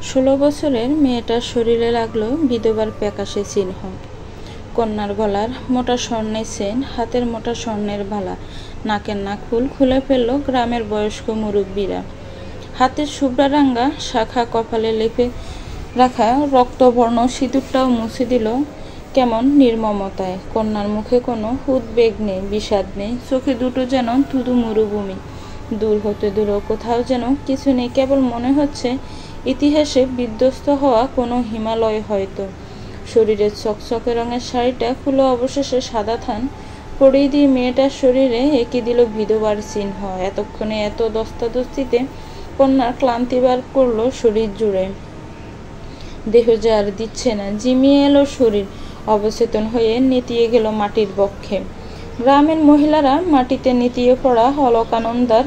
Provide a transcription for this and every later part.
16 বছরের মেয়েটার শরীরে লাগলো বিধবার প্যাকাশে চিহ্ন। কন্যার গলার মোটা স্বর্ণের চেন, হাতের মোটা স্বর্ণের বালা, নাকের নাকফুল খুলে ফেলল গ্রামের বয়স্ক মুরব্বীরা। হাতের শুভ্রারাঙ্গা শাখা কপালে লেপে রাখা রক্তবর্ণ সিঁদুরটাও মুছে দিল কেমন নির্মমতায়। কন্যার মুখে কোনো উদ্বেগ নেই, বিষাদ নেই, চোখে দুটো যেন ধুধু মরুভূমি। দূর হতে দূরে কোথাও যেন কিছু নেই, কেবল মনে হচ্ছে ইতিহাসে বিধ্বস্ত হওয়া কোনো হিমালয় হয়তো। শরীরের চকচকে রঙের শাড়িটা খুলে অবশেষে সাদা থান পরিয়ে দিয়ে মেয়েটার শরীরে এঁকে দিল বিধবার চিহ্ন। এতক্ষণে এত দস্তাদস্তিতে কন্যার ক্লান্তি বার করলো শরীর জুড়ে। দেহ যে আর দিচ্ছে না, জিমিয়ে এলো শরীর, অবচেতন হয়ে নেতিয়ে গেল মাটির বক্ষে। গ্রামের মহিলারা মাটিতে নেতিয়ে পড়া অলকানন্দার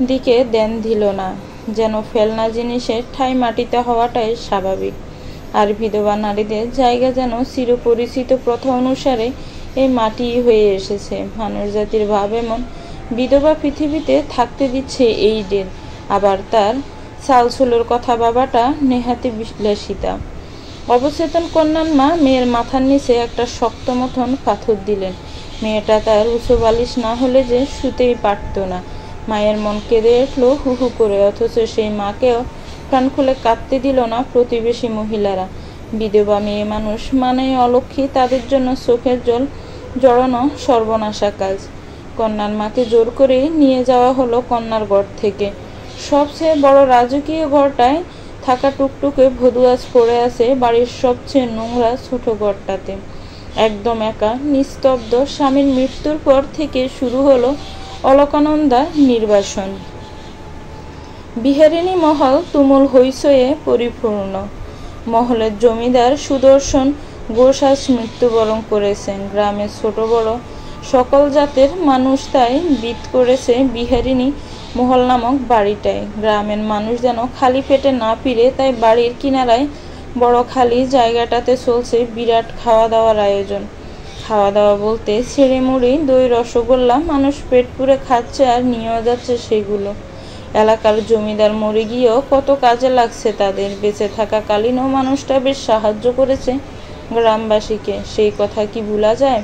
দিকে ধ্যান দিল না, যেন ফেলনা জিনিসের ঠাঁই মাটিতে হওয়াটাই স্বাভাবিক। আর বিধবা নারীদের জায়গা যেন চিরপরিচিত প্রথা অনুসারে এই মাটি হয়ে এসেছে। মানুষ জাতির ভাব এমন, বিধবা পৃথিবীতে থাকতে দিচ্ছে এই ডের। আবার তার চালচুলোর কথা ভাবাটা নেহাতি বিলাসিতা। অবচেতন কন্যার মা মেয়ের মাথার নিচে একটা শক্ত মতন পাথর দিলেন। মেয়েটা তার উঁচু বালিশ না হলে যে শুতেই পারত না। মায়ের মন কেঁদে উঠল হু হু করে, অথচ সেই মাকেও প্রাণ খুলে কাঁদতে দিল না প্রতিবেশী মহিলারা। বিধবা মেয়ে মানুষ মানেই অলক্ষী, তাদের জন্য চোখের জল জড়ানো সর্বনাশা কাজ। কন্যার মাকে জোর করে নিয়ে যাওয়া হলো কন্যার ঘর থেকে। সবচেয়ে বড় রাজকীয় ঘরটায় থাকা টুকটুকে ভদুয়াজ পড়ে আছে বাড়ির সবচেয়ে নোংরা ছোট ঘরটাতে। একদম একা, নিস্তব্ধ। স্বামীর মৃত্যুর পর থেকে শুরু হলো অলকানন্দার নির্বাসন। বিহারিণী মহল তুমুল হইচয়ে পরিপূর্ণ। মহলের জমিদার সুদর্শন ঘোষ আজ মৃত্যুবরণ করেছেন। গ্রামের ছোট বড় সকল জাতের মানুষ তাই বিদ করেছে বিহারিণী মহল নামক বাড়িটায়। গ্রামের মানুষ যেন খালি পেটে না ফিরে, তাই বাড়ির কিনারায় বড় খালি জায়গাটাতে চলছে বিরাট খাওয়া দাওয়ার আয়োজন। খাওয়া দাওয়া বলতে ছিঁড়ে মুড়ি, দই, রসগোল্লা মানুষ পেট পুরে খাচ্ছে আর নিয়েও যাচ্ছে সেগুলো। এলাকার জমিদার মরে গিয়েও কত কাজে লাগছে তাদের। বেঁচে থাকা কালীনও মানুষটা বেশ সাহায্য করেছে গ্রামবাসীকে, সেই কথা কি ভোলা যায়?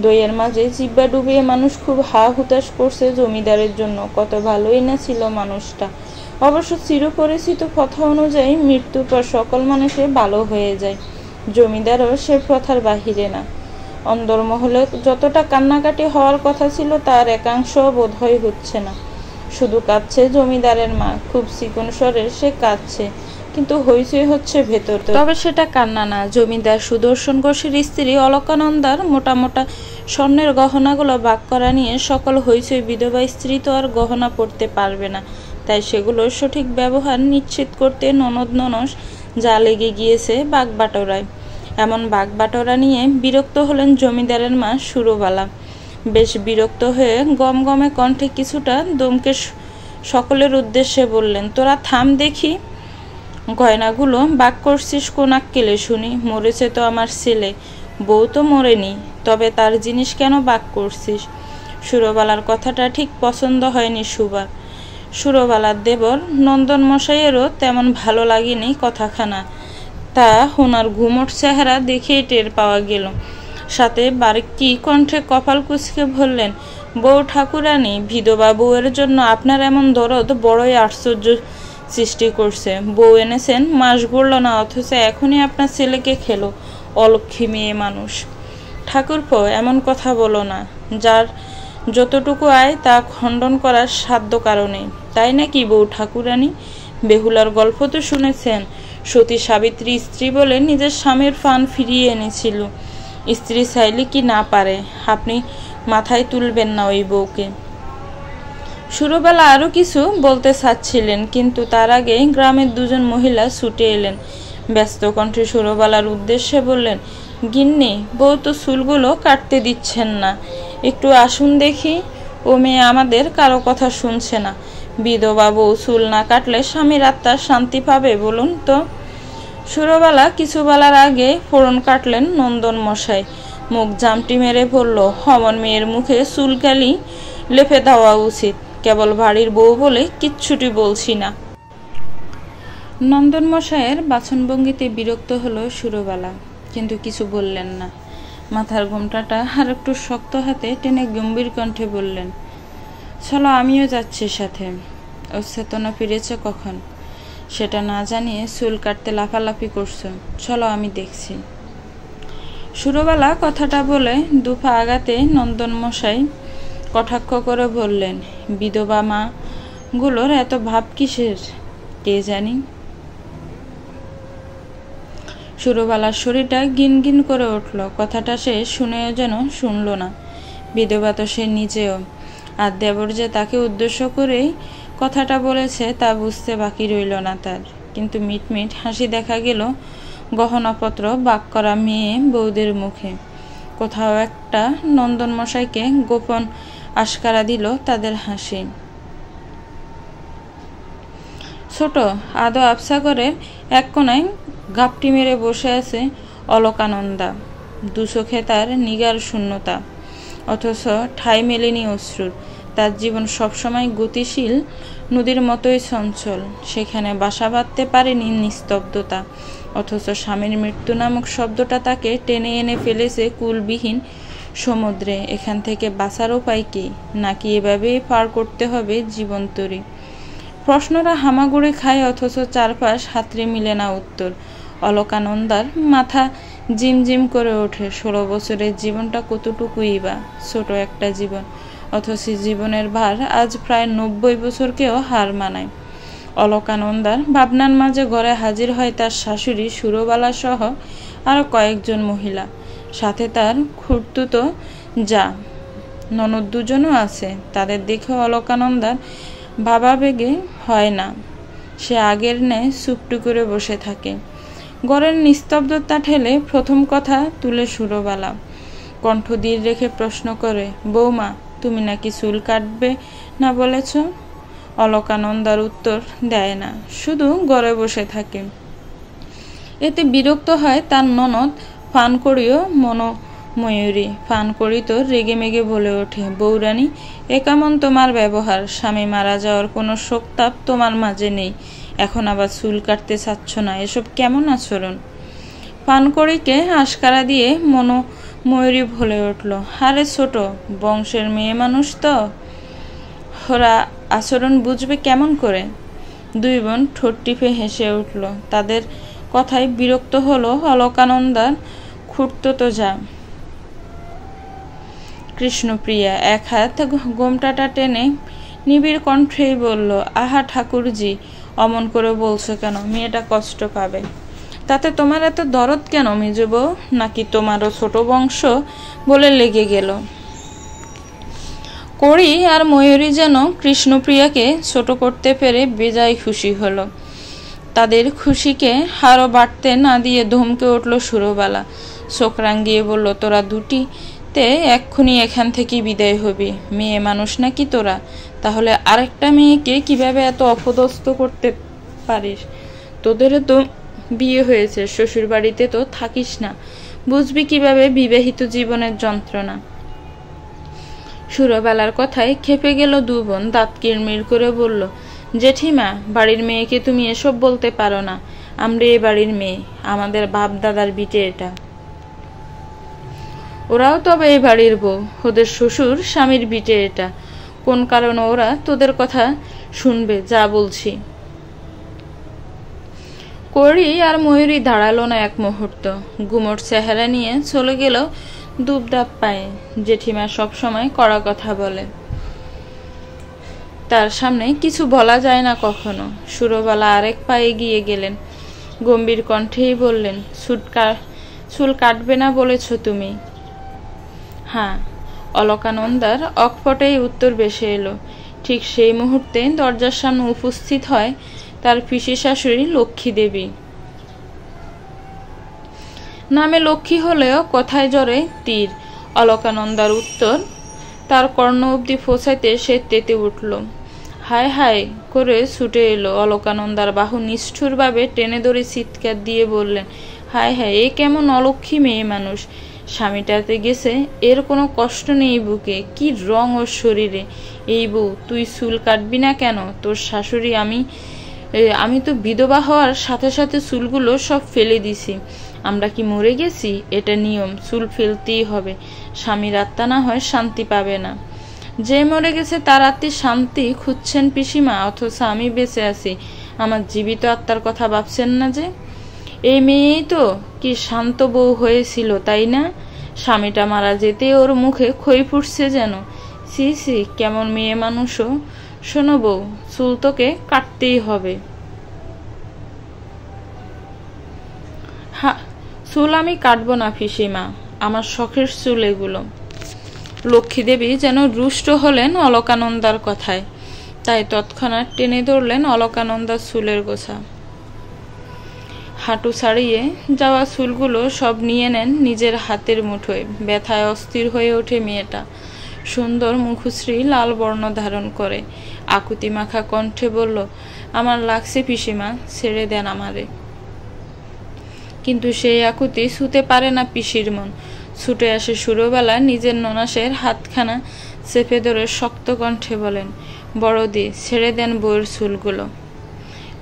দইয়ের মাঝে জিব্বা ডুবিয়ে মানুষ খুব হা হুতাশ করছে জমিদারের জন্য। কত ভালোই না ছিল মানুষটা। অবশ্য চিরপরিচিত কথা অনুযায়ী মৃত্যুর পর সকল মানুষের ভালো হয়ে যায়। জমিদারও সে প্রথার বাহিরে না। অন্দরমহলে যতটা কান্নাকাটি হওয়ার কথা ছিল তার একাংশ বোধহয় হচ্ছে না। শুধু কাঁদছে জমিদারের মা, খুব চিকন স্বরে সে কাঁদছে, কিন্তু হইচই হচ্ছে ভেতর। তবে সেটা কান্না না। জমিদার সুদর্শন ঘোষের স্ত্রী অলকানন্দার মোটা মোটা স্বর্ণের গহনাগুলো ভাগ করা নিয়ে সকল হইচই। বিধবা স্ত্রী তো আর গহনা পড়তে পারবে না, তাই সেগুলোর সঠিক ব্যবহার নিশ্চিত করতে ননদ ননস যা লেগে গিয়েছে বাগবাটোরায়। এমন বাগবাটোরা নিয়ে বিরক্ত হলেন জমিদারের মা সুরবালা। বেশ বিরক্ত হয়ে গমগমে কণ্ঠে কিছুটা দমকে সকলের উদ্দেশ্যে বললেন, তোরা থাম দেখি। গয়নাগুলো বাগ করছিস কোন আক্কেলে শুনি? মরেছে তো আমার ছেলে, বউ তো মরেনি, তবে তার জিনিস কেন বাগ করছিস? সুরবালার কথাটা ঠিক পছন্দ হয়নি সুবার। সুরবালার দেবর নন্দন মশাইয়েরও তেমন ভালো লাগেনি কথাখানা। তা হোনার ঘুমট চেহারা দেখেই টের পাওয়া গেল। সাথে বারেকি কণ্ঠে কপাল কুঁচকে বললেন, বউ ঠাকুরানী, বিধবা বউয়ের জন্য আপনার এমন দরদ বড়ই আশ্চর্য সৃষ্টি করছে। বউ এনেছেন, মাস গড়ল না, অথচ এখনই আপনার ছেলেকে খেলো। অলক্ষী মেয়ে মানুষ। ঠাকুরপো, এমন কথা বলো না। যার যতটুকু আয় তা খণ্ডন করার সাধ্য কারণে, তাই নাকি বউ ঠাকুরানী? বেহুলার গল্প তো শুনেছেন। সতী সাবিত্রী স্ত্রী বলে নিজের স্বামীর ফান ফিরিয়ে এনেছিল। স্ত্রী চাইলে কি না পারে? আপনি মাথায় তুলবেন না ওই বউকে। সুরবালা আরো কিছু বলতে চাচ্ছিলেন, কিন্তু তার আগে গ্রামের দুজন মহিলা ছুটে এলেন। ব্যস্ত কণ্ঠে সুরবালার উদ্দেশ্যে বললেন, গিন্নি, বউ তো চুলগুলো কাটতে দিচ্ছেন না, একটু আসুন দেখি। ও মেয়ে আমাদের কারো কথা শুনছে না। বিধবা বউ চুল না কাটলে স্বামীর আত্মা শান্তি পাবে বলুন তো? সুরবালা কিছু বলার আগে ফোড়ন কাটলেন নন্দন মশাই। মুখ জামটি মেরে বলল, অমন মেয়ের মুখে চুলকালি লেপে দেওয়া উচিত। কেবল বাড়ির বউ বলে কিচ্ছুটি বলছি না। নন্দন মশাইয়ের বাচনভঙ্গিতে বিরক্ত হলো সুরবালা, কিন্তু কিছু বললেন না। মাথার ঘোমটাটা আর একটু শক্ত হাতে টেনে গম্ভীর কণ্ঠে বললেন, চলো, আমিও যাচ্ছি সাথে। ও চেতনা ফিরেছে কখন সেটা না জানিয়ে চুল কাটতে লাফালাফি করছো, চলো আমি দেখছি। সুরবালা কথাটা বলে দুপা আগাতে নন্দন মশাই কটাক্ষ করে বললেন, বিধবা মা গুলোর এত ভাব কিসের কে জানি। সুরবালার শরীরটা গিনগিন করে উঠল। কথাটা সে শুনেও যেন শুনল না। বিধবা তো সে নিজেও, আর দেবর যে তাকে উদ্দেশ্য করেই কথাটা বলেছে তা বুঝতে বাকি রইল না তার। কিন্তু মিটমিট হাসি দেখা গেল গহনাপত্র বাক করা মেয়ে বউদের মুখে। কোথাও একটা নন্দন মশাইকে গোপন আশকারা দিল তাদের হাসি। ছোট আদো আবসা করে এক কোনায় গাপটি মেরে বসে আছে অলকানন্দা। দু চোখে তার নিগার শূন্যতা, অথচ ঠাঁই মেলেনি অশ্রুর। তার জীবন সবসময় গতিশীল নদীর মতোই চঞ্চল। সেখানে বাসা বাঁধতে পারেনি নিস্তব্ধতা, অথচ স্বামীর মৃত্যু নামক শব্দটা তাকে টেনে এনে ফেলেছে কুলবিহীন সমুদ্রে। এখান থেকে বাঁচার উপায় কি? নাকি এভাবেই পার করতে হবে জীবন তরী? প্রশ্নরা হামাগুড়ি খায়, অথচ চারপাশ হাতড়ে মিলে না উত্তর। অলকানন্দার মাথা জিমজিম করে ওঠে। 16 বছরের জীবনটা কতটুকুই বা ছোট একটা জীবন, অথচ জীবনের ভার আজ প্রায় 90 বছরকেও হার মানায়। অলকানন্দার ভাবনার মাঝে ঘরে হাজির হয় তার শাশুড়ি সুরবালা সহ আরো কয়েকজন মহিলা, সাথে তার খুড়তুতো যা ননদ দুজনও আছে। তাদের দেখে অলকানন্দার ভাবাবেগে হয় না। সে আগের ন্যায় চুপটু করে বসে থাকে। ঘরের নিস্তব্ধতা ঠেলে প্রথম কথা তুলে সুরবালা। কণ্ঠ ধীর রেখে প্রশ্ন করে, বৌমা, তুমি নাকি চুল কাটবে না বলেছ? অলকানন্দার উত্তর দেয় না, শুধু ঘরে বসে থাকে। এতে বিরক্ত হয় তার ননদ ফানকড়িও মনোময়ূরী। ফানকড়ি তো রেগে মেগে বলে ওঠে, বৌরানী, এ কেমন তোমার ব্যবহার? স্বামী মারা যাওয়ার কোনো শোকতাপ তোমার মাঝে নেই, এখন আবার চুল কাটতে চাচ্ছ না, এসব কেমন আচরণ? ফানকড়িকে আশকারা দিয়ে মনোময়ূরী বলে উঠল, আরে ছোট, বংশের মেয়ে মানুষ তো, ওরা আচরণ বুঝবে কেমন করে? দুই বোন ঠোঁট টিপে হেসে উঠল। তাদের কথায় বিরক্ত হলো অলকানন্দার খুড়তুতো যা কৃষ্ণপ্রিয়া। এক হাত গোমটাটা টেনে নিবিড় কণ্ঠেই বলল, আহা ঠাকুরজি, অমন করে বলছো কেন? মেয়েটা কষ্ট পাবে। তাতে তোমার এত দরদ কেন মেজো বউ? নাকি তোমারও ছোট বংশ বলে লেগে গেল? কড়ি আর ময়ূরী যেন কৃষ্ণপ্রিয়াকে ছোট করতে পেরে বেজায় খুশি হলো। তাদের খুশিকে আরো বাড়তে না দিয়ে ধমকে উঠল সুরবালা। চোখ রাঙিয়ে বলল, তোরা দুটিতে এক্ষুনি এখান থেকে বিদায় হবি। মেয়ে মানুষ নাকি তোরা? তাহলে আরেকটা মেয়েকে কিভাবে এত অপদস্থ করতে পারিস? তোদেরও তো বিয়ে হয়েছে, শ্বশুর বাড়িতে তো থাকিস না, বুঝবি কিভাবে বিবাহিত জীবনের যন্ত্রণা? সুরবালার কথায় খেপে গেল দু বোন। দাঁত কিরমির করে বলল, জেঠিমা, বাড়ির মেয়েকে তুমি এসব বলতে পারো না। আমরা এ বাড়ির মেয়ে, আমাদের বাপ দাদার বিটে এটা। ওরাও তবে এই বাড়ির বউ, ওদের শ্বশুর স্বামীর বিটে এটা। কোন কারণে ওরা তোদের কথা শুনবে যা বলছি? কড়ি আর ময়ূরী দাঁড়ালো না এক মুহূর্ত। গুমোট চেহারা নিয়ে চলে গেল দুবদাব পায়ে। জেঠিমা সবসময় কড়া কথা বলে, তার সামনে কিছু বলা যায় না কখনো। সুরবালা আরেক পায়ে গিয়ে গেলেন, গম্ভীর কণ্ঠেই বললেন, চুল কাটবে না বলেছ তুমি? হ্যাঁ। অলকানন্দার অকপটেই উত্তর ভেসে এলো। ঠিক সেই মুহূর্তে দরজার সামনে উপস্থিত হয় তার পিসি শাশুড়ি লক্ষ্মী দেবী। নামে লক্ষ্মী হলেও কথায় জড়ে তীর। অলকানন্দার উত্তর তার কর্ণ অবধি পৌঁছাইতে সে তেতে উঠল। হায় হায় করে ছুটে এলো। অলকানন্দার বাহু নিষ্ঠুরভাবে টেনে ধরে চিৎকার দিয়ে বললেন, হায় হায়, এ কেমন অলক্ষ্মী মেয়ে মানুষ! স্বামীটাতে গেছে, এর কোনো কষ্ট নেই বুকে, কি রং ওর শরীরে! এই বউ, তুই চুল কাটবি না কেন? তোর শাশুড়ি আমি আমি তো বিধবা হওয়ার সাথে সাথে চুলগুলো সব ফেলে দিছি। আমরা কি মরে গেছি? এটা নিয়ম, চুল ফেলতেই হবে। স্বামীর আত্মা না হয় শান্তি পাবে না। যে মরে গেছে তার আত্মার শান্তি খুঁজছেন পিসিমা, অথচ আমি বেঁচে আছি, আমার জীবিত আত্মার কথা ভাবছেন না যে? এই মেয়েই তো কি শান্ত বউ হয়েছিল, তাই না? স্বামীটা মারা যেতে ওর মুখে খই ফুটছে যেন। সি সি, কেমন মেয়ে মানুষও। শোনো বউ, চুল তোকে কাটতেই হবে। চুল আমি কাটবো না পিসিমা, আমার শখের চুল এগুলো। লক্ষ্মী দেবী যেন রুষ্ট হলেন অলকানন্দার কথায়, তাই তৎক্ষণাৎ টেনে ধরলেন অলকানন্দার চুলের গোছা। হাঁটু ছাড়িয়ে যাওয়া চুলগুলো সব নিয়ে নেন নিজের হাতের মুঠোয়। ব্যথায় অস্থির হয়ে ওঠে মেয়েটা। সুন্দর মুখশ্রী লাল বর্ণ ধারণ করে আকুতি মাখা কণ্ঠে বলল, আমার লাগছে পিসিমা, ছেড়ে দেন আমারে। কিন্তু সেই আকুতি ছুতে পারে না পিসির মন। ছুটে আসে সুরবালা, নিজের ননাসের হাতখানা চেপে ধরে শক্ত কণ্ঠে বলেন, বড়দি, ছেড়ে দেন বউয়ের চুলগুলো।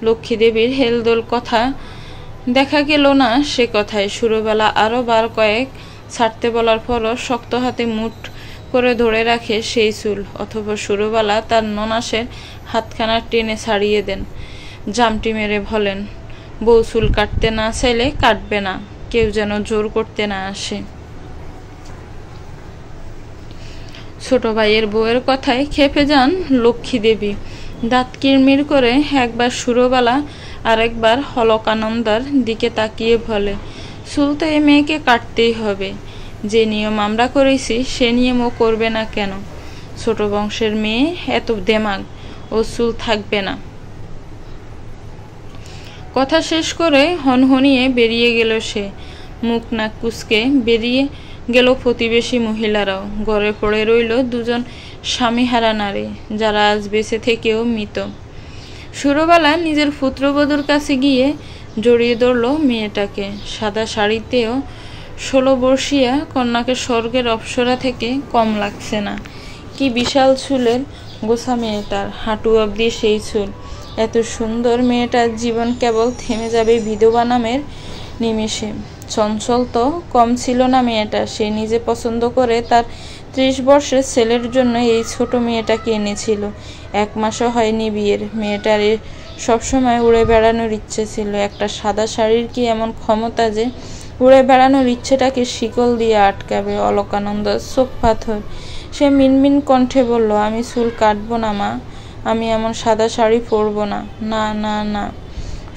লক্ষ্মী দেবীর হেলদোল কথা দেখা গেল না সে কথায়। সুরবালা আরো বার কয়েক ছাড়তে বলার পরও শক্ত হাতে মুঠ করে ধরে রাখে সেই চুল। অথবা সুরবালা তার ননাসের হাতখানা টেনে ছাড়িয়ে দেন। জামটি মেরে বলেন, বউ চুল কাটতে না চাইলে কাটবে না, কেউ যেন জোর করতে না আসে। ছোট ভাইয়ের বউয়ের কথায় খেপে যান লক্ষ্মী দেবী। দাঁত কিরমির করে একবার সুরবালা আর একবার অলকানন্দার দিকে তাকিয়ে বলে, চুল তো এই মেয়েকে কাটতেই হবে। যে নিয়ম আমরা করেছি সে নিয়মও করবে না কেন? ছোট বংশের মেয়ে, এত দেমাগ, ও চুল থাকবে না। কথা শেষ করে হনহনিয়ে বেরিয়ে গেল সে। মুখ নাক কুচকে বেরিয়ে গেল প্রতিবেশী মহিলারাও। ঘরে পড়ে রইল দুজন স্বামীহারা নারী, যারা আজ বেঁচে থেকেও মৃত। সুরবালা নিজের পুত্রবধূর কাছে গিয়ে জড়িয়ে ধরল মেয়েটাকে। সাদা শাড়িতেও 16 বর্ষীয়া কন্যাকে স্বর্গের অপ্সরা থেকে কম লাগছে না। কি বিশাল চুলের গোছা মেয়েটার, হাঁটু অবধি সেই চুল। এত সুন্দর মেয়েটার জীবন কেবল থেমে যাবে বিধবা নামের নিমেষে। চঞ্চল তো কম ছিল না মেয়েটা। সে নিজে পছন্দ করে তার 30 বর্ষের ছেলের জন্য এই ছোট মেয়েটাকে এনেছিল। 1 মাসও হয়নি বিয়ের। মেয়েটার সবসময় উড়ে বেড়ানোর ইচ্ছে ছিল। একটা সাদা শাড়ির কি এমন ক্ষমতা যে উড়ে বেড়ানোর ইচ্ছেটাকে শিকল দিয়ে আটকাবে? অলকানন্দার চোখ পাথর। সে মিনমিন কণ্ঠে বলল, আমি চুল কাটবো না মা, আমি এমন সাদা শাড়ি পরবো না। না না না।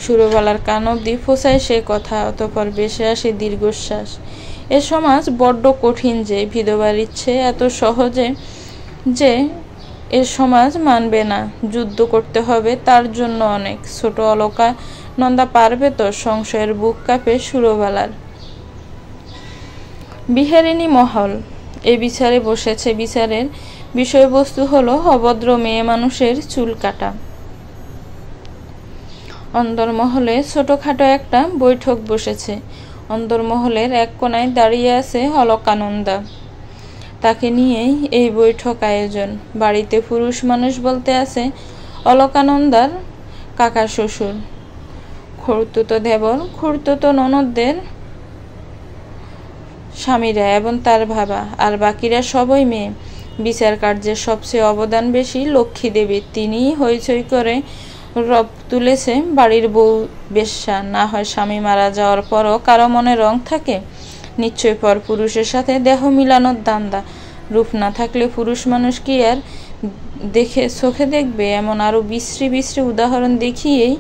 সুরবালার কান অবধি ফোঁসায় সে কথা। অতঃপর বেশে আসে দীর্ঘশ্বাস। এ সমাজ বড্ড কঠিন যে বিধবার ইচ্ছে এত সহজে যে এ সমাজ মানবে না। যুদ্ধ করতে হবে তার জন্য অনেক। ছোট অলকানন্দা পারবে তো? সংশয়ের বুক কাঁপে সুরবালার। বিহারিণী মহল এ বিচারে বসেছে। বিচারের বিষয়বস্তু হলো অভদ্র মেয়ে মানুষের চুল কাটা। অন্দরমহলে ছোটখাটো একটা বৈঠক বসেছে। অন্দরমহলের এক কোনায় দাঁড়িয়ে আছে অলকানন্দা। তাকে নিয়েই এই বৈঠক আয়োজন। বাড়িতে পুরুষ মানুষ বলতে আছে অলকানন্দার কাকা শ্বশুর, খুড়তুতো দেবর, খুড়তুতো ননদদের স্বামীরা এবং তার বাবা, আর বাকিরা সবই মেয়ে। বিচার কার্যের সবচেয়ে অবদান বেশি লক্ষ্মী দেবীর। তিনিই হইচই করে রব তুলেছে বাড়ির বউ বেশ্যা। না হয় স্বামী মারা যাওয়ার পরও কারো মনে রং থাকে? নিশ্চয় পর পুরুষের সাথে দেহ মিলানোর দান্দা। রূপ না থাকলে পুরুষ মানুষ কি আর দেখে চোখে দেখবে? এমন আরো বিশ্রী বিশ্রী উদাহরণ দেখিয়েই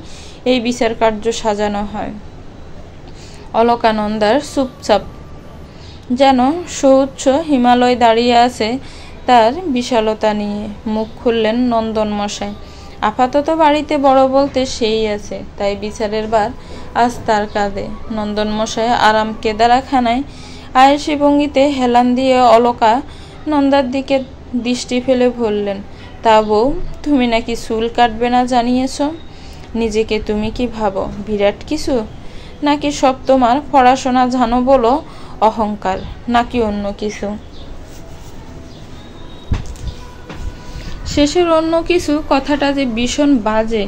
এই বিচার কার্য সাজানো হয়। অলকানন্দার চুপচাপ যেন সুউচ্চ হিমালয় দাঁড়িয়ে আছে তার বিশালতা নিয়ে। মুখ খুললেন নন্দন মশাই। আপাতত বাড়িতে বড় বলতে সেই আছে, তাই বিচারের বার আজ তার কাঁধে। নন্দন মশাই আরাম কেদারাখানায় আয়েসি ভঙ্গিতে হেলান দিয়ে অলকানন্দার দিকে দৃষ্টি ফেলে বললেন, তা বউ, তুমি নাকি চুল কাটবে না জানিয়েছ? নিজেকে তুমি কি ভাবো বিরাট কিছু? নাকি সব তোমার পড়াশোনা জানো বলো অহংকার, নাকি অন্য কিছু? শেষের অন্য কিছু কথাটা যে ভীষণ বাজে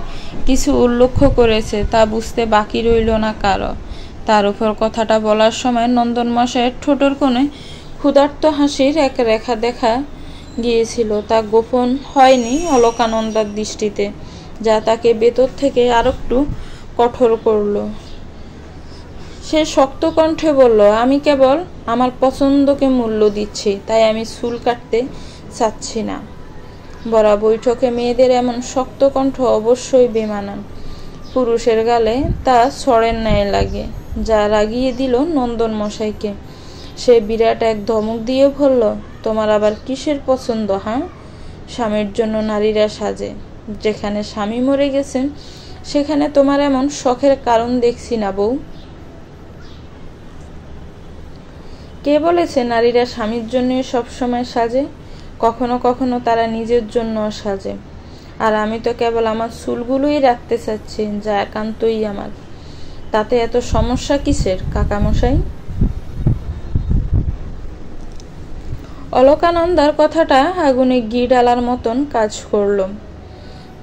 কিছু উল্লেখ করেছে তা বুঝতে বাকি রইল না কারো। তার উপর কথাটা বলার সময় নন্দন মশাইয়ের ঠোঁটের কোণে ক্ষুধার্ত হাসির এক রেখা দেখা গিয়েছিল। তা গোপন হয়নি অলকানন্দার দৃষ্টিতে, যা তাকে ভেতর থেকে আরেকটু কঠোর করল। সে শক্ত কণ্ঠে বলল, আমি কেবল আমার পছন্দকে মূল্য দিচ্ছি, তাই আমি চুল কাটতে চাচ্ছি না। বড়া বৈঠকে মেয়েদের এমন শক্ত কণ্ঠ অবশ্যই বেমানান। পুরুষের গালে তা ছড়ের ন্যায় লাগে, যা রাগিয়ে দিল নন্দন মশাইকে। সে বিরাট এক ধমক দিয়ে বলল, তোমার আবার কিসের পছন্দ? হ্যাঁ, স্বামীর জন্য নারীরা সাজে। যেখানে স্বামী মরে গেছেন সেখানে তোমার এমন শখের কারণ দেখছি না বউ। কে বলেছে নারীরা স্বামীর জন্য সবসময় সাজে? কখনো কখনো তারা নিজের জন্য সাজে। আর আমি তো কেবল আমার চুলগুলোই রাখতে চাচ্ছি, যা একান্তই আমার। তাতে এত সমস্যা কিসের কাকামশাই? অলকানন্দার কথাটা আগুনে ঘি ডালার মতন কাজ করল।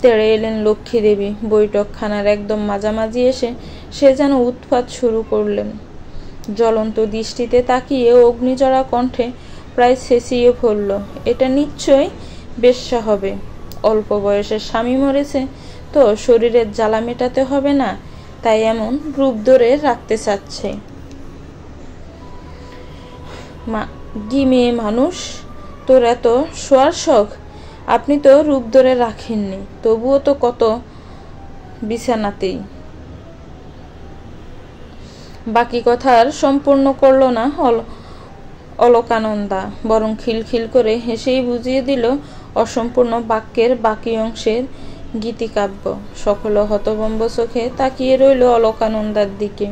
তেড়ে এলেন লক্ষ্মী দেবী। বৈঠকখানার একদম মাঝামাঝি এসে সে যেন উৎপাত শুরু করলেন। জ্বলন্ত দৃষ্টিতে তাকিয়ে অগ্নিজড়া কণ্ঠে প্রায় চেঁচিয়ে পড়ল, এটা নিশ্চয়ই বেশ্যা হবে। অল্প বয়সে স্বামী মরেছে তো শরীরের জ্বালা মেটাতে হবে না, তাই এমন রূপ ধরে রাখতে চাচ্ছে। মেয়ে মানুষ, তোর এত শোয়ার শখ? আপনি তো রূপ ধরে রাখেননি, তবুও তো কত বিছানাতেই। বাকি কথা আর সম্পূর্ণ করল না অলকানন্দা, বরং খিলখিল করে হেসেই বুঝিয়ে দিল অসম্পূর্ণ বাক্যের বাকি অংশের গীতিকাব্য। সকলে হতভম্ব চোখে তাকিয়ে রইল অলকানন্দার দিকে।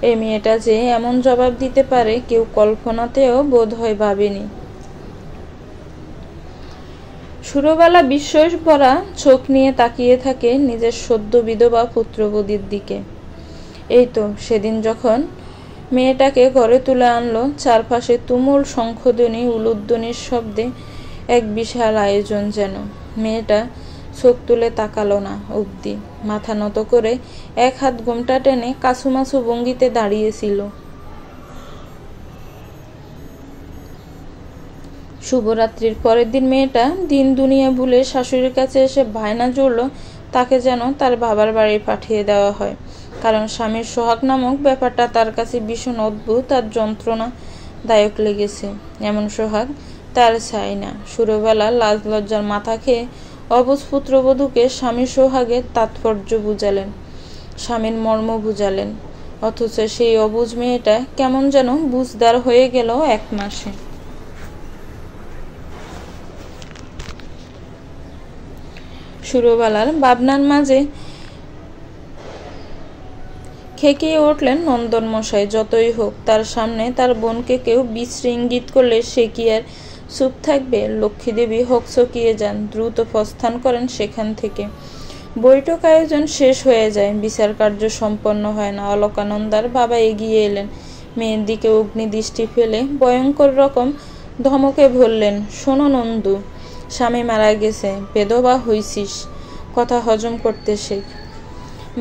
এই মেয়েটা যে এমন জবাব দিতে পারে কেউ কল্পনাতেও বোধ হয় ভাবেনি। সুরবালা বিস্ময় ভরা চোখ নিয়ে তাকিয়ে থাকে নিজের সদ্য বিধবা পুত্রবধূর দিকে। এই তো সেদিন যখন মেয়েটাকে ঘরে তুলে আনলো, চারপাশে তুমুল শঙ্খধ্বনি উলুধ্বনির শব্দে এক বিশাল আয়োজন যেন। মেয়েটা চোখ তুলে তাকালো না অবধি, মাথা নত করে এক হাত ঘোমটা টেনে কাছুমাছু ভঙ্গিতে দাঁড়িয়েছিল। শুভরাত্রির পরের দিন মেয়েটা দিন দুনিয়া ভুলে শাশুড়ির কাছে এসে বায়না জুড়ল তাকে যেন তার বাবার বাড়ি পাঠিয়ে দেওয়া হয়, কারণ স্বামীর সোহাগ নামক ব্যাপারটা তার কাছে ভীষণ অদ্ভুত আর যন্ত্রণাদায়ক লেগেছে। এমন সোহাগ তার চাই না। সুরবেলা লাজ লজ্জার মাথা খেয়ে অবুঝ পুত্রবধূকে স্বামী সোহাগের তাৎপর্য বুঝালেন, স্বামীর মর্ম বুঝালেন, অথচ সেই অবুঝ মেয়েটা কেমন যেন বুঝদার হয়ে গেল এক মাসে। সুরবালার ভাবনার মাঝে খেকিয়ে উঠলেন নন্দন মশাই। যতই হোক তার সামনে তার বোনকে কেউ বিশ্রী ইঙ্গিত করলে সে কি আর চুপ থাকবে? লক্ষ্মীদেবী হকচকিয়ে যান, দ্রুত প্রস্থান করেন সেখান থেকে। বৈঠক আয়োজন শেষ হয়ে যায়, বিচার কার্য সম্পন্ন হয় না। অলকানন্দার বাবা এগিয়ে এলেন, মেয়ের দিকে অগ্নিদৃষ্টি ফেলে ভয়ঙ্কর রকম ধমকে বললেন, শোনো নন্দু, স্বামী মারা গেছে, বেধবা হইছিস, কথা হজম করতে শেখ।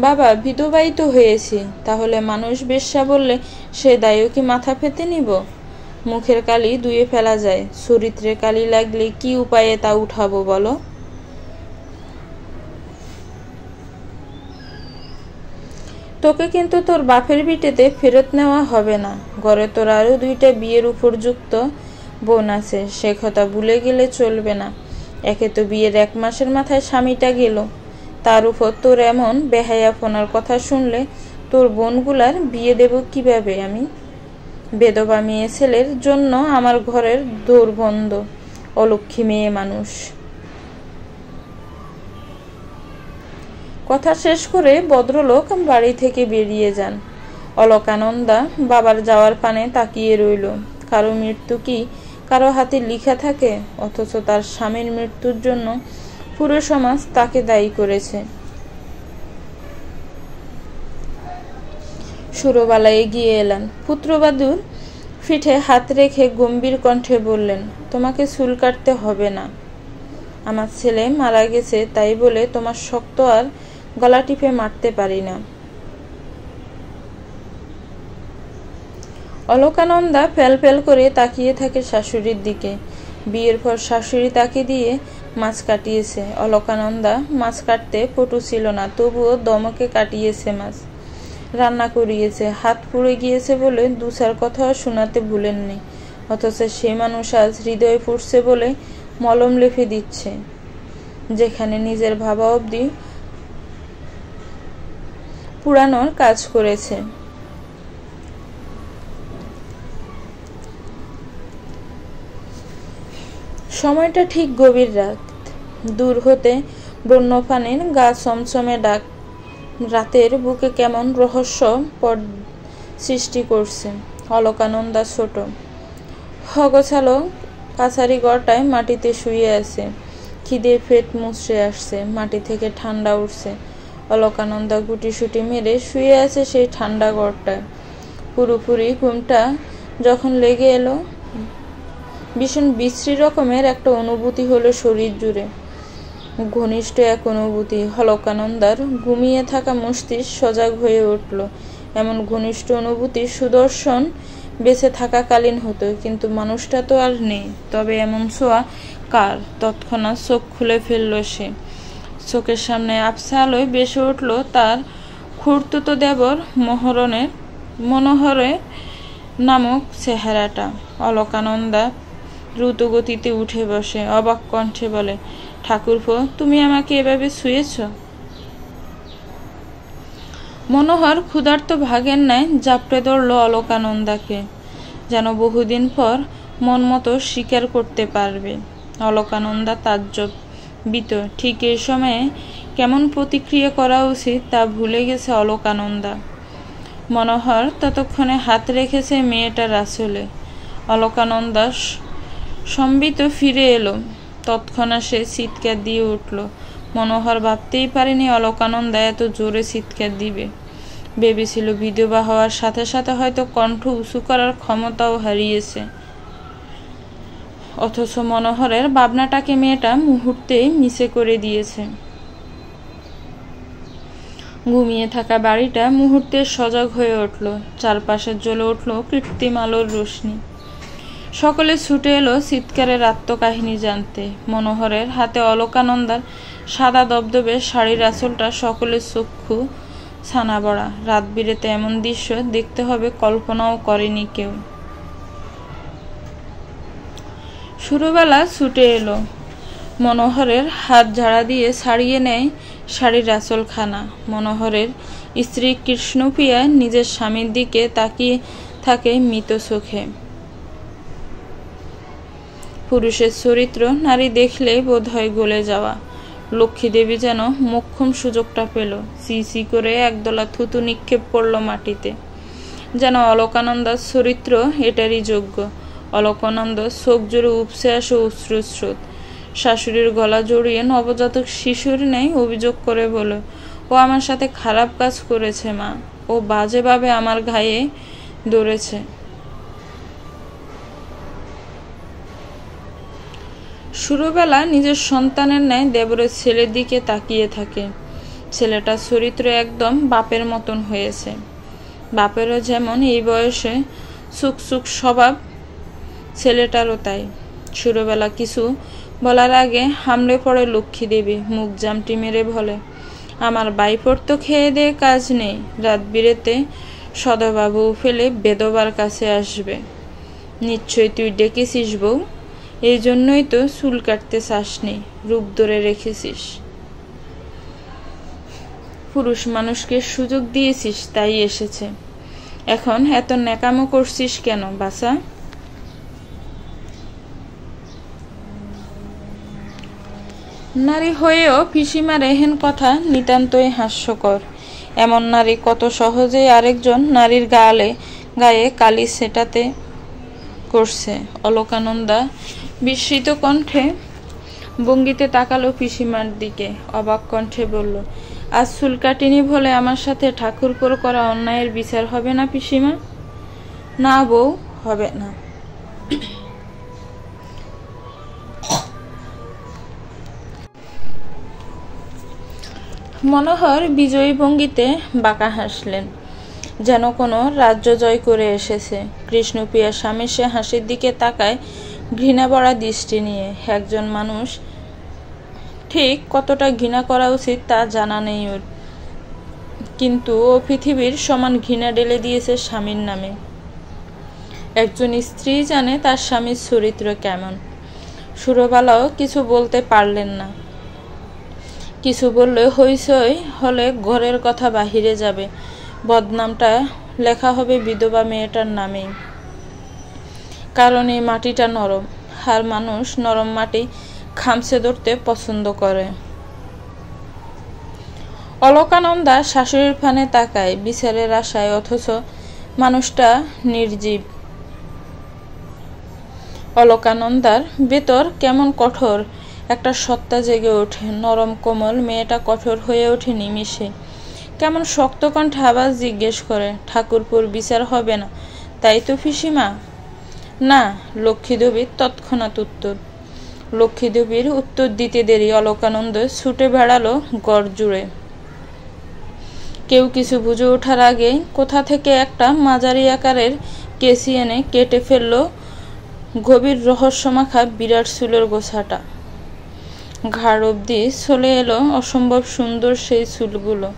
বাবা, বিধবাই তো হয়েছি, তাহলে মানুষ বেশ্যা বললে সে দায়ও কি মাথা পেতে নিব? মুখের কালি ধুয়ে ফেলা যায়, চরিত্রে কালি লাগলে কি উপায়ে তা উঠাবো বলো? তোকে কিন্তু তোর বাপের ভিটেতে ফেরত নেওয়া হবে না। ঘরে তোর আরো 2টা বিয়ের উপযুক্ত বোন আছে, সে কথা ভুলে গেলে চলবে না। একে তো বিয়ের 1 মাসের মাথায় স্বামীটা গেল, তার উপর তোর এমন বেহায়াপনার কথা শুনলে তোর বোনগুলার বিয়ে দেব কিভাবে আমি? বেধবা মেয়ে ছেলের জন্য আমার ঘরের দোর বন্ধ, অলক্ষী মেয়ে মানুষ। কথা শেষ করে ভদ্রলোক বাড়ি থেকে বেরিয়ে যান। অলকানন্দা বাবার যাওয়ার পানে তাকিয়ে রইল। কারো মৃত্যু কি কারো হাতে লিখা থাকে? অথচ তার স্বামীর মৃত্যুর জন্য পুরো সমাজ তাকে দায়ী করেছে। সুরবালা এগিয়ে এলেন, পুত্রবধূর পিঠে হাত রেখে গম্ভীর কণ্ঠে বললেন, তোমাকে চুল কাটতে হবে না। আমার ছেলে মারা গেছে তাই বলে তোমার শক্ত আর গলা টিপে মারতে পারি না। অলকানন্দা ফেল ফেল করে তাকিয়ে থাকে শাশুড়ির দিকে। বিয়ের পর শাশুড়ি তাকে দিয়ে মাছ কাটিয়েছে। অলকানন্দা মাছ কাটতে পটু ছিল না, তবুও দমকে কাটিয়েছে মাছ, রান্না করিয়েছে। হাত পুড়ে গিয়েছে বলে দুসার কথাও শোনাতে ভুলেননি। অথচ সে মানুষ আজ হৃদয়ে পুড়ছে বলে মলম লেপে দিচ্ছে, যেখানে নিজের ভাবা অবধি পুরানোর কাজ করেছে। সময়টা ঠিক গভীর রাত। দূর হতে বন্যপ্রাণীর গা চমচমে ডাক রাতের বুকে কেমন রহস্য সৃষ্টি করছে। অলকানন্দা ছোট হগছালো কাছারি ঘরটায় মাটিতে শুয়ে আছে। খিদে পেট মুচড়ে আসছে, মাটি থেকে ঠান্ডা উঠছে। অলকানন্দা গুটিসুটি মেরে শুয়ে আছে সেই ঠান্ডা ঘরটায়। পুরোপুরি ঘুমটা যখন লেগে এলো, ভীষণ বিশ্রী রকমের একটা অনুভূতি হলো শরীর জুড়ে। ঘনিষ্ঠ এক অনুভূতি। অলকানন্দার ঘুমিয়ে থাকা মস্তিষ্ক সজাগ হয়ে উঠল। এমন ঘনিষ্ঠ অনুভূতি সুদর্শন বেঁচে থাকাকালীন হতো, কিন্তু মানুষটা তো আর নেই। তবে এমন ছোঁয়া কার? তৎক্ষণাৎ চোখ খুলে ফেলল সে। চোখের সামনে আবছা আলোয় বেসে উঠল তার খুড়তুতো দেবর মনোহরের নামক চেহারাটা। অলকানন্দা দ্রুত গতিতে উঠে বসে, অবাক কণ্ঠে বলে, ঠাকুরপো, তুমি আমাকে এভাবে শুয়েছ? মনোহর ক্ষুধার্ত ভাগের ন্যায় জাপড়ে ধরল অলকানন্দাকে, যেন বহুদিন পর মন মতো স্বীকার করতে পারবে। অলকানন্দা তাজ্জবিত। ঠিক এই সময়ে কেমন প্রতিক্রিয়া করা উচিত তা ভুলে গেছে অলকানন্দা। মনোহর ততক্ষণে হাত রেখেছে মেয়েটার আঁচলে। অলকানন্দা সম্বিত ফিরে এলো। তৎক্ষণাৎ সে চিৎকার দিয়ে উঠল। মনোহর ভাবতেই পারেনি অলকানন্দা এত জোরে চিৎকার দিবে। ভেবেছিল বিধবা হওয়ার সাথে সাথে হয়তো কণ্ঠ উঁচু করার ক্ষমতাও হারিয়েছে। অথচ মনোহরের ভাবনাটাকে মেয়েটা মুহূর্তেই মিছে করে দিয়েছে। ঘুমিয়ে থাকা বাড়িটা মুহূর্তে সজাগ হয়ে উঠল। চারপাশে জ্বলে উঠল কৃত্রিম আলোর রোশনি। সকলে ছুটে এলো চিৎকারের আত্মকাহিনী জানতে। মনোহরের হাতে অলকানন্দার সাদা দবদবে শাড়ির আঁচলটা সকলের চক্ষু ছানা বড়া। রাত বিরেতে এমন দৃশ্য দেখতে হবে কল্পনাও করেনি কেউ। শুরুবেলা ছুটে এলো। মনোহরের হাত ঝাড়া দিয়ে ছাড়িয়ে নেয় শাড়ির আঁচলখানা। মনোহরের স্ত্রী কৃষ্ণপ্রিয়া নিজের স্বামীর দিকে তাকিয়ে থাকে মৃত চোখে। পুরুষের চরিত্র নারী দেখলেই বোধ হয় গলে যাওয়া। লক্ষ্মী দেবী যেন মোক্ষম সুযোগটা পেল। চি চি করে একদলা থুতু নিক্ষেপ করল মাটিতে, যেন অলকানন্দার চরিত্র এটারই যোগ্য। অলকানন্দা চোখ জুড়ে উপসে আসে অশ্রুস্রোত। শাশুড়ির গলা জড়িয়ে নবজাতক শিশুর ন্যায় অভিযোগ করে বলে, ও আমার সাথে খারাপ কাজ করেছে মা, ও বাজেভাবে আমার গায়ে ধরেছে। শুরুবেলা নিজের সন্তানের ন্যায় দেবরের ছেলের দিকে তাকিয়ে থাকে। ছেলেটার চরিত্র একদম বাপের মতন হয়েছে। বাপেরও যেমন এই বয়সে চুকচুক স্বভাব, ছেলেটারও তাই। শুরুবেলা কিছু বলার আগে হামলে পড়ে লক্ষ্মী দেবী। মুখ জামটি মেরে বলে, আমার বাইপোর তো খেয়ে দিয়ে কাজ নেই, রাত বিরেতে সদাবাবু ফেলে বেদবার কাছে আসবে। নিশ্চয় তুই ডেকেছিস বউ, এই জন্যই তো চুল কাটতে চাসনি, রূপ ধরে রেখেছিস। পুরুষ মানুষকে সুযোগ দিয়েছিস তাই এসেছে। এখন এত ন্যাকামো করছিস কেন বাছা? নারী হয়েও পিসিমার এহেন কথা নিতান্তই হাস্যকর। এমন নারী কত সহজেই আরেকজন নারীর গায়ে কালি সেটাতে করছে। অলকানন্দা বিস্মিত কণ্ঠে ভঙ্গিতে তাকালো পিসিমার দিকে। অবাক কণ্ঠে বলল, আজ চুল কাটিনি বলে আমার সাথে ঠাকুরপোর করা অন্যায়ের বিচার হবে না পিসিমা? না বউ, হবে না। মনোহর বিজয়ী ভঙ্গিতে বাঁকা হাসলেন, যেন কোনো রাজ্য জয় করে এসেছে। কৃষ্ণপ্রিয়া স্বামী সে হাসির দিকে তাকায় ঘৃণা ভরা দৃষ্টি নিয়ে। একজন মানুষ ঠিক কতটা ঘৃণা করা উচিত তা জানা নেই ওর, কিন্তু ও পৃথিবীর সমান ঘৃণা ঢেলে দিয়েছে স্বামীর নামে। একজন স্ত্রী জানে তার স্বামীর চরিত্র কেমন। সুরবালাও কিছু বলতে পারলেন না। কিছু বললে হইচই হলে ঘরের কথা বাহিরে যাবে, বদনামটা লেখা হবে বিধবা মেয়েটার নামেই। কারণ এই মাটিটা নরম, আর মানুষ নরম মাটি খামচে ধরতে পছন্দ করে। অলকানন্দা শাশুড়ির ফানে তাকায় বিচারের আশায়, অথচ মানুষটা নির্জীব। অলকানন্দার ভেতর কেমন কঠোর একটা সত্তা জেগে ওঠে। নরম কোমল মেয়েটা কঠোর হয়ে ওঠে নিমিষে। কেমন শক্ত কণ্ঠে আবার জিজ্ঞেস করে, ঠাকুরপুর বিচার হবে না তাই তো পিসিমা? না, লক্ষ্মীদেবীর তৎক্ষণাৎ উত্তর। লক্ষ্মীদেবীর উত্তর দিতে দেরি অলকানন্দ ছুটে বেড়ালো গড় জুড়ে। কেউ কিছু বুঝে ওঠার আগে কোথা থেকে একটা মাঝারি আকারের কেসি এনে কেটে ফেলল গভীর রহস্যমাখা বিরাট চুলের গোছাটা। ঘাড় অবধি চলে এলো অসম্ভব সুন্দর সেই চুলগুলো,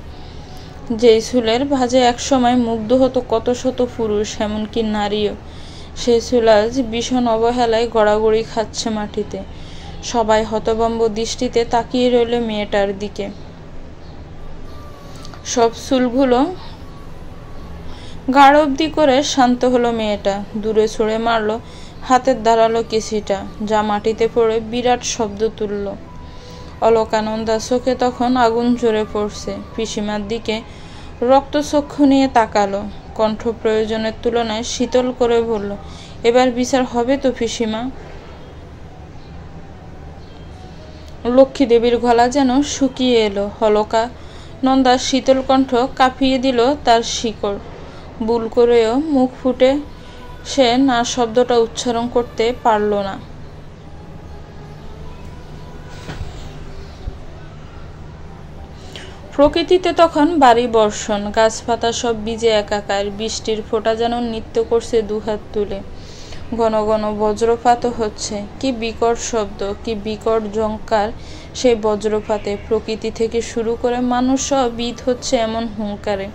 যেই চুলের ভাঁজে একসময় মুগ্ধ হতো কত শত পুরুষ, এমনকি নারীও। সেই চুল আজ ভীষণ অবহেলায় গড়াগড়ি খাচ্ছে মাটিতে। সবাই হতভম্ব দৃষ্টিতে তাকিয়ে রইল মেয়েটার দিকে। সব চুলগুলো ঘাড় অবধি করে শান্ত হলো মেয়েটা। দূরে ছুঁড়ে মারল হাতের ধারালো কেসিটা, যা মাটিতে পড়ে বিরাট শব্দ তুলল। অলকানন্দা চোখে তখন আগুন ঝরে পড়ছে। পিসিমার দিকে রক্তচক্ষু নিয়ে তাকালো, কণ্ঠ প্রয়োজনের তুলনায় শীতল করে বলল, এবার বিচার হবে তো পিসিমা? লক্ষ্মীদেবীর গলা যেন শুকিয়ে এলো। অলকানন্দার শীতল কণ্ঠ কাঁপিয়ে দিল তার শিকড়। ভুল করেও মুখ ফুটে সে না শব্দটা উচ্চারণ করতে পারল না। প্রকৃতিতে তখন ভারী বর্ষণ, গাছপাতা সব ভিজে একাকার। বৃষ্টির ফোঁটা যেন নৃত্য করছে দুহাত তুলে। ঘন ঘন বজ্রপাতও হচ্ছে। কি বিকট শব্দ, কি বিকট ঝংকার সেই বজ্রপাতে। প্রকৃতি থেকে শুরু করে মানুষও বিধ হচ্ছে এমন হুঙ্কারে।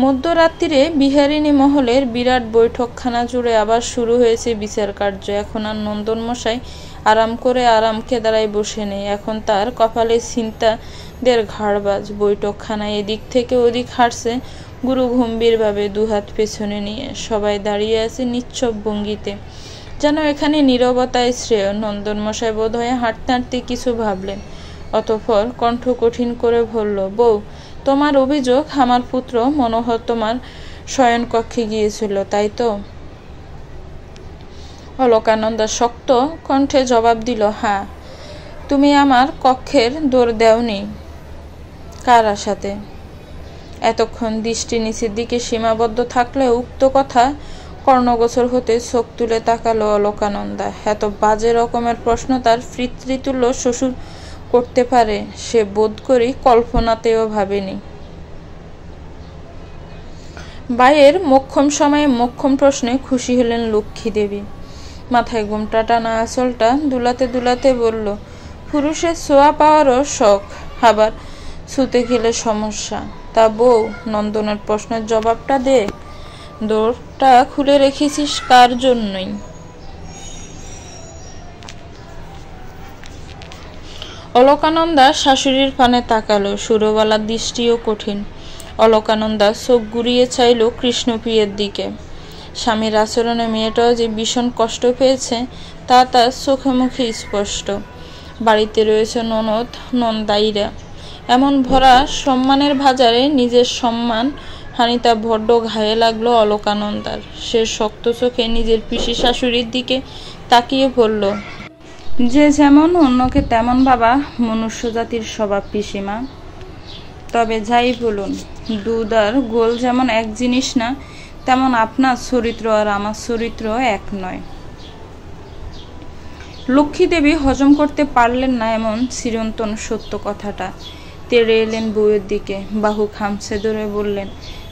মধ্যরাত্রিরে বিহারিণী মহলের বিরাট বৈঠকখানা জুড়ে আবার শুরু হয়েছে বিচার কার্য। এখন আর নন্দনমশাই আরাম করে আরাম কেদারায় বসে নেই। এখন তার কপালে চিন্তাদের ঘাড়বাজ। বৈঠকখানায় এদিক থেকে ওদিক হাঁটছে গুরু গম্ভীরভাবে দুহাত পেছনে নিয়ে। সবাই দাঁড়িয়ে আছে নিশ্চব ভঙ্গিতে, যেন এখানে নীরবতায় শ্রেয়। নন্দনমশাই বোধ হয় হাঁটতে হাঁটতে কিছু ভাবলেন, অতঃপর কণ্ঠ কঠিন করে বলল, বউ, তোমার অভিযোগ আমার পুত্র মনোহর তোমার শয়নকক্ষে গিয়েছিল, তাই তো? অলকানন্দা শক্ত কণ্ঠে জবাব দিল, হ্যাঁ। তুমি আমার কক্ষের দৌড় দেওনি? কার আশাতে? এতক্ষণ দৃষ্টি নিচের দিকে সীমাবদ্ধ থাকলে উক্ত কথা কর্ণগোচর হতে চোখ তুলে তাকালো অলকানন্দা। এত বাজে রকমের প্রশ্ন তার পিতৃতুল্য শ্বশুর করতে পারে সে বোধ করি কল্পনাতেও ভাবেনি। ভাইয়ের মোক্ষম সময়ে মোক্ষম প্রশ্নে খুশি হলেন লক্ষ্মীদেবী। মাথায় ঘোমটা টানা আঁচলটা দুলাতে দুলাতে বলল, পুরুষের ছোঁয়া পাওয়ারও শখ, আবার ছুতে গেলে সমস্যা। তা বউ, নন্দনের প্রশ্নের জবাবটা দে। দোরটা খুলে রেখেছিস কার জন্যই? অলকানন্দা শাশুড়ির পানে তাকালো। সুরবালার দৃষ্টিও কঠিন। অলকানন্দা চোখ ঘুরিয়ে চাইল কৃষ্ণপ্রিয়ের দিকে। স্বামীর আচরণে মেয়েটাও যে ভীষণ কষ্ট পেয়েছে তা তার চোখে মুখে স্পষ্ট। বাড়িতে রয়েছে ননদ, নন্দাইরা। এমন ভরা সম্মানের বাজারে নিজের সম্মান হানিটা বড্ড ঘায়ে লাগলো অলকানন্দার। সে শক্ত চোখে নিজের পিসি শাশুড়ির দিকে তাকিয়ে বলল, যে যেমন অন্যকে তেমন বাবা মনুষ্য জাতির স্বভাব পিসিমা। তবে যাই বলুন, দুধ আর গোল যেমন এক জিনিস না, তেমন আপনার চরিত্র আর আমার চরিত্র এক নয়। লক্ষ্মীদেবী হজম করতে পারলেন না এমন চিরন্তন সত্য কথাটা। তেড়ে এলেন বউয়ের দিকে, বাহু খামছে ধরে বললেন,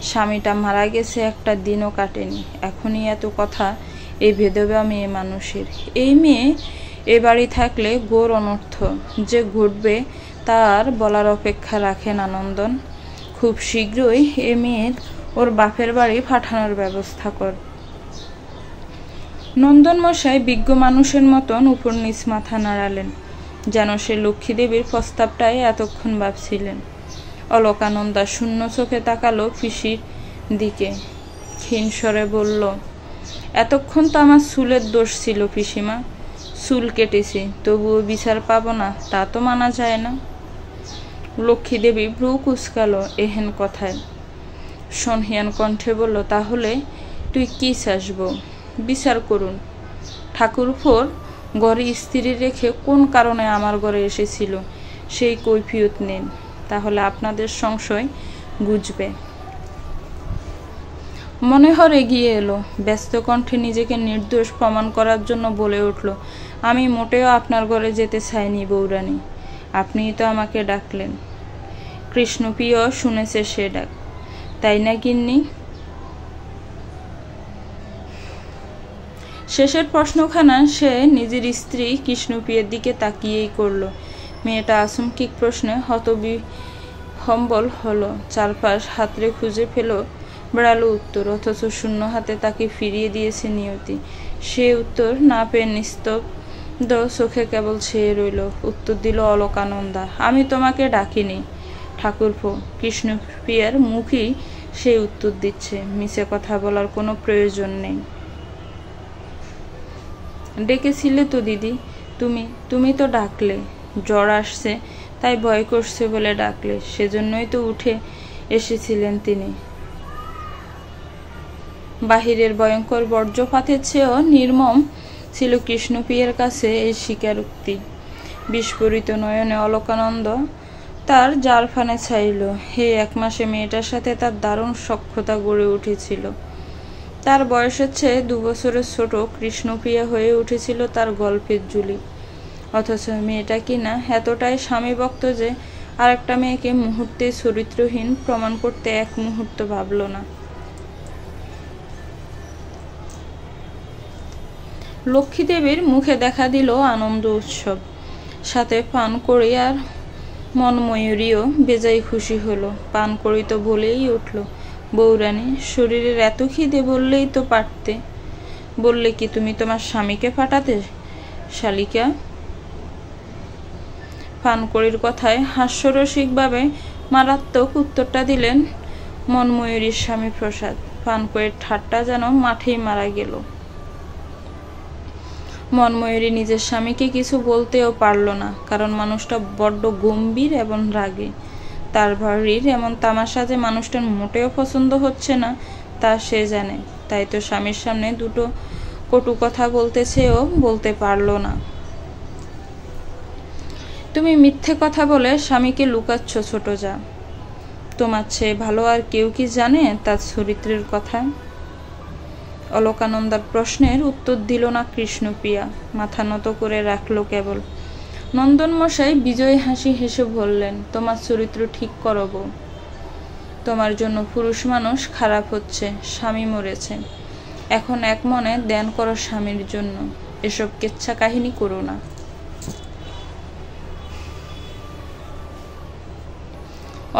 স্বামীটা মারা গেছে, একটা দিনও কাটেনি, এখনই এত কথা এই ভেদবা মেয়ে মানুষের। এই মেয়ে এ বাড়ি থাকলে ঘোর অনর্থ যে ঘটবে তার বলার অপেক্ষা রাখে না নন্দন। খুব শীঘ্রই এ মেয়ের ওর বাপের বাড়ি পাঠানোর ব্যবস্থা কর। নন্দন মশাই বিজ্ঞ মানুষের মতন উপর নিচ মাথা নাড়ালেন, যেন সে লক্ষ্মী দেবীর প্রস্তাবটাই এতক্ষণ ভাবছিলেন। অলকানন্দা শূন্য চোখে তাকালো পিসির দিকে, ক্ষীণ স্বরে বলল, এতক্ষণ তো আমার চুলের দোষ ছিল পিসিমা, চুল কেটেছি, তবুও বিচার পাবো না, তা তো মানা যায় না। লক্ষ্মী দেবী ভ্রু কুচকালো এহেন কথায়, সনহিয়ান কণ্ঠে বলল, তাহলে তুই কি চাসবো? বিচার করুন। ঠাকুরপোর ঘরে স্ত্রী রেখে কোন কারণে আমার ঘরে এসেছিল সেই কৈফিয়ত নেন, তাহলে আপনাদের সংশয় বুঝবে। মনোহর এগিয়ে এলো, ব্যস্ত কণ্ঠে নিজেকে নির্দোষ প্রমাণ করার জন্য বলে উঠল, আমি মোটেও আপনার ঘরে যেতে চাইনি বৌরানী, আপনিই তো আমাকে ডাকলেন। কৃষ্ণপ্রিয় শুনেছে সে ডাক, তাই না গিন্নি? শেষের প্রশ্নখানা সে নিজের স্ত্রী কৃষ্ণপ্রিয়ের দিকে তাকিয়েই করল। মেয়েটা আচমকিক প্রশ্নে হতবিহ্বল হলো, চারপাশ হাতড়ে খুঁজে পেল বেড়ালো উত্তর, অথচ শূন্য হাতে তাকে ফিরিয়ে দিয়েছে নিয়তি। সে উত্তর না পেয়ে নিস্তব্ধ চোখে কেবল ছেয়ে রইল। উত্তর দিল অলকানন্দা, আমি তোমাকে ডাকিনি ঠাকুরপো। কৃষ্ণপ্রিয়ার মুখই সেই উত্তর দিচ্ছে, মিছে কথা বলার কোনো প্রয়োজন নেই। ডেকেছিলে তো দিদি, তুমি তো ডাকলে, জ্বর আসছে তাই ভয় করছে বলে ডাকলে, সেজন্যই তো উঠে এসেছিলেন তিনি। বাহিরের ভয়ঙ্কর বর্জ্যপাতের চেয়েও নির্মম ছিল কৃষ্ণপ্রিয়ার কাছে এই স্বীকারোক্তি। বিস্ফোরিত নয়নে অলকানন্দ তার জারফানে চাইল। হে 1 মাসে মেয়েটার সাথে তার দারুণ সখ্যতা গড়ে উঠেছিল। তার বয়সের চেয়ে 2 বছরের ছোট কৃষ্ণপ্রিয়া হয়ে উঠেছিল তার গল্পের জুলি। অথচ মেয়েটা কিনা এতটাই স্বামীভক্ত যে আরেকটা মেয়েকে মুহূর্তে চরিত্রহীন প্রমাণ করতে এক মুহূর্ত ভাবল না। লক্ষ্মী দেবীর মুখে দেখা দিল আনন্দ উৎসব, সাথে পান করি আর মনময়ূরীও বেজায় খুশি হলো। পান করি তো বলেই উঠল, বৌরানী শরীরের এত খিদে, বললেই তো পারতে। বললে কি তুমি তোমার স্বামীকে পাঠাতে শালিকা? পানকড়ির কথায় হাস্যরসিকভাবে মারাত্মক উত্তরটা দিলেন মনময়ূরীর স্বামী প্রসাদ। পানকড়ির ঠাট্টা যেন মাঠেই মারা গেল। মনময়ূরী নিজের স্বামীকে কিছু বলতেও পারল না, কারণ মানুষটা বড্ড গম্ভীর এবং রাগী। তার বাড়ির এমন তামাশা যে মানুষটার মোটেও পছন্দ হচ্ছে না তা সে জানে, তাই তো স্বামীর সামনে দুটো কটু কথা বলতে চেয়েও বলতে পারল না। তুমি মিথ্যে কথা বলে স্বামীকে লুকাচ্ছ ছোট যা, তোমার চেয়ে ভালো আর কেউ কি জানে তার চরিত্রের কথা? অলকানন্দার প্রশ্নের উত্তর দিল না কৃষ্ণপ্রিয়া, মাথা নত করে রাখল কেবল। নন্দন মশাই বিজয়ী হাসি হেসে বললেন, তোমার চরিত্র ঠিক করব। তোমার জন্য পুরুষ মানুষ খারাপ হচ্ছে, স্বামী মরেছে, এখন এক মনে ধ্যান করো স্বামীর জন্য, এসব কেচ্ছা কাহিনী করো না।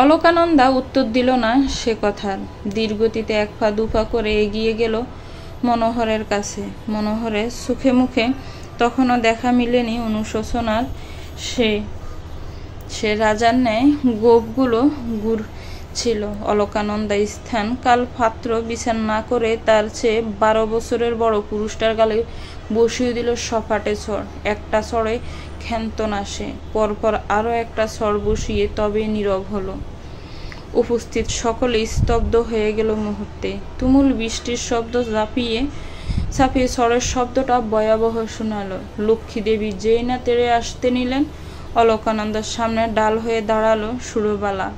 অলকানন্দা উত্তর দিল না সে কথার। ধীরগতিতে 1 পা 2 পা করে এগিয়ে গেল মনোহরের কাছে। মনোহরের সুখে মুখে তখনও দেখা মিলেনি অনুশোচনার। সে রাজার ন্যায় গোপগুলো ঘুরছিল। অলকানন্দা স্থান কাল পাত্র বিচার না করে তার চেয়ে 12 বছরের বড় পুরুষটার গালে বসিয়ে দিল সপাটে চড়। একটা চড়ে ক্ষান্ত না সে, পরপর আরো একটা চড় বসিয়ে তবে নীরব হলো। উপস্থিত সকলে স্তব্ধ হয়ে গেল মুহূর্তে। তুমুল বৃষ্টির শব্দ ছাপিয়ে চড়ের শব্দটা ভয়াবহ শোনালো। লক্ষ্মী দেবী যেই না তেড়ে আসতে নিলেন, অলকানন্দার সামনে ডাল হয়ে দাঁড়ালো সুরবালা।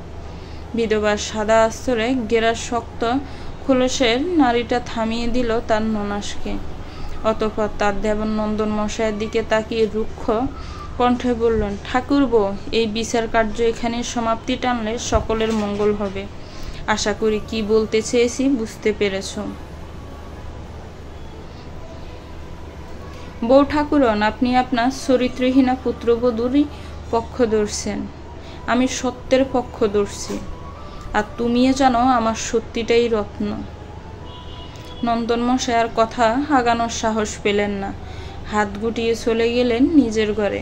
বিধবার সাদা আস্তরে গেরার শক্ত খোলসের নাড়িটা থামিয়ে দিল তার ননাসকে। অতঃপর তার দেবন নন্দন মশাইয়ের দিকে তাকিয়ে রুক্ষ কণ্ঠে বললেন, ঠাকুরপো, এই বিচার কার্য এখানে সমাপ্তি টানলে সকলের মঙ্গল হবে। আশা করি কি বলতে চেয়েছি বুঝতে পেরেছ। বউ ঠাকুরন, আপনি আপনার চরিত্রহীনা পুত্রবধূরই পক্ষ ধরছেন, আমি সত্যের পক্ষ ধরছি, আর তুমিও জানো আমার সত্যিটাই রত্ন। নন্দনমশাই আর কথা আগানোর সাহস পেলেন না, হাত গুটিয়ে চলে গেলেন নিজের ঘরে।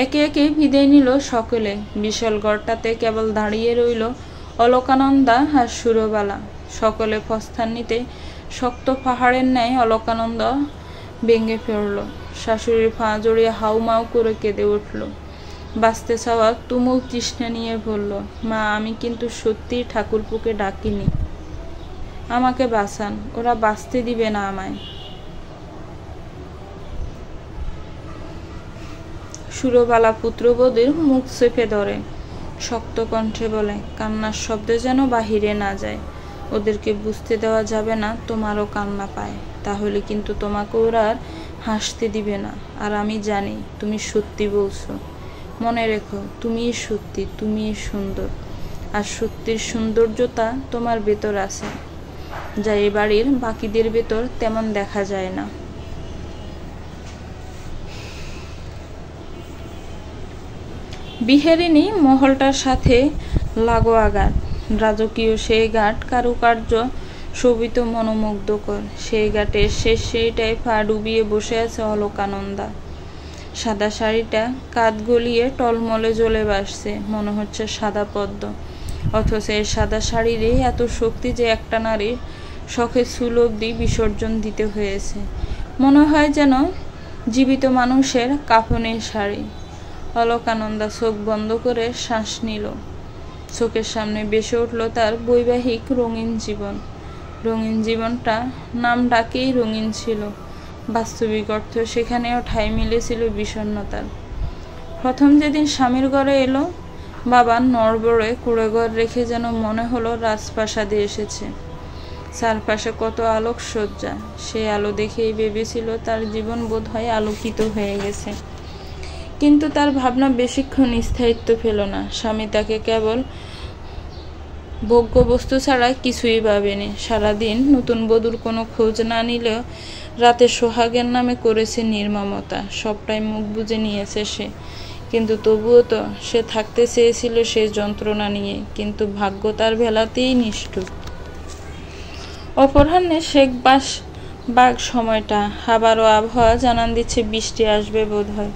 একে একে বিদায় নিল সকলে। বিশাল ঘরটাতে কেবল দাঁড়িয়ে রইল অলকানন্দা আর সুরবালা। সকলে প্রস্থান নিতে শক্ত পাহাড়ের ন্যায় অলকানন্দ ভেঙে পড়ল। শাশুড়ির পা জড়িয়ে হাউমাউ করে কেঁদে উঠল। বাঁচতে চাওয়া তুমুল তৃষ্ণা নিয়ে বলল, মা, আমি কিন্তু সত্যিই ঠাকুরপুকে ডাকিনি, আমাকে বাঁচান, ওরা বাঁচতে দিবে না আমায়। সুরবালা পুত্রবধূর মুখ চেপে ধরে শক্ত কণ্ঠে বলে, কান্নার শব্দ যেন বাহিরে না যায়, ওদেরকে বুঝতে দেওয়া যাবে না তোমারও কান্না পায়, তাহলে কিন্তু তোমাকে ওরা আর হাসতে দিবে না। আর আমি জানি তুমি সত্যি বলছো, মনে রেখো, তুমিই সত্যি, তুমিই সুন্দর, আর সত্যির সৌন্দর্যতা তোমার ভেতর আছে, যা এ বাড়ির বাকিদের ভেতর তেমন দেখা যায় না। বিহারিণী মহলটার সাথে লাগোয়া ঘাট, রাজকীয় সেই ঘাট কারুকার্য শোভিত মনোমুগ্ধকর। সেই ঘাটের শেষ সেইটায় পা ডুবিয়ে বসে আছে অলকানন্দা। সাদা শাড়িটা কাঁধ গলিয়ে টলমলে জ্বলে ভাসছে, মনে হচ্ছে সাদা পদ্ম। অথচ এই সাদা শাড়িরই এত শক্তি যে একটা নারীর শখে চুল অবধি বিসর্জন দিতে হয়েছে। মনে হয় যেন জীবিত মানুষের কাফনের শাড়ি। অলকানন্দা চোখ বন্ধ করে শ্বাস নিল। চোখের সামনে ভেসে উঠল তার বৈবাহিক রঙিন জীবন। রঙিন জীবনটা নাম ডাকেই রঙিন ছিল, বাস্তবিক অর্থ সেখানেও ঠাঁই মিলেছিল বিষণ্ণতার। প্রথম যেদিন স্বামীর ঘরে এলো, বাবার নড়বড়ে কুড়েঘর রেখে যেন মনে হলো রাজপ্রাসাদে এসেছে। চারপাশে কত আলোকসজ্জা, সেই আলো দেখেই ভেবেছিল তার জীবন বোধ হয় আলোকিত হয়ে গেছে। কিন্তু তার ভাবনা বেশিক্ষণ স্থায়িত্ব পেল না। স্বামী তাকে কেবল ভোগ্য বস্তু ছাড়া কিছুই ভাবেনি। সারাদিন নতুন বধূর কোনো খোঁজ না নিলেও রাতে সোহাগের নামে করেছে নির্মমতা, সবটাই মুখ বুজে নিয়েছে সে। কিন্তু তবুও তো সে থাকতে চেয়েছিল সেই যন্ত্রণা নিয়ে, কিন্তু ভাগ্য তার ভেলাতেই নিষ্ঠুর। অপরাহ্নে শেখ বাগ সময়টা, আবারও আবহাওয়া জানান দিচ্ছে বৃষ্টি আসবে বোধ হয়।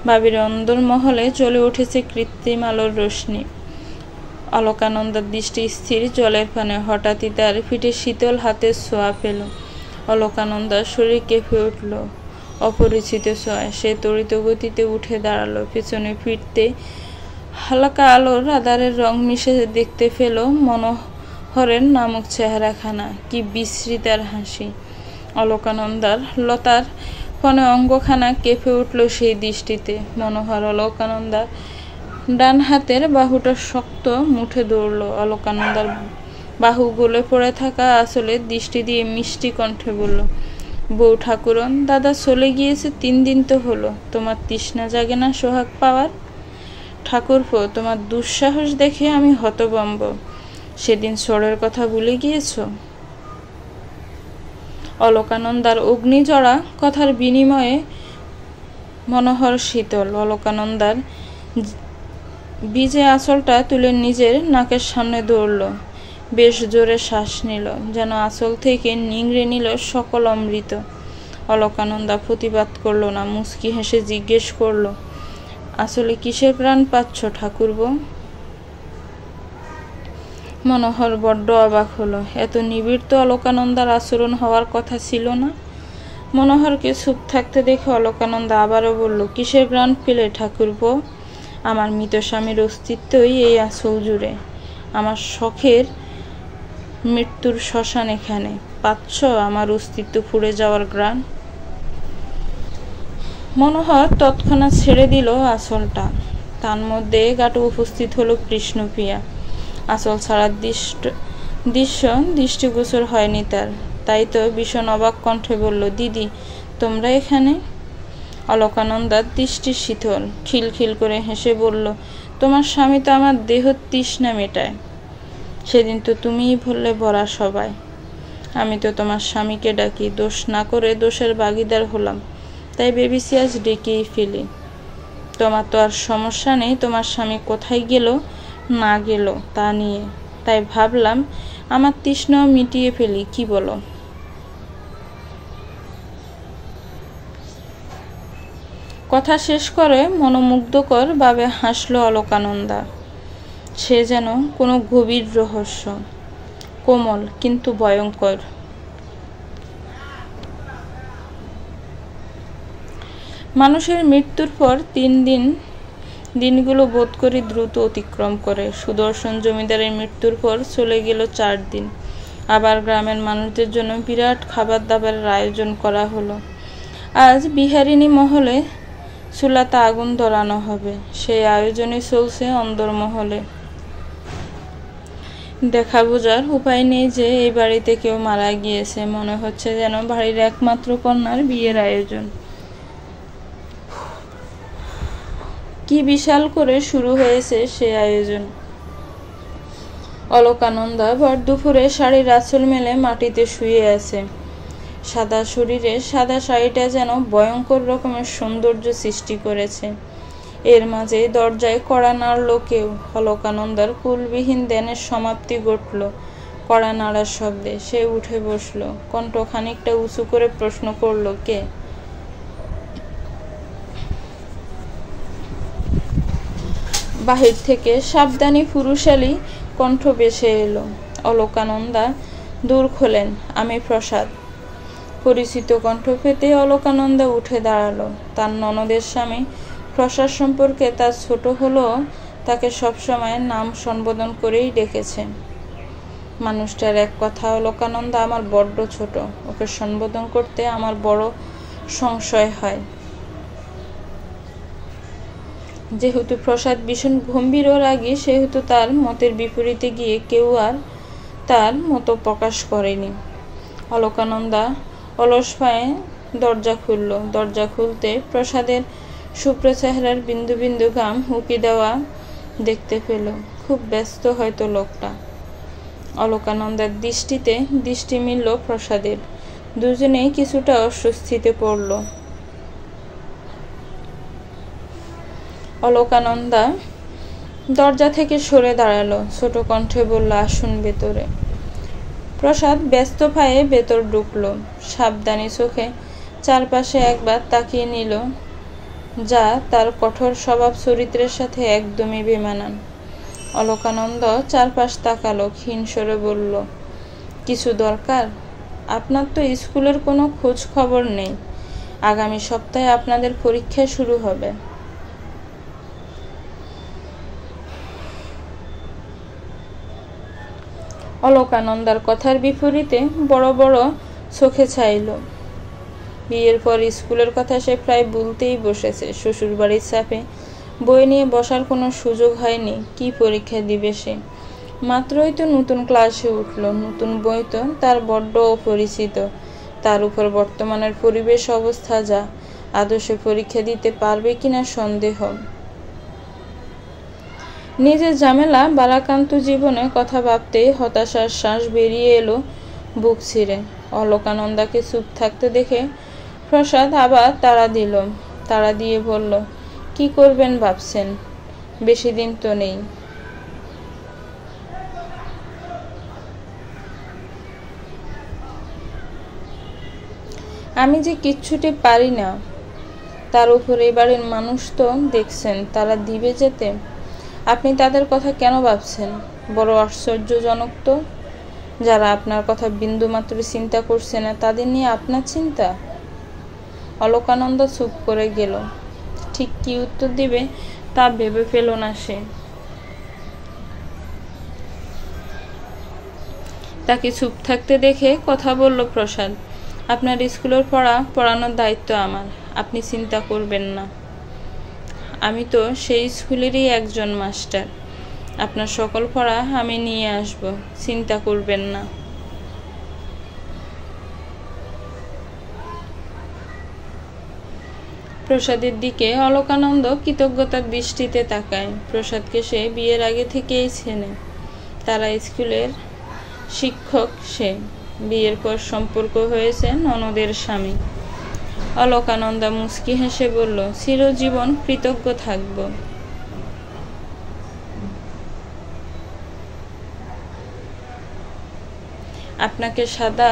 বাবির অন্দরমহলে চলে উঠেছে কৃত্রিম আলোর রোশনি। অলকানন্দার দৃষ্টি স্থির জলের পানে। হঠাৎই তার পিঠে শীতল হাতের ছোঁয়া পেল। অলকানন্দার শরীর কেঁপে উঠল অপরিচিত ছোঁয়ায়। সে তড়িৎ গতিতে উঠে দাঁড়ালো। পেছনে ফিরতে হালকা আলোর আধারের রং মিশে দেখতে পেল মনোহরের নামক চেহারাখানা। কি বিশ্রী তার হাসি! অলকানন্দার লতার ফনে অঙ্গখানা কেঁপে উঠল সেই দৃষ্টিতে। মনোহর অলকানন্দার ডান হাতের বাহুটা শক্ত মুঠে ধরল। অলকানন্দার বাহু গলে পড়ে থাকা আসলে দৃষ্টি দিয়ে মিষ্টি কণ্ঠে বলল, বউ ঠাকুরন, দাদা চলে গিয়েছে 3 দিন তো হলো, তোমার তৃষ্ণা জাগে না সোহাগ পাওয়ার? ঠাকুরপো, তোমার দুঃসাহস দেখে আমি হতভম্ব। সেদিন ছোড়ের কথা ভুলে গিয়েছ? অলকানন্দার অগ্নিজড়া কথার বিনিময়ে মনোহর শীতল। অলকানন্দার বীজে আঁচলটা তুলে নিজের নাকের সামনে ধরল। বেশ জোরে শ্বাস নিল, যেন আঁচল থেকে নিংড়ে নিল সকল অমৃত। অলকানন্দা প্রতিবাদ করল না, মুচকি হেসে জিজ্ঞেস করল, আসলে কিসের প্রাণ পাচ্ছ ঠাকুরপো? মনোহর বড্ড অবাক হলো। এত নিবিড় তো অলকানন্দার আচরণ হওয়ার কথা ছিল না। মনোহরকে চুপ থাকতে দেখে অলকানন্দা আবারও বলল, কিসের প্রাণ পেলে ঠাকুরপো? আমার মৃত স্বামীর অস্তিত্বই এই আঁচল জুড়ে। আমার শখের মৃত্যুর শ্মশান এখানে। পাচ্ছ আমার অস্তিত্ব পুড়ে যাওয়ার গ্রাণ? মনোহর তৎক্ষণাৎ ছেড়ে দিল আঁচলটা। তার মধ্যে গাটু উপস্থিত হলো কৃষ্ণপ্রিয়া। আঁচল ছাড়ার দৃষ্টিগোচর হয়নি তার। তাই তো ভীষণ অবাক কণ্ঠে বলল, দিদি, তোমরা এখানে? অলকানন্দার দৃষ্টি শীতল, খিলখিল করে হেসে বলল, তোমার স্বামী তো আমার দেহ তৃষ্ণা মেটায়। সেদিন তো তুমিই বললে বলা সবাই। আমি তো তোমার স্বামীকে ডাকি, দোষ না করে দোষের ভাগীদার হলাম, তাই ভেবেছি আজ ডেকেই ফেলি। তোমার তো আর সমস্যা নেই তোমার স্বামী কোথায় গেল না গেল তা নিয়ে, তাই ভাবলাম আমার তৃষ্ণাও মিটিয়ে ফেলি, কি বলো? কথা শেষ করে মনোমুগ্ধকর ভাবে হাসল অলকানন্দা। সে যেন কোনো গভীর রহস্য, কোমল কিন্তু ভয়ঙ্কর। মানুষের মৃত্যুর পর 3 দিন, দিনগুলো বোধ করি দ্রুত অতিক্রম করে। সুদর্শন জমিদারের মৃত্যুর পর চলে গেল 4 দিন। আবার গ্রামের মানুষদের জন্য বিরাট খাবার দাবারের আয়োজন করা হলো। আজ বিহারিণী মহলে চুলাতে আগুন ধরানো হবে, সেই আয়োজনই চলছে অন্দরমহলে। দেখা বোঝার উপায় নেই যে এই বাড়িতে কেউ মারা গিয়েছে, মনে হচ্ছে যেন বাড়ির একমাত্র কন্যার বিয়ের আয়োজন। কি বিশাল করে শুরু হয়েছে সে আয়োজন। অলকানন্দা ভর দুপুরে শাড়ির আঁচল মেলে মাটিতে শুয়ে আছে। সাদা শরীরে সাদা শাড়িটা যেন ভয়ঙ্কর রকমের সৌন্দর্য সৃষ্টি করেছে। এর মাঝে দরজায় কড়া নাড়ল কেউ। অলকানন্দার কুলবিহীন ধ্যানের সমাপ্তি ঘটল কড়া নাড়ার শব্দে। সে উঠে বসল, কণ্ঠ খানিকটা উঁচু করে প্রশ্ন করল, কে? বাহির থেকে সাবধানী পুরুষালী কণ্ঠ ভেসে এলো। অলকানন্দা দূর খোলেন, আমি প্রসাদ। পরিচিত কণ্ঠ পেতে অলকানন্দা উঠে দাঁড়ালো। তার ননদের স্বামী প্রসাদ সম্পর্কে তার ছোট হলেও তাকে সবসময় নাম সম্বোধন করেই ডেকেছে। মানুষটার এক কথা, অলকানন্দা আমার বড্ড ছোট, ওকে সম্বোধন করতে আমার বড় সংশয় হয়। যেহেতু প্রসাদ ভীষণ গম্ভীর ও রাগী, সেহেতু তার মতের বিপরীতে গিয়ে কেউ আর তার মতো প্রকাশ করেনি। অলকানন্দা অলস পায়ে দরজা খুলল। দরজা খুলতে প্রসাদের শুভ্র চেহারার বিন্দু বিন্দু ঘাম উকি দেওয়া দেখতে পেল। খুব ব্যস্ত হয়তো লোকটা। অলকানন্দার দৃষ্টিতে দৃষ্টি মিলল প্রসাদের। দুজনেই কিছুটা অস্বস্তিতে পড়ল। অলকানন্দা দরজা থেকে সরে দাঁড়ালো, ছোট কণ্ঠে বলল, আসুন ভেতরে। প্রসাদ ব্যস্ত পায়ে ভেতর ঢুকল। সাবধানী চোখে চারপাশে একবার তাকিয়ে নিল, যা তার কঠোর স্বভাব চরিত্রের সাথে একদমই বেমানান। অলকানন্দ চারপাশ তাকালো, ক্ষীণ স্বরে বলল, কিছু দরকার? আপনার তো স্কুলের কোনো খোঁজ খবর নেই। আগামী সপ্তাহে আপনাদের পরীক্ষা শুরু হবে। অলকানন্দার কথার বিপরীতে বড় বড় চোখে চাইল। বিয়ের পর স্কুলের কথা সে প্রায় ভুলতেই বসেছে। শ্বশুরবাড়ির চাপে বই নিয়ে বসার কোনো সুযোগ হয়নি। কি পরীক্ষা দিবে সে? মাত্রই তো নতুন ক্লাসে উঠল। নতুন বই তো তার বড্ড অপরিচিত। তার উপর বর্তমানের পরিবেশ অবস্থা যা, আদৌ সে পরীক্ষা দিতে পারবে কিনা সন্দেহ। নিজের ঝামেলা বারাক্রান্ত জীবনে কথা ভাবতেই হতাশার শ্বাস বেরিয়ে এলো বুক ছিঁড়ে। অলকানন্দাকে চুপ থাকতে দেখে প্রসাদ আবার তাড়া দিয়ে বলল, কি করবেন ভাবছেন? বেশি দিন তো নেই। আমি যে কিচ্ছুটি পারি না, তার উপর এবারের মানুষ তো দেখছেন, তারা দিবে যেতে। আপনি তাদের কথা কেন ভাবছেন? বড় আশ্চর্যজনক তো। যারা আপনার কথা বিন্দুমাত্র চিন্তা করছে না, তাদের নিয়ে আপনার চিন্তা। অলকানন্দা চুপ করে গেল। ঠিক কি উত্তর দিবে তা ভেবে পেল না সে। তাকে চুপ থাকতে দেখে কথা বলল প্রসাদ, আপনার স্কুলের পড়ানোর দায়িত্ব আমার, আপনি চিন্তা করবেন না। আমি তো সেই স্কুলেরই একজন মাস্টার। আপনার সকল পড়া আমি নিয়ে আসব, চিন্তা করবেন না। প্রসাদের দিকে অলকানন্দ কৃতজ্ঞতার দৃষ্টিতে তাকায়। প্রসাদকে সে বিয়ের আগে থেকেই চেনে, তারা স্কুলের শিক্ষক, সে বিয়ের পর সম্পর্ক হয়েছে ননদের স্বামী। অলকানন্দা মুচকি হেসে বলল, চিরজীবন কৃতজ্ঞ থাকব। আপনাকে সাদা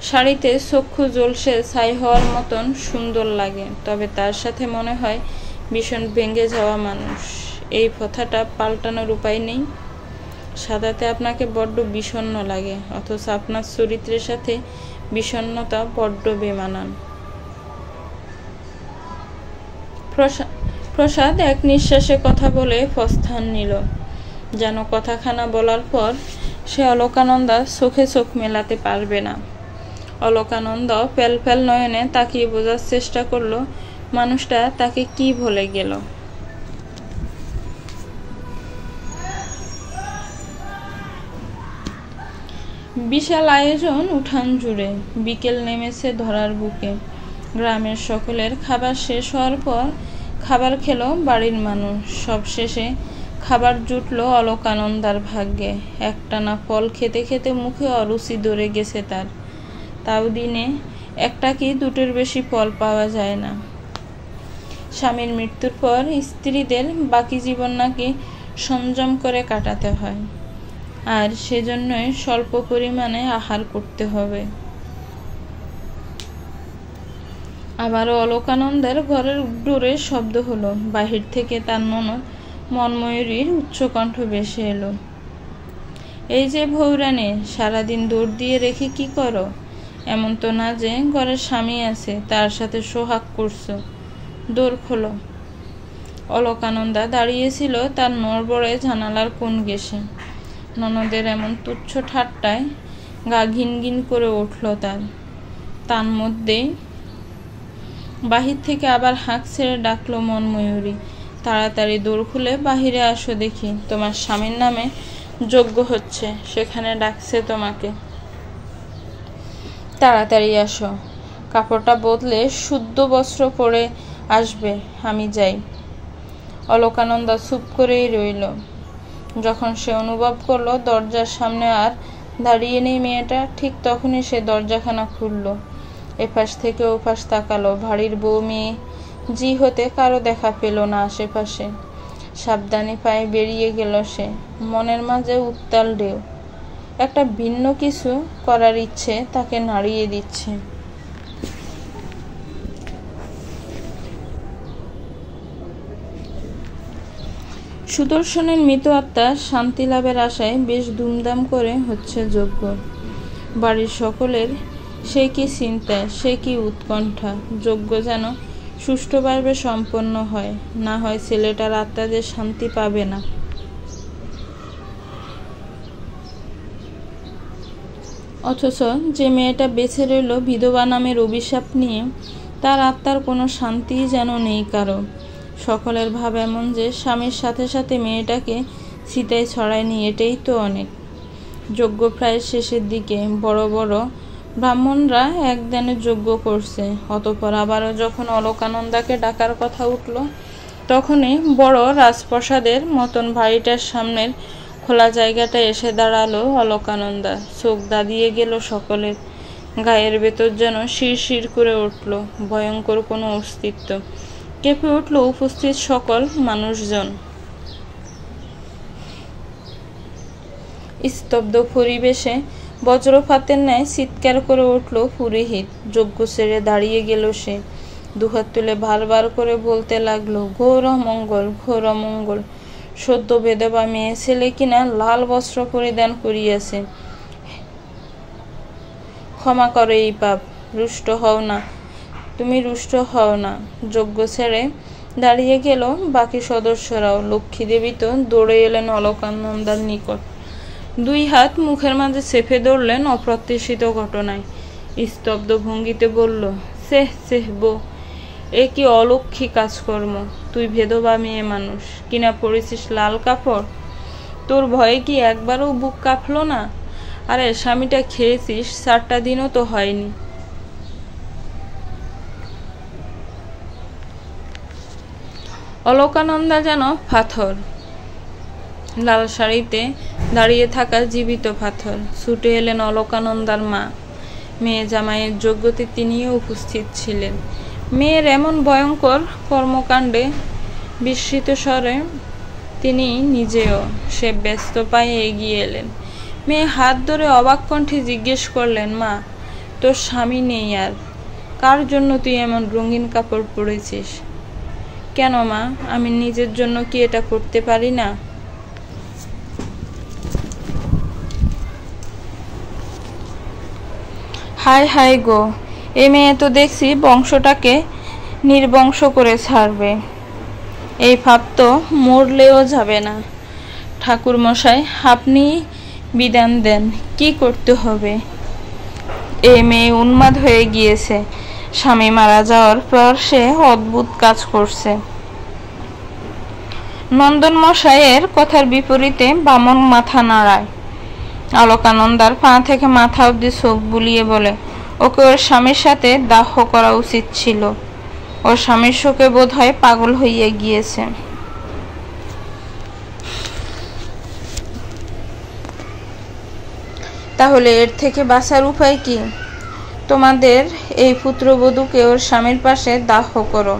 শাড়িতে চক্ষু জলসে ছাই হওয়ার মতন সুন্দর লাগে, তবে তার সাথে মনে হয় ভীষণ ভেঙে যাওয়া মানুষ। এই কথাটা পাল্টানোর উপায় নেই। সাদাতে আপনাকে বড্ড বিষণ্ণ লাগে, অথচ আপনার চরিত্রের সাথে বিষণ্ণতা বড্ড বেমানান। প্রসাদ এক নিঃশ্বাসে কথা বলে প্রস্থান নিল, যেন কথাখানা বলার পর সে অলকানন্দা চোখে চোখ মেলাতে পারবে না। অলকানন্দ প্যালপ্যাল নয়নে তাকিয়ে বোঝার চেষ্টা করলো মানুষটা তাকে কি ভুলে গেল। বিশাল আয়োজন উঠান জুড়ে। বিকেল নেমেছে ধরার বুকে। গ্রামের সকলের খাবার শেষ হওয়ার পর খাবার খেলো বাড়ির মানুষ। সব শেষে খাবার জুটলো অলকানন্দার ভাগ্যে। একটানা ফল খেতে খেতে মুখে অরুচি ধরে গেছে তার। তাও দিনে একটা কি দুটোর বেশি ফল পাওয়া যায় না। স্বামীর মৃত্যুর পর স্ত্রীদের বাকি জীবন নাকি সংযম করে কাটাতে হয়, আর সেজন্যই স্বল্প পরিমাণে আহার করতে হবে। আবারও অলকানন্দের ঘরের ডোরের শব্দ হলো। বাহির থেকে তার ননদ মনময়ূরীর উচ্চকণ্ঠ ভেসে এলো, এই যে ভৌরানী, সারাদিন দৌড় দিয়ে রেখে কি করো? এমন তো না যে ঘরের স্বামী আছে, তার সাথে সোহাগ করছো। দৌড় খোলো। অলকানন্দা দাঁড়িয়েছিল তার নড়বড়ে জানালার কোণ ঘেঁষে। ননদের এমন তুচ্ছ ঠাট্টায় গা ঘিন ঘিন করে উঠল তার মধ্যেই বাহির থেকে আবার হাঁক ছেড়ে ডাকলো মনময়ূরী, তাড়াতাড়ি দৌড় খুলে বাহিরে আসো দেখি, তোমার স্বামীর নামে যজ্ঞ হচ্ছে, সেখানে ডাকছে তোমাকে। তাড়াতাড়ি আসো, কাপড়টা বদলে শুদ্ধ বস্ত্র পরে আসবে, আমি যাই। অলকানন্দা চুপ করেই রইল। যখন সে অনুভব করলো দরজার সামনে আর দাঁড়িয়ে নেই মেয়েটা, ঠিক তখনই সে দরজাখানা খুলল। এপাশ থেকে ওপাশ তাকালো। বাড়ির বউ মেয়ে জি হতে কারো দেখা পেল না আশেপাশে। সাবধানে পায়ে বেরিয়ে গেল সে। মনের মাঝে উত্তাল ঢেউ। একটা ভিন্ন কিছু করার ইচ্ছে তাকে নাড়িয়ে দিচ্ছে। সুদর্শনের মৃত আত্মার শান্তি লাভের আশায় বেশ দুমদাম করে হচ্ছে যজ্ঞ। বাড়ির সকলের সে কি চিন্তা, সে কি উৎকণ্ঠা। যজ্ঞ যেন সুষ্ঠুভাবে সম্পন্ন হয়, না হয় ছেলেটার আত্মা যে শান্তি পাবে না। অথচ যে মেয়েটা বেঁচে রইল বিধবা নামের অভিশাপ নিয়ে, তার আত্মার কোনো শান্তিই যেন নেই কারো। সকলের ভাব এমন যে স্বামীর সাথে সাথে মেয়েটাকে চিতায় ছড়ায়নি, এটাই তো অনেক। যজ্ঞ প্রায় শেষের দিকে। বড় বড় ব্রাহ্মণরা একদিনে যজ্ঞ করছে। অতঃপর আবারও যখন অলকানন্দাকে ডাকার কথা উঠল, তখনই বড় রাজপ্রাসাদের মতন বাড়িটার সামনের খোলা জায়গাটা এসে দাঁড়ালো অলকানন্দা। চোখ দাঁড়িয়ে গেল সকলের। গায়ের ভেতর যেন শিরশির করে উঠল ভয়ঙ্কর কোনো অস্তিত্ব। কেঁপে উঠল উপস্থিত সকল মানুষজন। স্তব্ধ পরিবেশে বজ্রপাতের ন্যায় চিৎকার করে উঠল পুরোহিত। যজ্ঞ ছেড়ে দাঁড়িয়ে গেল সে। দুহাত তুলে বারবার করে বলতে লাগলো, ঘোর অমঙ্গল, ঘোর অমঙ্গল। সদ্য বিধবা মেয়ে ছেলে কিনা লাল বস্ত্র পরিধান করিয়াছে। ক্ষমা করো এই পাপ, রুষ্ট হও না, তুমি রুষ্ট হও না। যজ্ঞ ছেড়ে দাঁড়িয়ে গেল বাকি সদস্যরাও। লক্ষ্মী দেবী তো দৌড়ে এলেন অলকানন্দার নিকট। দুই হাত মুখের মাঝে চেপে ধরলেন অপ্রত্যাশিত ঘটনায়। স্তব্ধ ভঙ্গিতে বলল, সেহ সেহ বউ, এ কি অলক্ষী কাজকর্ম। তুই বিধবা মেয়ে মানুষ, কিনা পড়েছিস লাল কাপড়। তোর ভয়ে কি একবারও বুক কাঁপলো না? আরে স্বামীটা খেয়েছিস, 4টা দিনও তো হয়নি। অলকানন্দা যেন পাথর, লাল শাড়িতে দাঁড়িয়ে থাকা জীবিত পাথর। ছুটে এলেন অলকানন্দার মা। মেয়ে জামাইয়ের যোগ্যতে তিনিও উপস্থিত ছিলেন। মেয়ের এমন ভয়ঙ্কর কর্মকাণ্ডে বিস্মিত স্বরে তিনি নিজেও সে ব্যস্ত পায়ে এগিয়ে এলেন। মেয়ে হাত ধরে অবাক কণ্ঠে জিজ্ঞেস করলেন, মা, তোর স্বামী নেই আর, কার জন্য তুই এমন রঙিন কাপড় পরেছিস? কেন মা, আমি নিজের জন্য কি এটা করতে পারি না? হায় হায় গো, এ মেয়ে তো দেখছি বংশটাকে নির্বংশ করে ছাড়বে। এই ভাব তো মরলেও যাবে না। ঠাকুর মশাই, আপনি বিধান দেন, কি করতে হবে? এ মেয়ে উন্মাদ হয়ে গিয়েছে। স্বামী মারা যাওয়ার পর সে অদ্ভুত কাজ করছে। নন্দন মশাইয়ের কথার বিপরীতে বামন মাথা নাড়ায়। অলকানন্দার পা থেকে মাথা অবধি চোখ বুলিয়ে বলে, ওকে ওর স্বামীর সাথে দাহ করা উচিত ছিল। ওর স্বামীর শোকে বোধ হয় পাগল হইয়া গিয়েছে। তাহলে এর থেকে বাঁচার উপায় কি? তোমাদের এই পুত্রবধূকে ওর স্বামীর পাশে দাহ করো।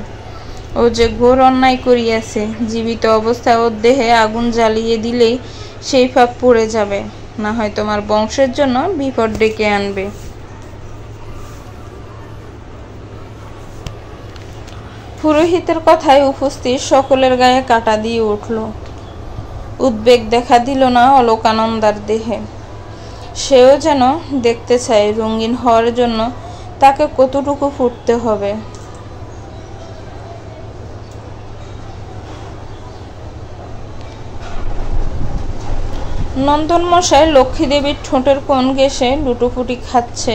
ও যে ঘোর অন্যায় করিয়াছে, জীবিত অবস্থায় ওর দেহে আগুন জ্বালিয়ে দিলেই সেই পাপ পড়ে যাবে, না হয় তোমার বংশের জন্য বিপদ ডেকে আনবে। পুরোহিতের কথায় উপস্থিত সকলের গায়ে কাঁটা দিয়ে উঠল। উদ্বেগ দেখা দিল না অলকানন্দার দেহে। সেও যেন দেখতে চায় রঙিন হওয়ার জন্য তাকে কতটুকু ফুটতে হবে। নন্দন মশাই লক্ষ্মী দেবীর ঠোঁটের কোণ ঘেঁষে লুটোপুটি খাচ্ছে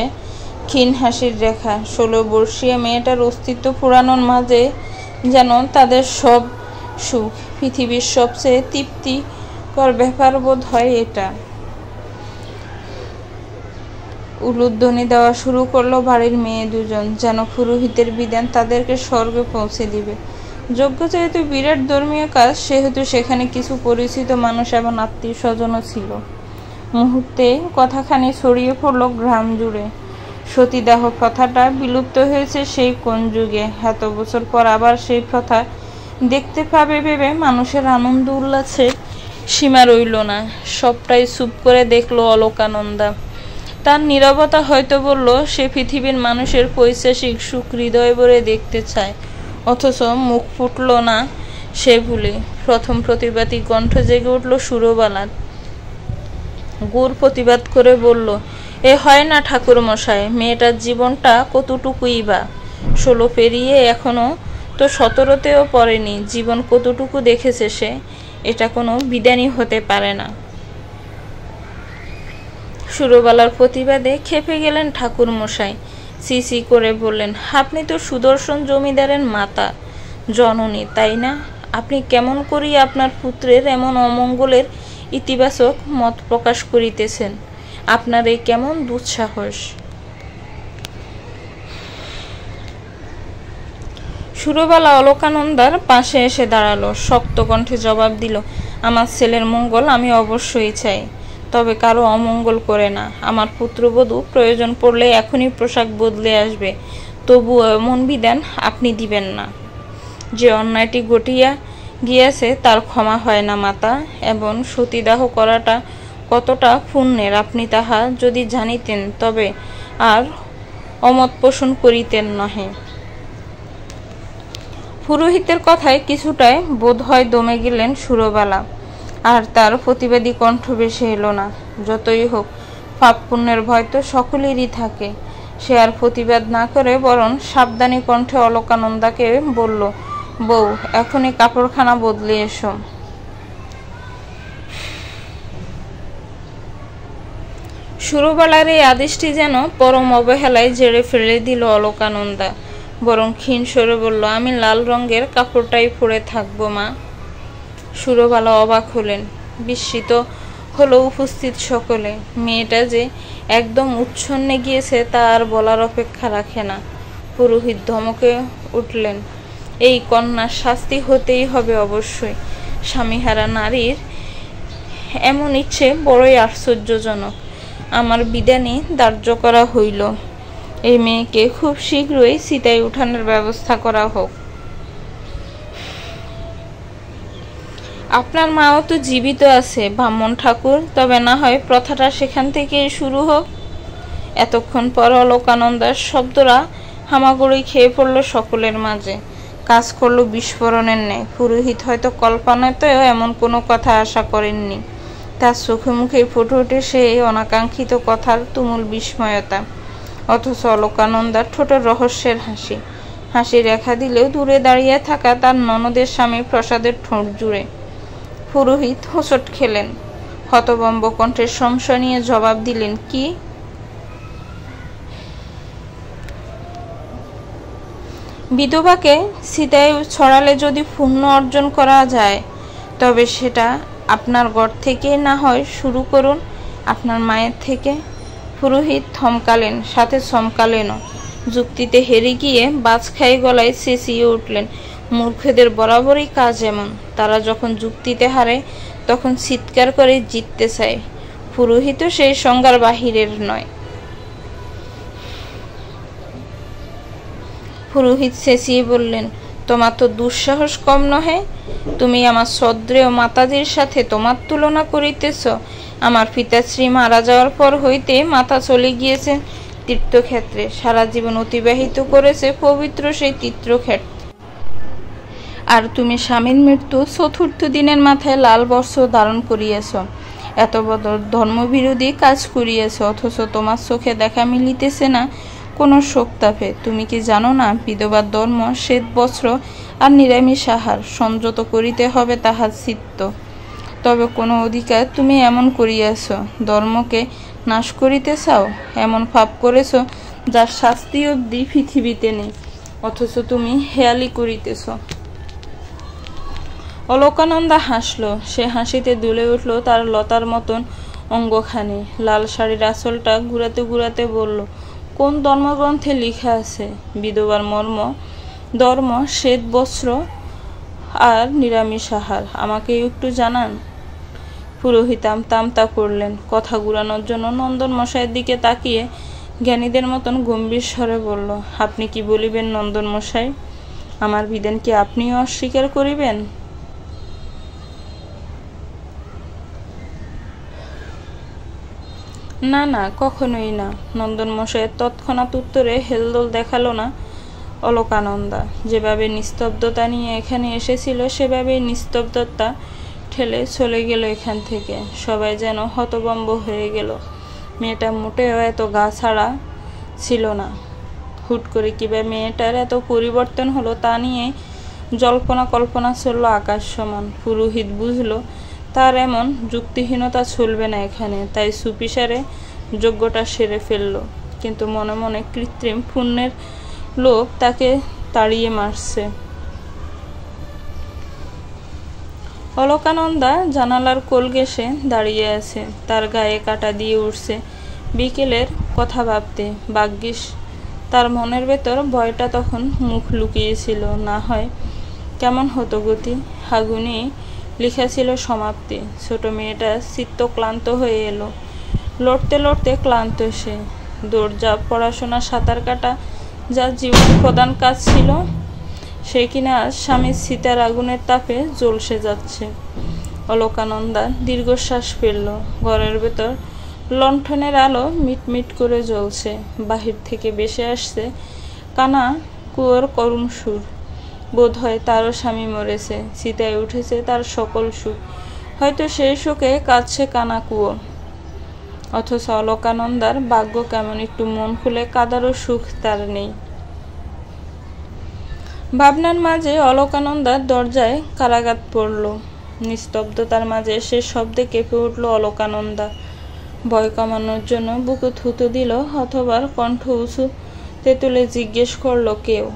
ক্ষীণ হাসির রেখা। 16 বর্ষীয় মেয়েটার অস্তিত্ব ফুরানোর মাঝে যেন তাদের সব সুখ। পৃথিবীর সবচেয়ে তৃপ্তিকর ব্যাপার বোধ হয় এটা। উলুধ্বনি দেওয়া শুরু করলো বাড়ির মেয়ে দুজন, যেন পুরোহিতের বিধান তাদেরকে স্বর্গে পৌঁছে দিবে। যজ্ঞ যেহেতু বিরাট ধর্মীয় কাজ, সেহেতু সেখানে কিছু পরিচিত মানুষ এবং আত্মীয় স্বজনও ছিল। মুহূর্তে কথাখানি ছড়িয়ে পড়ল গ্রাম জুড়ে। সতীদাহ প্রথাটা বিলুপ্ত হয়েছে সেই কোন যুগে। এত বছর পর আবার সেই প্রথা দেখতে পাবে ভেবে মানুষের আনন্দ উল্লাসের সীমা রইল না। সবটাই চুপ করে দেখলো অলকানন্দা। তার নীরবতা হয়তো বলল, সে পৃথিবীর মানুষের পৈশাচিক সুখ হৃদয় ভরে দেখতে চায়, অথচ মুখ ফুটল না সে ভুলে। প্রথম প্রতিবাদী কণ্ঠ জেগে উঠল সুরবালার। গুড় প্রতিবাদ করে বলল, এ হয় না ঠাকুর মশাই, মেয়েটার জীবনটা কতটুকুই বা, 16 পেরিয়ে এখনো তো 17তেও পড়েনি। জীবন কতটুকু দেখেছে সে, এটা কোনো বিধানই হতে পারে না। সুরবালার প্রতিবাদে ক্ষেপে গেলেন ঠাকুর মশাই। সিসি করে বললেন, আপনি তো সুদর্শন জমিদারের মাতা জননী, তাই না? আপনি কেমন করিয়া আপনার পুত্রের এমন অমঙ্গলের ইতিবাচক মত প্রকাশ করিতেছেন? আপনার এই কেমন দুঃসাহস? সুরবালা অলকানন্দার পাশে এসে দাঁড়ালো, শক্ত কণ্ঠে জবাব দিল, আমার ছেলের মঙ্গল আমি অবশ্যই চাই, তবে কারো অমঙ্গল করে না। আমার পুত্রবধূ প্রয়োজন পড়লে এখনই পোশাক বদলে আসবে, তবুও এমন বিধান আপনি দিবেন না। যে অন্যায়টি ঘটিয়া গিয়েছে তার ক্ষমা হয় না মাতা, এবং সতীদাহ করাটা কতটা পুণ্যের আপনি তাহা যদি জানিতেন তবে আর অমত পোষণ করিতেন নহে। পুরোহিতের কথায় কিছুটাই বোধ হয় দমে গেলেন সুরবালা, আর তার প্রতিবাদী কণ্ঠ বেশি এলো না। যতই হোক, পাপ পুণ্যের ভয় তো সকলেরই থাকে। সে আর প্রতিবাদ না করে বরং সাবধানী কণ্ঠে অলকানন্দাকে বলল, বউ, এখনই কাপড়খানা বদলে এসো। সুরবালার এই আদেশটি যেন পরম অবহেলায় জেড়ে ফেলে দিল অলকানন্দা। বরং ক্ষীণ স্বরে বলল, আমি লাল রঙের কাপড়টাই পরে থাকবো মা। সুরবালা অবাক হলেন, বিস্মিত হলো উপস্থিত সকলে। মেয়েটা যে একদম উচ্ছন্নে গিয়েছে তা আর বলার অপেক্ষা রাখে না। পুরোহিত ধমকে উঠলেন, এই কন্যার শাস্তি হতেই হবে অবশ্যই। স্বামীহারা নারীর এমন ইচ্ছে বড়ই আশ্চর্যজনক। আমার বিধানে ধার্য করা হইল, এই মেয়েকে খুব শীঘ্রই চিতায় উঠানোর ব্যবস্থা করা হোক। আপনার মাও তো জীবিত আছে ব্রাহ্মণ ঠাকুর, তবে না হয় প্রথাটা সেখান থেকেই শুরু হোক। এতক্ষণ পর অলোকানন্দার শব্দরা হামাগুড়ি খেয়ে পড়ল সকলের মাঝে, কাজ করলো বিস্ফোরণের ন্যায়। পুরোহিত হয়তো কল্পনাতেও এমন কোনো কথা আশা করেননি। তার চোখে মুখে ফুটে ওঠে সেই অনাকাঙ্ক্ষিত কথার তুমুল বিস্ময়তা। অথচ অলোকানন্দার ঠোঁটের রহস্যের হাসি, হাসি রেখা দিলেও দূরে দাঁড়িয়ে থাকা তার ননদের স্বামী প্রসাদের ঠোঁট জুড়ে। পুরোহিত হোঁচট খেলেন, হতভম্ব কণ্ঠের সংশয় নিয়ে জবাব দিলেন, কি? বিধবাকে চিতায় ছড়ালে যদি পুণ্য অর্জন করা যায়, তবে সেটা আপনার ঘর থেকে না হয় শুরু করুন, আপনার মায়ের থেকে। পুরোহিত থমকালেন, সাথে চমকালেনও। যুক্তিতে হেরে গিয়ে বাজখাই গলায় চেঁচিয়ে উঠলেন, মূর্খদের বরাবরই কাজ এমন, তারা যখন যুক্তিতে হারে তখন চিৎকার করে জিততে চায়। পুরোহিতও সেই সংজ্ঞার বাহিরের নয়। পুরোহিত চেঁচিয়ে বললেন, তোমার তো দুঃসাহস কম নহে। তুমি আমার শ্রদ্ধেয় মাতাজির সাথে তোমার তুলনা করিতেছ। আমার পিতাশ্রী মারা যাওয়ার পর হইতে মাতা চলে গিয়েছে তীর্থক্ষেত্রে, সারা জীবন অতিবাহিত করেছে পবিত্র সেই তীর্থক্ষেত্রে। আর তুমি স্বামীর মৃত্যু চতুর্থ দিনের মাথায় লাল বস্ত্র ধারণ করিয়াছ, এত বড় ধর্মবিরোধী কাজ করিয়াছ, অথচ তোমার চোখে দেখা মিলিতেছে না কোনো শোকতাপে। তুমি কি জানো না, বিধবার ধর্ম শ্বেত বস্ত্র আর নিরামিষ আহার, সংযত করিতে হবে তাহার চিত্ত। তবে কোনো অধিকার তুমি এমন করিয়াছ, ধর্মকে নাশ করিতে চাও, এমন পাপ করেছ যার শাস্তি অবধি পৃথিবীতে নেই, অথচ তুমি হেয়ালি করিতেছ। অলোকানন্দা হাসল, সে হাসিতে দুলে উঠল তার লতার মতন অঙ্গখানি। লাল শাড়ির আঁচলটা ঘুরাতে ঘুরাতে বলল, কোন ধর্মগ্রন্থে লিখা আছে বিধবার ধর্ম শ্বেত বস্ত্র আর নিরামিষ আহার? আমাকে একটু জানান। পুরোহিত আমতা করলেন, কথা ঘুরানোর জন্য নন্দন মশাইয়ের দিকে তাকিয়ে জ্ঞানীদের মতন গম্ভীর স্বরে বলল, আপনি কি বলিবেন নন্দন মশাই? আমার বিধান কি আপনিও অস্বীকার করিবেন? না না, কখনোই না। নন্দন মশাইয়ের তৎক্ষণাৎ উত্তরে হেলদোল দেখালো না অলোকানন্দা। যেভাবে নিস্তব্ধতা নিয়ে এখানে এসেছিল সেভাবেই নিস্তব্ধতা ঠেলে চলে গেল এখান থেকে। সবাই যেন হতভম্ব হয়ে গেল। মেয়েটা মোটেও এত গা ছাড়া ছিল না। হুট করে কিভাবে মেয়েটার এত পরিবর্তন হলো তা নিয়ে জল্পনা কল্পনা চলল আকাশ সমান। পুরোহিত বুঝলো তার এমন যুক্তিহীনতা চলবে না এখানে, তাই সুপিসারে যজ্ঞটা সেরে ফেলল। কিন্তু মনে মনে কৃত্রিম পুণ্যের লোভ তাকে তাড়িয়ে মারছে। অলোকানন্দা জানালার কোল ঘেঁষে দাঁড়িয়ে আছে, তার গায়ে কাঁটা দিয়ে উঠছে বিকেলের কথা ভাবতে। ভাগ্যিস তার মনের ভেতর ভয়টা তখন মুখ লুকিয়েছিল, না হয় কেমন হতো গতি। হাগুনি লেখা ছিল সমাপ্তি। ছোট মেয়েটা চিত্ত ক্লান্ত হয়ে এলো, লড়তে লড়তে ক্লান্ত সে। দৌড়ঝাঁপ, পড়াশোনা, সাঁতার কাটা যা জীবনের প্রধান কাজ ছিল, সে কিনা আজ স্বামীর সীতার আগুনের তাপে জ্বলসে যাচ্ছে। অলোকানন্দা দীর্ঘশ্বাস ফেলল। ঘরের ভেতর লণ্ঠনের আলো মিটমিট করে জ্বলছে। বাহির থেকে ভেসে আসছে কানা কুয়োর করুণ সুর। বোধ হয় তারও স্বামী মরেছে, চিতায় উঠেছে তার সকল সুখ। হয়তো সেই শোকে কাঁদছে কানা কুয়ো। অথচ অলোকানন্দার ভাগ্য কেমন, একটু মন খুলে কাঁদারও সুখ তার নেই। ভাবনার মাঝে অলোকানন্দার দরজায় কারাঘাত পড়ল। নিস্তব্ধতার মাঝে সে শব্দে কেঁপে উঠল অলোকানন্দা। ভয় কমানোর জন্য বুকে থুতু দিল, অথবা কণ্ঠ উঁচু তেতুলে জিজ্ঞেস করল, কেউ?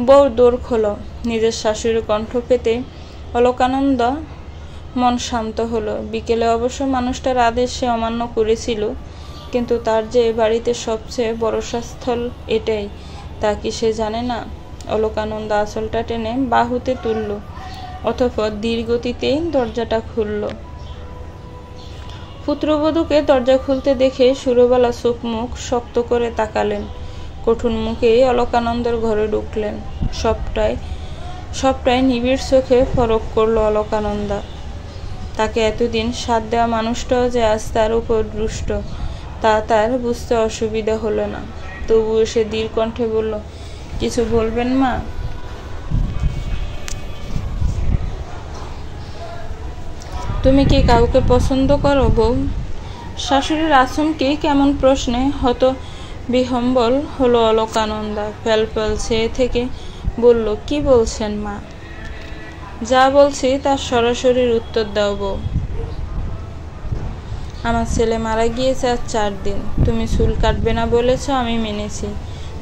বউ দৌড় খোলো। নিজের শাশুড়ির কণ্ঠ পেতে অলোকানন্দ মন শান্ত হলো। বিকেলে অবশ্য মানুষটার আদেশ সে অমান্য করেছিল, কিন্তু তার যে বাড়িতে সবচেয়ে ভরসাস্থল এটাই, তা কি সে জানে না? অলকানন্দা আঁচলটা টেনে বাহুতে তুলল, অতঃপর ধীরগতিতেই দরজাটা খুলল। পুত্রবধূকে দরজা খুলতে দেখে সুরবালা চোখ মুখ শক্ত করে তাকালেন। কঠোর মুখেই অলকানন্দের ঘরে ঢুকলেন। সবটাই নিবিড় চোখে পরখ করল অলকানন্দা। তাকে এতদিন সাথ দেওয়া মানুষটাও যে আজ তার উপর রুষ্ট, তা তার বুঝতে অসুবিধা হলো না। তবুও সে ধীর কণ্ঠে বলল, কিছু বলবেন মা? তুমি কি কাউকে পছন্দ করো বউ? শাশুড়ির আচমকে কেমন প্রশ্নে হতবিহ্বল হলো অলকানন্দা। ফ্যালফ্যাল চেয়ে থেকে বলল, কি বলছেন মা? যা বলছি তার সরাসরি উত্তর দাও বউ। আমার ছেলে মারা গিয়েছে আজ 4 দিন। তুমি চুল কাটবে না বলেছ, আমি মেনেছি।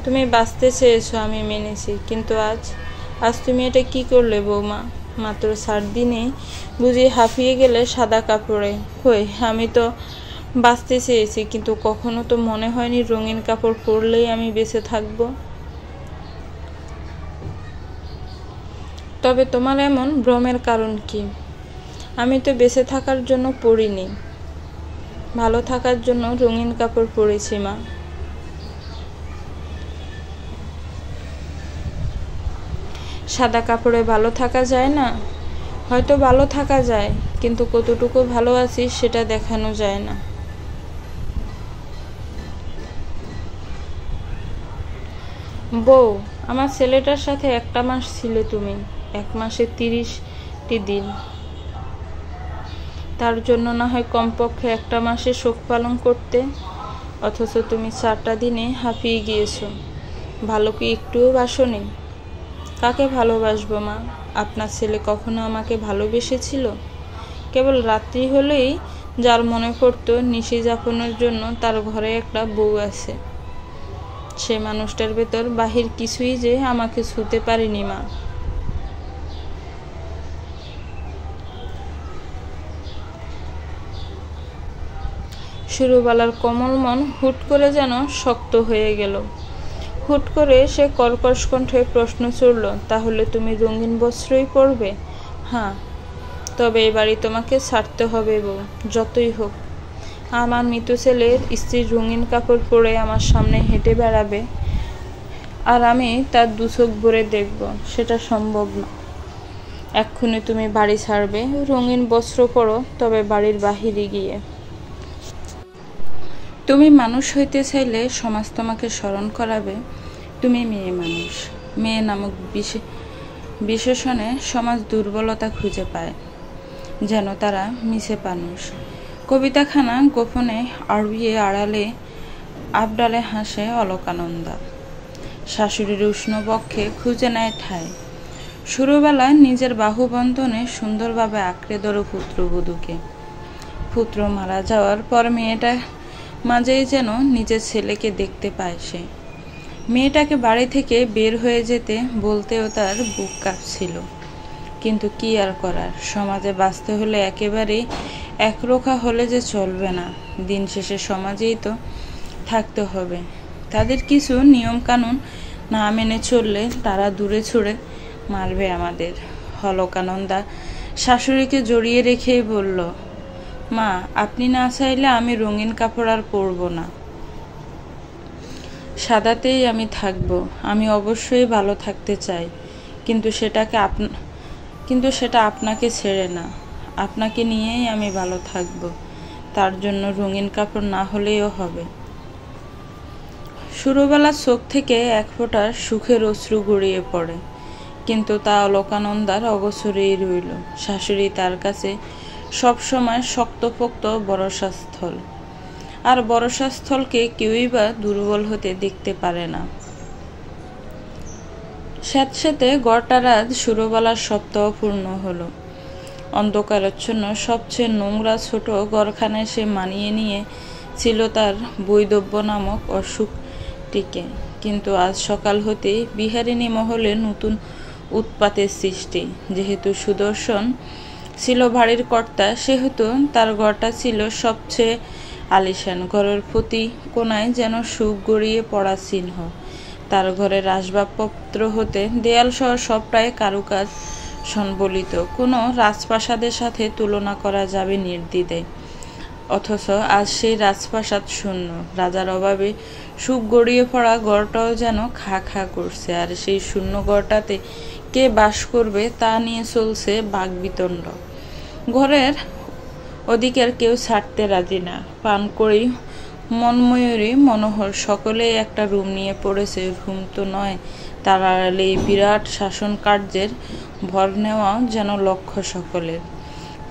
তুমি বাঁচতে চেয়েছো, আমি মেনেছি। কিন্তু আজ তুমি এটা কি করলে বৌমা? মাত্র 4 দিনেই বুঝি হাঁপিয়ে গেলে সাদা কাপড়ে? কই, আমি তো বাঁচতে চেয়েছি, কিন্তু কখনো তো মনে হয়নি রঙিন কাপড় পরলেই আমি বেঁচে থাকবো। তবে তোমার এমন ভ্রমের কারণ কি? আমি তো বেঁচে থাকার জন্য পরিনি, ভালো থাকার জন্য রঙিন কাপড় পরেছি মা। সাদা কাপড়ে ভালো থাকা যায় না? হয়তো ভালো থাকা যায়, কিন্তু কতটুকু ভালো আছি সেটা দেখানো যায় না। বউ, আমার ছেলেটার সাথে 1 মাস ছিলে তুমি। 1 মাসে 30টি দিন। তার জন্য না হয় কমপক্ষে 1 মাসে শোক পালন করতে। অথচ তুমি 4টা দিনে হাঁপিয়ে গিয়েছো। ভালো কি একটুও বাসনি? কাকে ভালোবাসবো মা? আপনার ছেলে কখনো আমাকে ভালোবেসেছিল? কেবল রাত্রি হলেই যার মনে পড়তো নিশি যাপনের জন্য তার ঘরে একটা বউ আছে। সে মানুষটার ভেতর বাহির কিছুই যে আমাকে ছুঁতে পারেনি মা। সুরবালার কোমল মন হুট করে যেন শক্ত হয়ে গেল। হুট করে সে কর্কশ কণ্ঠে প্রশ্ন ছুড়ল, তাহলে তুমি রঙিন বস্ত্রই পরবে? হ্যাঁ, তবে এই বাড়ি তোমাকে ছাড়তে হবে বউ, যতই হোক। আমার মৃত ছেলের স্ত্রী রঙিন কাপড় পরে আমার সামনে হেঁটে বেড়াবে আর আমি তার 2 চোখ ভরে দেখব, সেটা সম্ভব না। এক্ষুনি তুমি বাড়ি ছাড়বে, রঙিন বস্ত্র পরো, তবে বাড়ির বাহিরে গিয়ে। তুমি মানুষ হইতে চাইলে সমাজ তোমাকে স্মরণ করাবে। তুমি মেয়ে মানুষ। মেয়ে নামক বিশেষণে সমাজ দুর্বলতা খুঁজে পায়, যেন তারা মিছে মানুষ। কবিতাখানা গোপনে আড়িয়ে আড়ালে আবডালে হাসে অলকানন্দা। শাশুড়ির উষ্ণ বক্ষে খুঁজে নেয় ঠাঁই। সুরবেলায় নিজের বাহুবন্ধনে সুন্দরভাবে আঁকড়ে ধরো পুত্রবধূকে। পুত্র মারা যাওয়ার পর মেয়েটা মাঝেই যেন নিজের ছেলেকে দেখতে পায় সে। মেয়েটাকে বাড়ি থেকে বের হয়ে যেতে বলতেও তার বুক কাঁপছিল। কিন্তু কি আর করার, সমাজে বাঁচতে হলে একেবারেই একরোখা হলে যে চলবে না। দিন শেষে সমাজেই তো থাকতে হবে। তাদের কিছু নিয়ম কানুন না মেনে চললে তারা দূরে ছুঁড়ে মারবে আমাদের। অলকানন্দা শাশুড়িকে জড়িয়ে রেখেই বলল, মা, আপনি না চাইলে আমি রঙিন কাপড় আর পরব না। সাদাতেই আমি থাকবো। আমি অবশ্যই ভালো থাকতে চাই, কিন্তু সেটা আপনাকে ছেড়ে না। আপনাকে নিয়েই আমি ভালো থাকব। তার জন্য রঙিন কাপড় না হলেও হবে। সুরবেলার চোখ থেকে 1 ফোঁটা সুখের অশ্রু গড়িয়ে পড়ে, কিন্তু তা অলকানন্দার অগোচরেই রইল। শাশুড়ি তার কাছে সবসময় শক্তপোক্ত ভরসাস্থল, আর ভরসাস্থলকে কেউই বা দুর্বল হতে দেখতে পারে না। স্যাঁতস্যাঁতে গোটা রাত সুরবালার সপ্তাহ পূর্ণ হলো। অন্ধকারাচ্ছন্ন সবচেয়ে নোংরা ছোট ঘরখানায় সে মানিয়ে নিয়ে ছিল তার বৈধব্য নামক অসুখটিকে। কিন্তু আজ সকাল হতেই বিহারিণী মহলে নতুন উৎপাতের সৃষ্টি। যেহেতু সুদর্শন ছিল বাড়ির কর্তা, সেহেতু তার ঘরটা ছিল সবচেয়ে আলিশান ঘরের প্রতি কোনায় যেন সুখ গড়িয়ে পড়া চিহ্ন। তার ঘরের আসবাবপত্র হতে দেয়ালসহ সবটাই কারুকাজ সংবলিত, কোনো রাজপ্রাসাদের সাথে তুলনা করা যাবে নির্দ্বিধায়। অথচ আজ সেই রাজপ্রাসাদ শূন্য। রাজার অভাবে সুখ গড়িয়ে পড়া ঘরটাও যেন খা খা করছে, আর সেই শূন্য ঘরটাতে কে বাস করবে তা নিয়ে চলছে বাকবিতণ্ড। ঘরের অধিকার কেউ ছাড়তে রাজি না। পান করেই মনময়ূরী মনোহর সকলেই একটা রুম নিয়ে পড়েছে। রুম তো নয়, তার আড়ালে এই বিরাট শাসন কার্যের ভর নেওয়া যেন লক্ষ্য সকলের।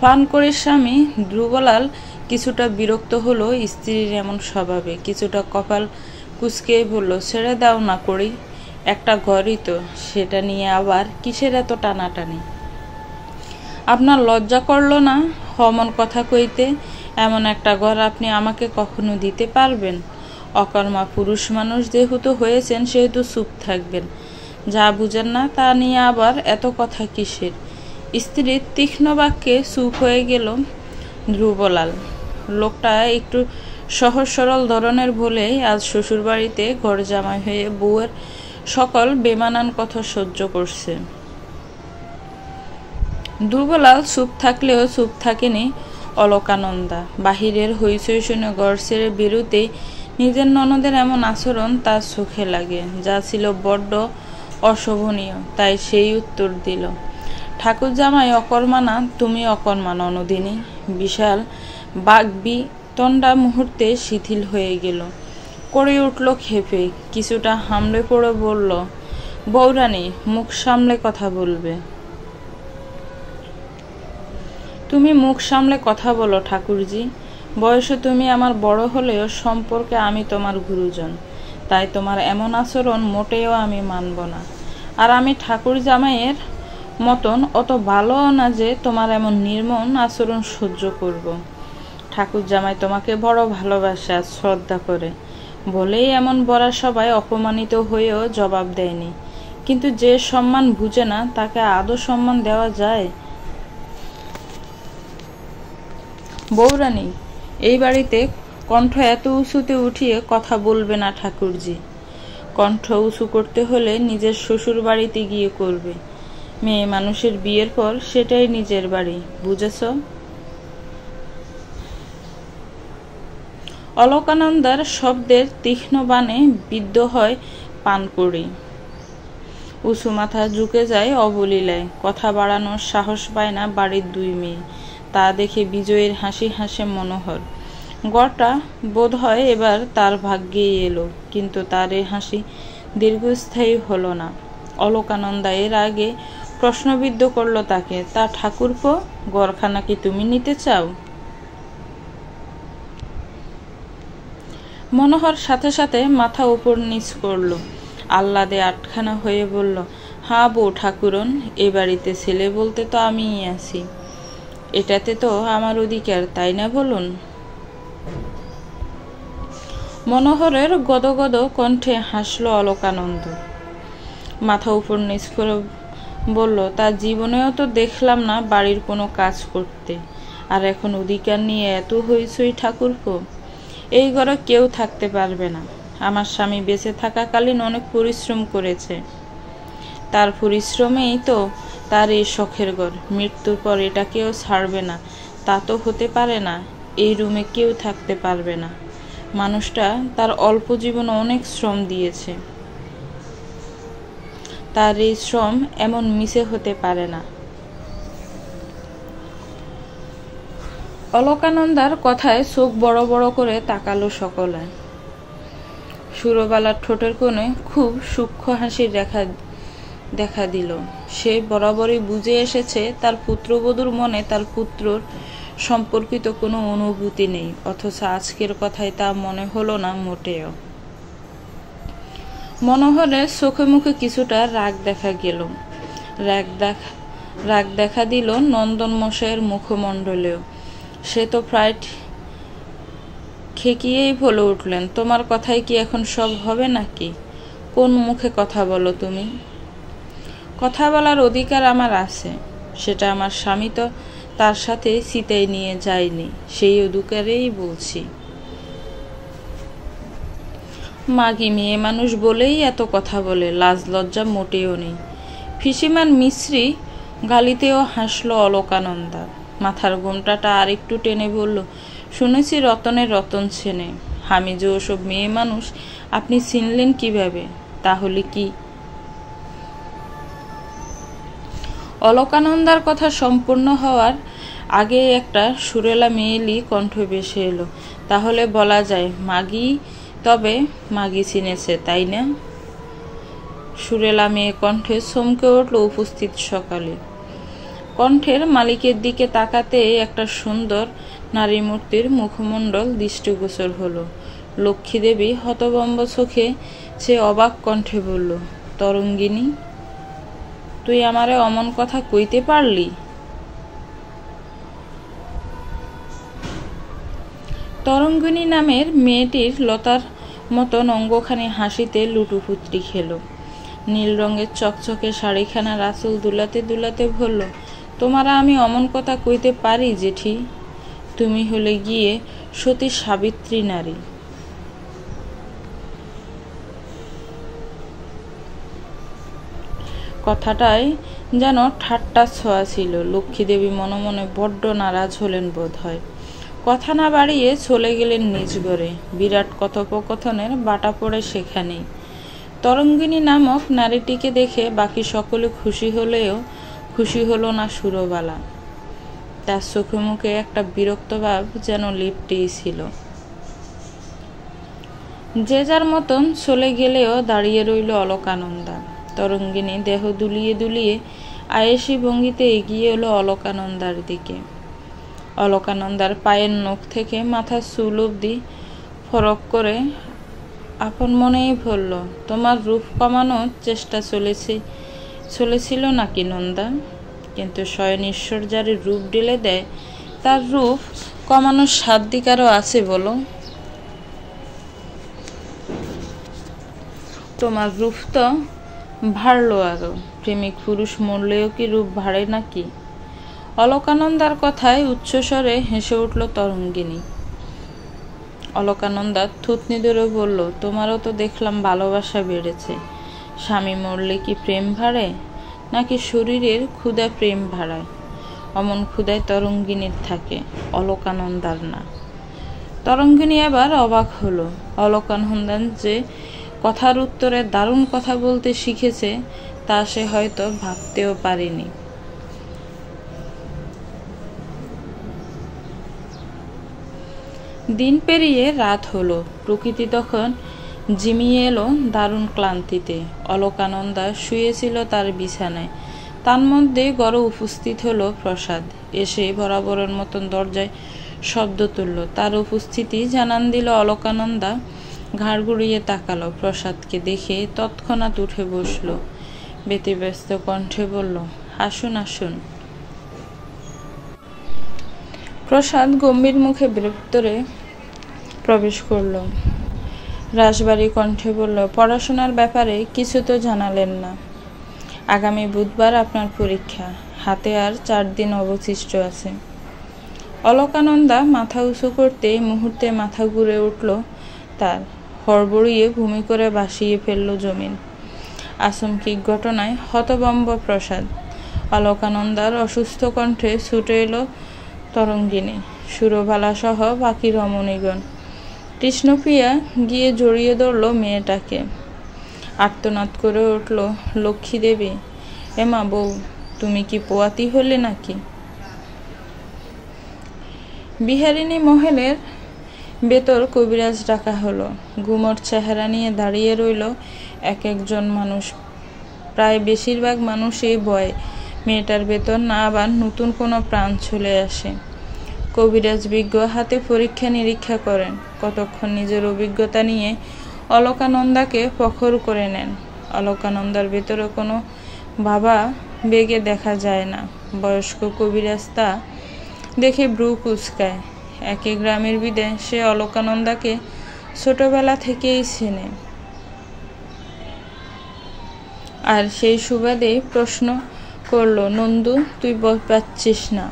পান করে স্বামী ধ্রুবলাল কিছুটা বিরক্ত হলো স্ত্রীর এমন স্বভাবে, কিছুটা কপাল কুঁচকেই বলল, ছেড়ে দাও না করি, একটা ঘরই তো, সেটা নিয়ে আবার কিসের এত টানাটানি? আপনার লজ্জা করল না অমন কথা কইতে? এমন একটা ঘর আপনি আমাকে কখনো দিতে পারবেন? অকর্মা পুরুষ মানুষ যেহেতু হয়েছেন সেহেতু চুপ থাকবেন, যা বুঝেন না তা নিয়ে আবার এত কথা কিসের? স্ত্রীর তীক্ষ্ণ বাক্যে চুপ হয়ে গেল ধ্রুবলাল। লোকটা একটু সহজ সরল ধরনের বলেই আজ শ্বশুরবাড়িতে ঘর জামাই হয়ে বউয়ের সকল বেমানান কথা সহ্য করছে। ধ্রুবলাল চুপ থাকলেও চুপ থাকেনি অলকানন্দা। বাহিরের হইচই শুনে ঘর ছেড়ে বেরোতেই নিজের ননদের এমন আচরণ তার চোখে লাগে, যা ছিল বড্ড অশোভনীয়। তাই সেই উত্তর দিল, ঠাকুর জামাই অকর্মা না, তুমি অকর্মা ননদিনী। বিশাল বাকবিতণ্ডা মুহূর্তে শিথিল হয়ে গেল। করে উঠল ক্ষেপে, কিছুটা হামলে পড়ে বলল, বউরানী মুখ সামলে কথা বলবে। তুমি মুখ সামলে কথা বলো ঠাকুরজি। বয়সে তুমি আমার বড় হলেও সম্পর্কে আমি তোমার গুরুজন, তাই তোমার এমন আচরণ মোটেও আমি মানব না। আর আমি ঠাকুর জামাইয়ের মতন অত ভালোও না যে তোমার এমন নির্মম আচরণ সহ্য করব। ঠাকুর জামাই তোমাকে বড় ভালোবাসে আর শ্রদ্ধা করে বলেই এমন বড়া সবাই অপমানিত হয়েও জবাব দেয়নি। কিন্তু যে সম্মান বুঝে না তাকে আদৌ সম্মান দেওয়া যায়? বউরানী, এই বাড়িতে কণ্ঠ এত উঁচুতে উঠিয়ে কথা বলবে না ঠাকুরজি। কণ্ঠ উঁচু করতে হলে নিজের শ্বশুর বাড়িতে গিয়ে করবে। মেয়ে মানুষের বিয়ের পর সেটাই নিজের বাড়ি, বুঝেছ? অলকানন্দার শব্দের তীক্ষ্ণ বাণে বিদ্ধ হয় পানকড়ি। উঁচু মাথা ঝুঁকে যায় অবলীলায়। কথা বাড়ানোর সাহস পায় না বাড়ির দুই মেয়ে। তা দেখে বিজয়ের হাসি হাসে মনোহর। গড়টা বোধ হয় এবার তার ভাগ্যেই এলো, কিন্তু তার এ হাসি দীর্ঘস্থায়ী হলো না। অলকানন্দা এর আগে প্রশ্নবিদ্ধ করল তাকে, তা ঠাকুরপো, গড়খানা কি তুমি নিতে চাও? মনোহর সাথে সাথে মাথা উপর নিচ করল, আহ্লাদে আটখানা হয়ে বলল, হ্যাঁ বউ ঠাকুরন, এ বাড়িতে ছেলে বলতে তো আমিই আছি। এটাতে তো আমার অধিকার, তাই না বলুন? মনোহরের গদগদ কণ্ঠে হাসল অলকানন্দ। মাথা উপর নিচ করে বলল, তা জীবনেও তো দেখলাম না বাড়ির কোনো কাজ করতে, আর এখন অধিকার নিয়ে এত হইচই ঠাকুরপো। এই ঘরে কেউ থাকতে পারবে না। আমার স্বামী বেঁচে থাকাকালীন অনেক পরিশ্রম করেছে, তার পরিশ্রমেই তো তার এই শখের ঘর। মৃত্যুর পর এটা কেউ ছাড়বে না, তা তো হতে পারে না। এই রুমে কেউ থাকতে পারবে না। মানুষটা তার অল্প জীবনে অনেক শ্রম দিয়েছে, তার এই শ্রম এমন মিছে হতে পারে না। অলকানন্দার কথায় চোখ বড় বড় করে তাকালো সকলে। সুরবালার ঠোঁটের কোণে খুব সূক্ষ্ম হাসির দেখা দিল। সে বরাবরই বুঝে এসেছে তার পুত্রবধূর মনে তার পুত্রর সম্পর্কিত কোনো অনুভূতি নেই, অথচ আজকের কথায় তা মনে হলো না মোটেও। মনোহরের চোখে মুখে কিছুটা রাগ দেখা গেল। রাগ দেখা দিল নন্দন মশাইয়ের মুখমণ্ডলেও। সে তো প্রায় খেকিয়েই বলে উঠলেন, তোমার কথাই কি এখন সব হবে নাকি? কোন মুখে কথা বলো তুমি? কথা বলার অধিকার আমার আছে, সেটা আমার স্বামী তো তার সাথে চিতায় নিয়ে যায়নি, সেই অধিকারেই বলছি। মাগি মেয়ে মানুষ বলেই এত কথা বলে, লাজ লজ্জা মোটেও নেই। ফিসিমান মিশ্রি গালিতেও হাসল অলকানন্দা। মাথার ঘোমটাটা আর একটু টেনে বলল, শুনেছি রতনের রতন চেনে। আমি যে ওসব মেয়ে মানুষ আপনি চিনলেন কিভাবে? তাহলে কি? অলকানন্দার কথা সম্পূর্ণ হওয়ার আগে একটা সুরেলা মেয়েলি কণ্ঠ ভেসে এলো। তাহলে বলা যায় মাগি, তবে মাগি চিনেছে, তাই না? সুরেলা মেয়ে কণ্ঠে চমকে উঠল উপস্থিত সকালে। কণ্ঠের মালিকের দিকে তাকাতে একটা সুন্দর নারী মূর্তির মুখমণ্ডল দৃষ্টিগোচর হলো। লক্ষ্মী দেবী হতভম্ব চোখে সে অবাক কণ্ঠে বলল, তরঙ্গিনী, তুই আমারে অমন কথা কইতে পারলি? তরঙ্গিনী নামের মেয়েটির লতার মতন অঙ্গখানি হাসিতে লুটুপুত্রি খেল। নীল রঙের চকচকে শাড়িখানার আঁচল দুলাতে দুলাতে বলল, তোমারা আমি অমন কথা কইতে পারি জেঠি? তুমি হলে গিয়ে সতী সাবিত্রী নারী। কথাটায় যেন ঠাট্টা ছোঁয়া ছিল। লক্ষ্মী দেবী মনে মনে বড্ড নারাজ হলেন বোধ হয়। কথা না বাড়িয়ে চলে গেলেন নিজ ঘরে। বিরাট কথোপকথনের বাটা পড়ে সেখানেই। তরঙ্গিনী নামক নারীটিকে দেখে বাকি সকলে খুশি হলেও খুশি হলো না সুরবালা। তার চোখে মুখে একটা বিরক্ত ভাব যেন লিপটেই ছিল। যে যার মতন চলে গেলেও দাঁড়িয়ে রইল অলকানন্দা। তরঙ্গিনী দেহ দুলিয়ে দুলিয়ে আয়েসি ভঙ্গিতে এগিয়ে এলো অলকানন্দার দিকে। অলকানন্দার পায়ের নখ থেকে মাথার চুল অবধি ফরক করে আপন মনেই বলল, তোমার রূপ কমানোর চেষ্টা চলেছিল নাকি নন্দা? কিন্তু স্বয়ং ঈশ্বর যার রূপ ঢেলে দেয়, তার রূপ কমানোর সাধ্য কারও আছে বলো? তোমার রূপ তো ভাড়লো আরো। প্রেমিক পুরুষ মরলেও কি রূপ ভাড়ে নাকি? অলকানন্দার কথায় উচ্চস্বরে হেসে উঠল তরঙ্গিনী। অলকানন্দা থুতনি ধরে বলল, তোমারও তো দেখলাম ভালোবাসা বেড়েছে। স্বামী মরলে কি প্রেম ভাড়ে, নাকি শরীরের ক্ষুধা প্রেম ভাড়ায়? অমন ক্ষুধায় তরঙ্গিনীর থাকে, অলকানন্দার না। তরঙ্গিনী এবার অবাক হলো। অলকানন্দান যে কথার উত্তরে দারুণ কথা বলতে শিখেছে তা সে হয়তো ভাবতেও পারেনি। দিন পেরিয়ে রাত হলো। প্রকৃতি তখন ঝিমিয়ে এলো দারুণ ক্লান্তিতে। অলকানন্দা শুয়েছিল তার বিছানায়। তার মধ্যে গড় উপস্থিত হলো প্রসাদ। এসে বরাবরের মতন দরজায় শব্দ তুলল। তার উপস্থিতি জানান দিল। অলকানন্দা ঘাড় ঘুরিয়ে তাকালো। প্রসাদকে দেখে তৎক্ষণাৎ উঠে বসল। ব্যতিব্যস্ত কণ্ঠে বলল, আসুন আসুন। প্রসাদ গম্ভীর মুখে ভেতরে প্রবেশ করল। রাশবাড়ি কণ্ঠে বলল, পড়াশোনার ব্যাপারে কিছু তো জানালেন না। আগামী বুধবার আপনার পরীক্ষা, হাতে আর 4 দিন অবশিষ্ট আছে। অলকানন্দা মাথা উঁচু করতে মুহূর্তে মাথা ঘুরে উঠল তার। হড়বড়িয়ে ভূমি করে ভাসিয়ে ফেলল জমিন। আকস্মিক ঘটনায় হতভম্ব প্রসাদ। অলকানন্দার অসুস্থ কণ্ঠে ছুটে এলো তরঙ্গিনী, সুরবালা সহ বাকি রমণীগণ। কৃষ্ণপ্রিয়া গিয়ে জড়িয়ে ধরল মেয়েটাকে। আর্তনাদ করে উঠল, লক্ষ্মী দেবী, এমা বউ, তুমি কি পোয়াতি হলে নাকি? বিহারিণী মহলের ভেতর কবিরাজ ডাকা হলো। গুমর চেহারা নিয়ে দাঁড়িয়ে রইল এক একজন মানুষ। প্রায় বেশিরভাগ মানুষই ভয় মেয়েটার ভেতর না আবার নতুন কোনো প্রাণ চলে আসে। কবিরাজ বিজ্ঞ হাতে পরীক্ষা নিরীক্ষা করেন। কতক্ষণ নিজের অভিজ্ঞতা নিয়ে অলকানন্দাকে প্রখর করে নেন। অলকানন্দার ভেতরে কোনো বাবা বেগে দেখা যায় না। বয়স্ক কবিরাজ তা দেখে ব্রু কুঁচকায়। একই গ্রামের বিদে সে অলকানন্দাকে ছোটবেলা থেকেই চেনে। আর সেই সুবাদে প্রশ্ন করল, নন্দু, তুই ভয় পাচ্ছিস না?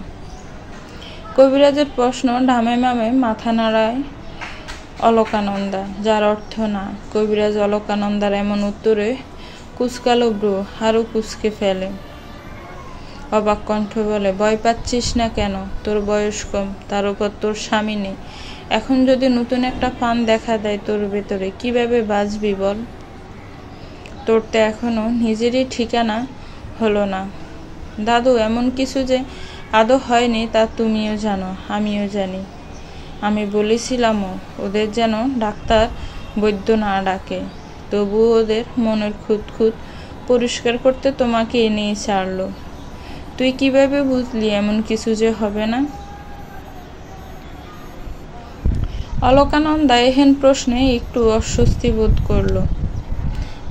কবিরাজের প্রশ্ন ঢামে মামে মাথা নাড়ায় অলকানন্দা, যার অর্থ না। কবিরাজ অলকানন্দার এমন উত্তরে কুচকালো ব্রু আরও কুচকে ফেলে। অবাক কণ্ঠ বলে, ভয় পাচ্ছিস না কেন? তোর বয়স কম, তার উপর তোর স্বামী নেই। এখন যদি নতুন একটা ফান দেখা দেয় তোর ভেতরে, কিভাবে বাঁচবি বল? তোর তো এখনো নিজেরই ঠিকানা হলো না। দাদু, এমন কিছু যে আদৌ হয়নি তা তুমিও জানো, আমিও জানি। আমি বলেছিলামও ওদের যেন ডাক্তার বৈদ্য না ডাকে, তবুও ওদের মনের খুঁতখুঁত পরিষ্কার করতে তোমাকে এনেই ছাড়লো। তুই কিভাবে বুঝলি এমন কিছু যে হবে না? অলকানন্দা এহেন প্রশ্নে একটু অস্বস্তি বোধ করল।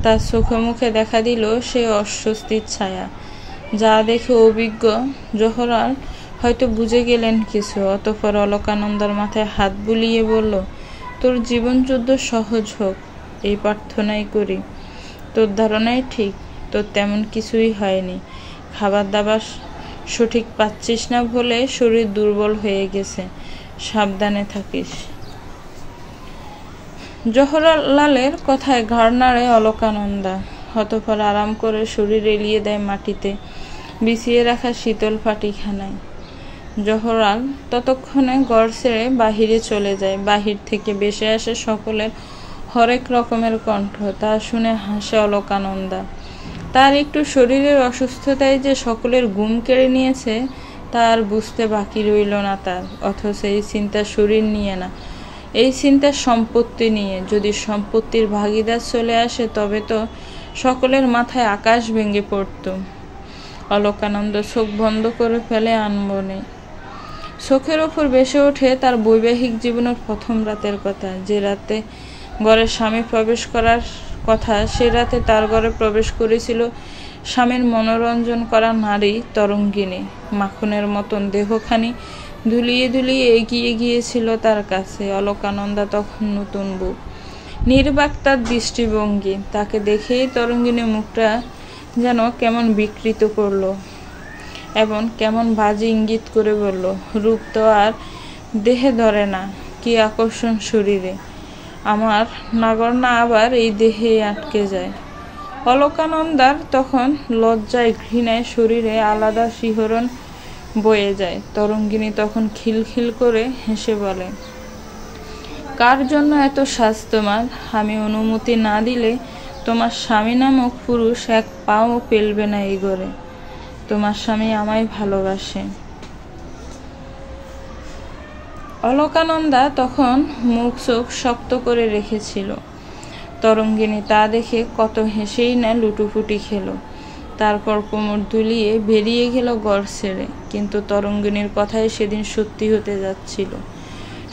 তার চোখে মুখে দেখা দিল সে অস্বস্তির ছায়া, যা দেখে অভিজ্ঞ জহরাল হয়তো বুঝে গেলেন কিছু। অতঃপর অলকানন্দার মাথায় হাত বুলিয়ে বলল, তোর জীবনযুদ্ধ সহজ হোক এই প্রার্থনাই করি। তোর ধারণাই ঠিক, তোর তেমন কিছুই হয়নি। খাবার দাবার সঠিক পাচ্ছিস না বলে শরীর দুর্বল হয়ে গেছে, সাবধানে থাকিস। জহরলালের কথায় ঘাড় নাড়ে অলকানন্দা। অতঃপর আরাম করে শরীর এলিয়ে দেয় মাটিতে বিছিয়ে রাখা শীতল পাটিখানায়। জহরলাল ততক্ষণে ঘর ছেড়ে বাহিরে চলে যায়। বাহির থেকে ভেসে আসে সকলের হরেক রকমের কণ্ঠ। তা শুনে হাসে অলকানন্দা। তার একটু শরীরের অসুস্থতায় যে সকলের ঘুম কেড়ে নিয়েছে তা আর বুঝতে বাকি রইল না তার। অথচ এই চিন্তা শরীর নিয়ে না, এই চিন্তা সম্পত্তি নিয়ে। যদি সম্পত্তির ভাগিদার চলে আসে তবে তো সকলের মাথায় আকাশ ভেঙে পড়ত। অলকানন্দ চোখ বন্ধ করে ফেলে আনমনে। চোখের ওপর ভেসে ওঠে তার বৈবাহিক জীবনের প্রথম রাতের কথা। যে রাতে ঘরে স্বামী প্রবেশ করার কথা, সে রাতে তার ঘরে প্রবেশ করেছিল স্বামীর মনোরঞ্জন করা নারী তরঙ্গিনী। মাখনের মতন দেহখানি দুলিয়ে দুলিয়ে এগিয়ে গিয়েছিল তার কাছে। অলকানন্দা তখন নতুন বউ। নির্বাক তার দৃষ্টিভঙ্গি। তাকে দেখেই তরঙ্গিনী মুখটা যেন কেমন বিকৃত করল এবং কেমন বাজে ইঙ্গিত করে বলল, রূপ তো আর দেহে ধরে না, কি আকর্ষণ শরীরে। আমার নাগর না আবার এই দেহেই আটকে যায়। অলকানন্দার তখন লজ্জায় ঘৃণায় শরীরে আলাদা শিহরণ বয়ে যায়। তরঙ্গিনী তখন খিলখিল করে হেসে বলে, কার জন্য এত সাজ তোমার? আমি অনুমতি না দিলে তোমার স্বামী নামক পুরুষ এক পাও ফেলবে না এই ঘরে। তোমার স্বামী আমায় ভালোবাসে। অলকানন্দা তখন মুখ চোখ শক্ত করে রেখেছিল। তরঙ্গিনী তা দেখে কত হেসেই না লুটুপুটি খেল। তারপর কোমর দুলিয়ে বেরিয়ে গেল ঘর ছেড়ে। কিন্তু তরঙ্গিনীর কথাই সেদিন সত্যি হতে যাচ্ছিল।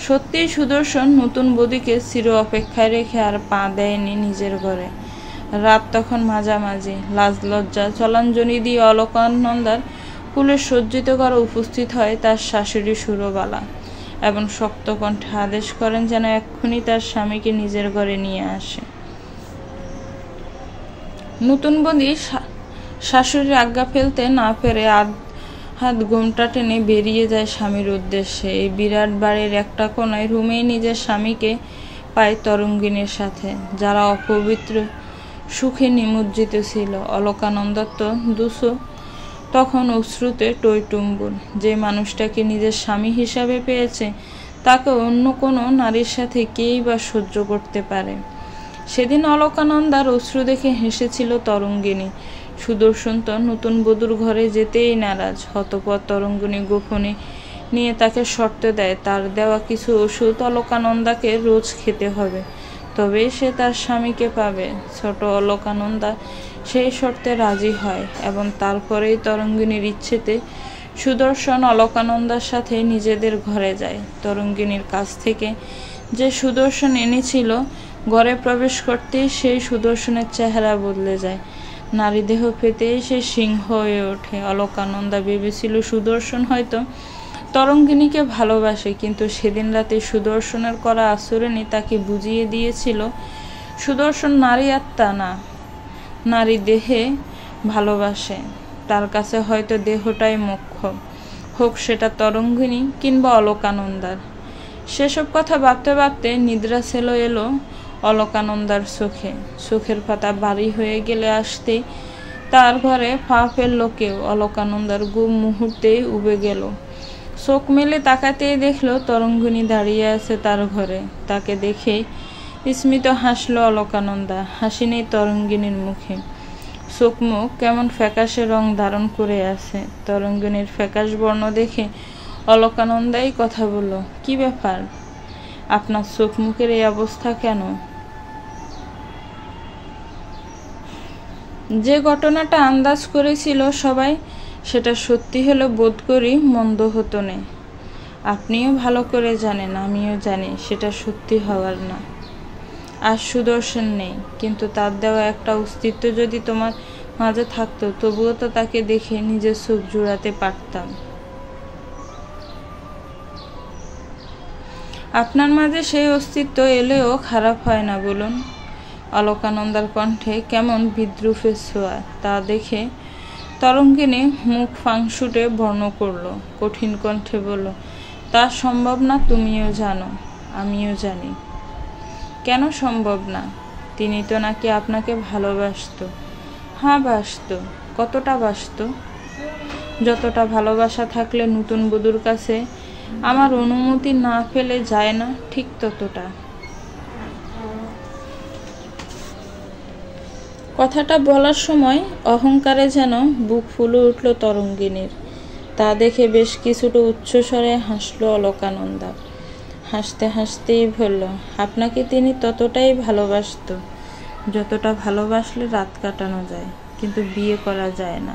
সত্যিই সুদর্শন নতুন বধূকে চির অপেক্ষায় রেখে আর পা দেয়নি নিজের ঘরে। রাত তখন মাঝামাঝি। লাজ লজ্জা চলাঞ্জলি দিয়ে অলকানন্দার কুলে সজ্জিত করে উপস্থিত হয় তার শাশুড়ি সুরবালা এবং শক্ত কণ্ঠে আদেশ করেন যেন এক্ষুনি তার স্বামীকে নিজের ঘরে নিয়ে আসে। নতুন বধূ শাশুড়ির আজ্ঞা ফেলতে না পেরে হাত ঘোমটা টেনে বেরিয়ে যায় স্বামীর উদ্দেশ্যে। এই বিরাট বাড়ির একটা কোনায় রুমেই নিজের স্বামীকে পায় তরঙ্গিনীর সাথে, যারা অপবিত্র সুখে নিমজ্জিত ছিল। অলকানন্দার তো দুশো তখন অশ্রুতে টইটুম্বুর। যে মানুষটাকে নিজের স্বামী হিসাবে পেয়েছে তাকে অন্য কোনো নারীর সাথে কেই বা সহ্য করতে পারে? সেদিন অলকানন্দার অশ্রু দেখে হেসেছিল তরঙ্গিনী। সুদর্শন তো নতুন বধূর ঘরে যেতেই নারাজ। অতঃপর তরঙ্গিনী গোপনে নিয়ে তাকে শর্ত দেয়, তার দেওয়া কিছু ওষুধ অলকানন্দাকে রোজ খেতে হবে, তবেই সে তার স্বামীকে পাবে। ছোট অলকানন্দা সেই শর্তে রাজি হয় এবং তারপরেই তরঙ্গিনীর ইচ্ছেতে সুদর্শন অলকানন্দার সাথে নিজেদের ঘরে যায়। তরঙ্গিনীর কাছ থেকে যে সুদর্শন এনেছিল, ঘরে প্রবেশ করতেই সেই সুদর্শনের চেহারা বদলে যায়। নারী দেহ পেতেই সে সিংহ হয়ে ওঠে। অলকানন্দা ভেবেছিল সুদর্শন হয়তো তরঙ্গিনীকে ভালোবাসে, কিন্তু সেদিন রাতে সুদর্শনের করা আচরণই তাকে বুঝিয়ে দিয়েছিল সুদর্শন নারী আত্মা না, নারী দেহে ভালোবাসে। তার কাছে হয়তো দেহটাই মুখ্য, হোক সেটা তরঙ্গিনী কিংবা অলকানন্দার। সেসব কথা ভাবতে ভাবতে নিদ্রা এলো অলকানন্দার চোখের পাতা ভারী হয়ে গেলে আসতেই তার ঘরে পা ফেললো কেউ। অলকানন্দার ঘুম মুহূর্তেই উবে গেল। চোখ মেলে তাকাতেই দেখলো তরঙ্গিনী দাঁড়িয়ে আছে তার ঘরে। তাকে দেখে স্মিত হাসলো অলকানন্দা। হাসি নেই তরঙ্গিনীর মুখে, চোখ মুখ কেমন ফ্যাকাশে রং ধারণ করে আছে। তরঙ্গিনীর ফ্যাকাশ বর্ণ দেখে অলকানন্দাই কথা বলল, কি ব্যাপার, আপনার চোখ মুখের এই অবস্থা কেন? যে ঘটনাটা আন্দাজ করেছিল সবাই, সেটা সত্যি হলে বোধ করি মন্দ হতো না। আপনিও ভালো করে জানেন, আমিও জানি সেটা সত্যি হওয়ার না। আর সুদর্শন নেই, কিন্তু তার দেওয়া একটা অস্তিত্ব যদি তোমার মাঝে থাকতো, তবুও তো তাকে দেখে নিজের চোখ জুড়াতে পারতাম। আপনার মাঝে সেই অস্তিত্ব এলেও খারাপ হয় না বলুন? অলকানন্দার কণ্ঠে কেমন বিদ্রুপের ছোঁয়া। তা দেখে তরঙ্গিনী মুখ ফাংসুটে বর্ণ করল, কঠিন কণ্ঠে বলল, তা সম্ভব না, তুমিও জানো, আমিও জানি। কেন সম্ভব না? তিনি তো নাকি আপনাকে ভালোবাসত। হ্যাঁ বাসত। কতটা বাসত? যতটা ভালোবাসা থাকলে নতুন বধূর কাছে আমার অনুমতি না পেলে যায় না, ঠিক ততটা। কথাটা বলার সময় অহংকারে যেন বুক ফুলে উঠল তরঙ্গিনীর। তা দেখে বেশ কিছুটা উচ্চস্বরে হাসলো অলকানন্দা। হাসতে হাসতেই বলল, আপনাকে তিনি ততটাই ভালোবাসত যতটা ভালোবাসলে রাত কাটানো যায়, কিন্তু বিয়ে করা যায় না।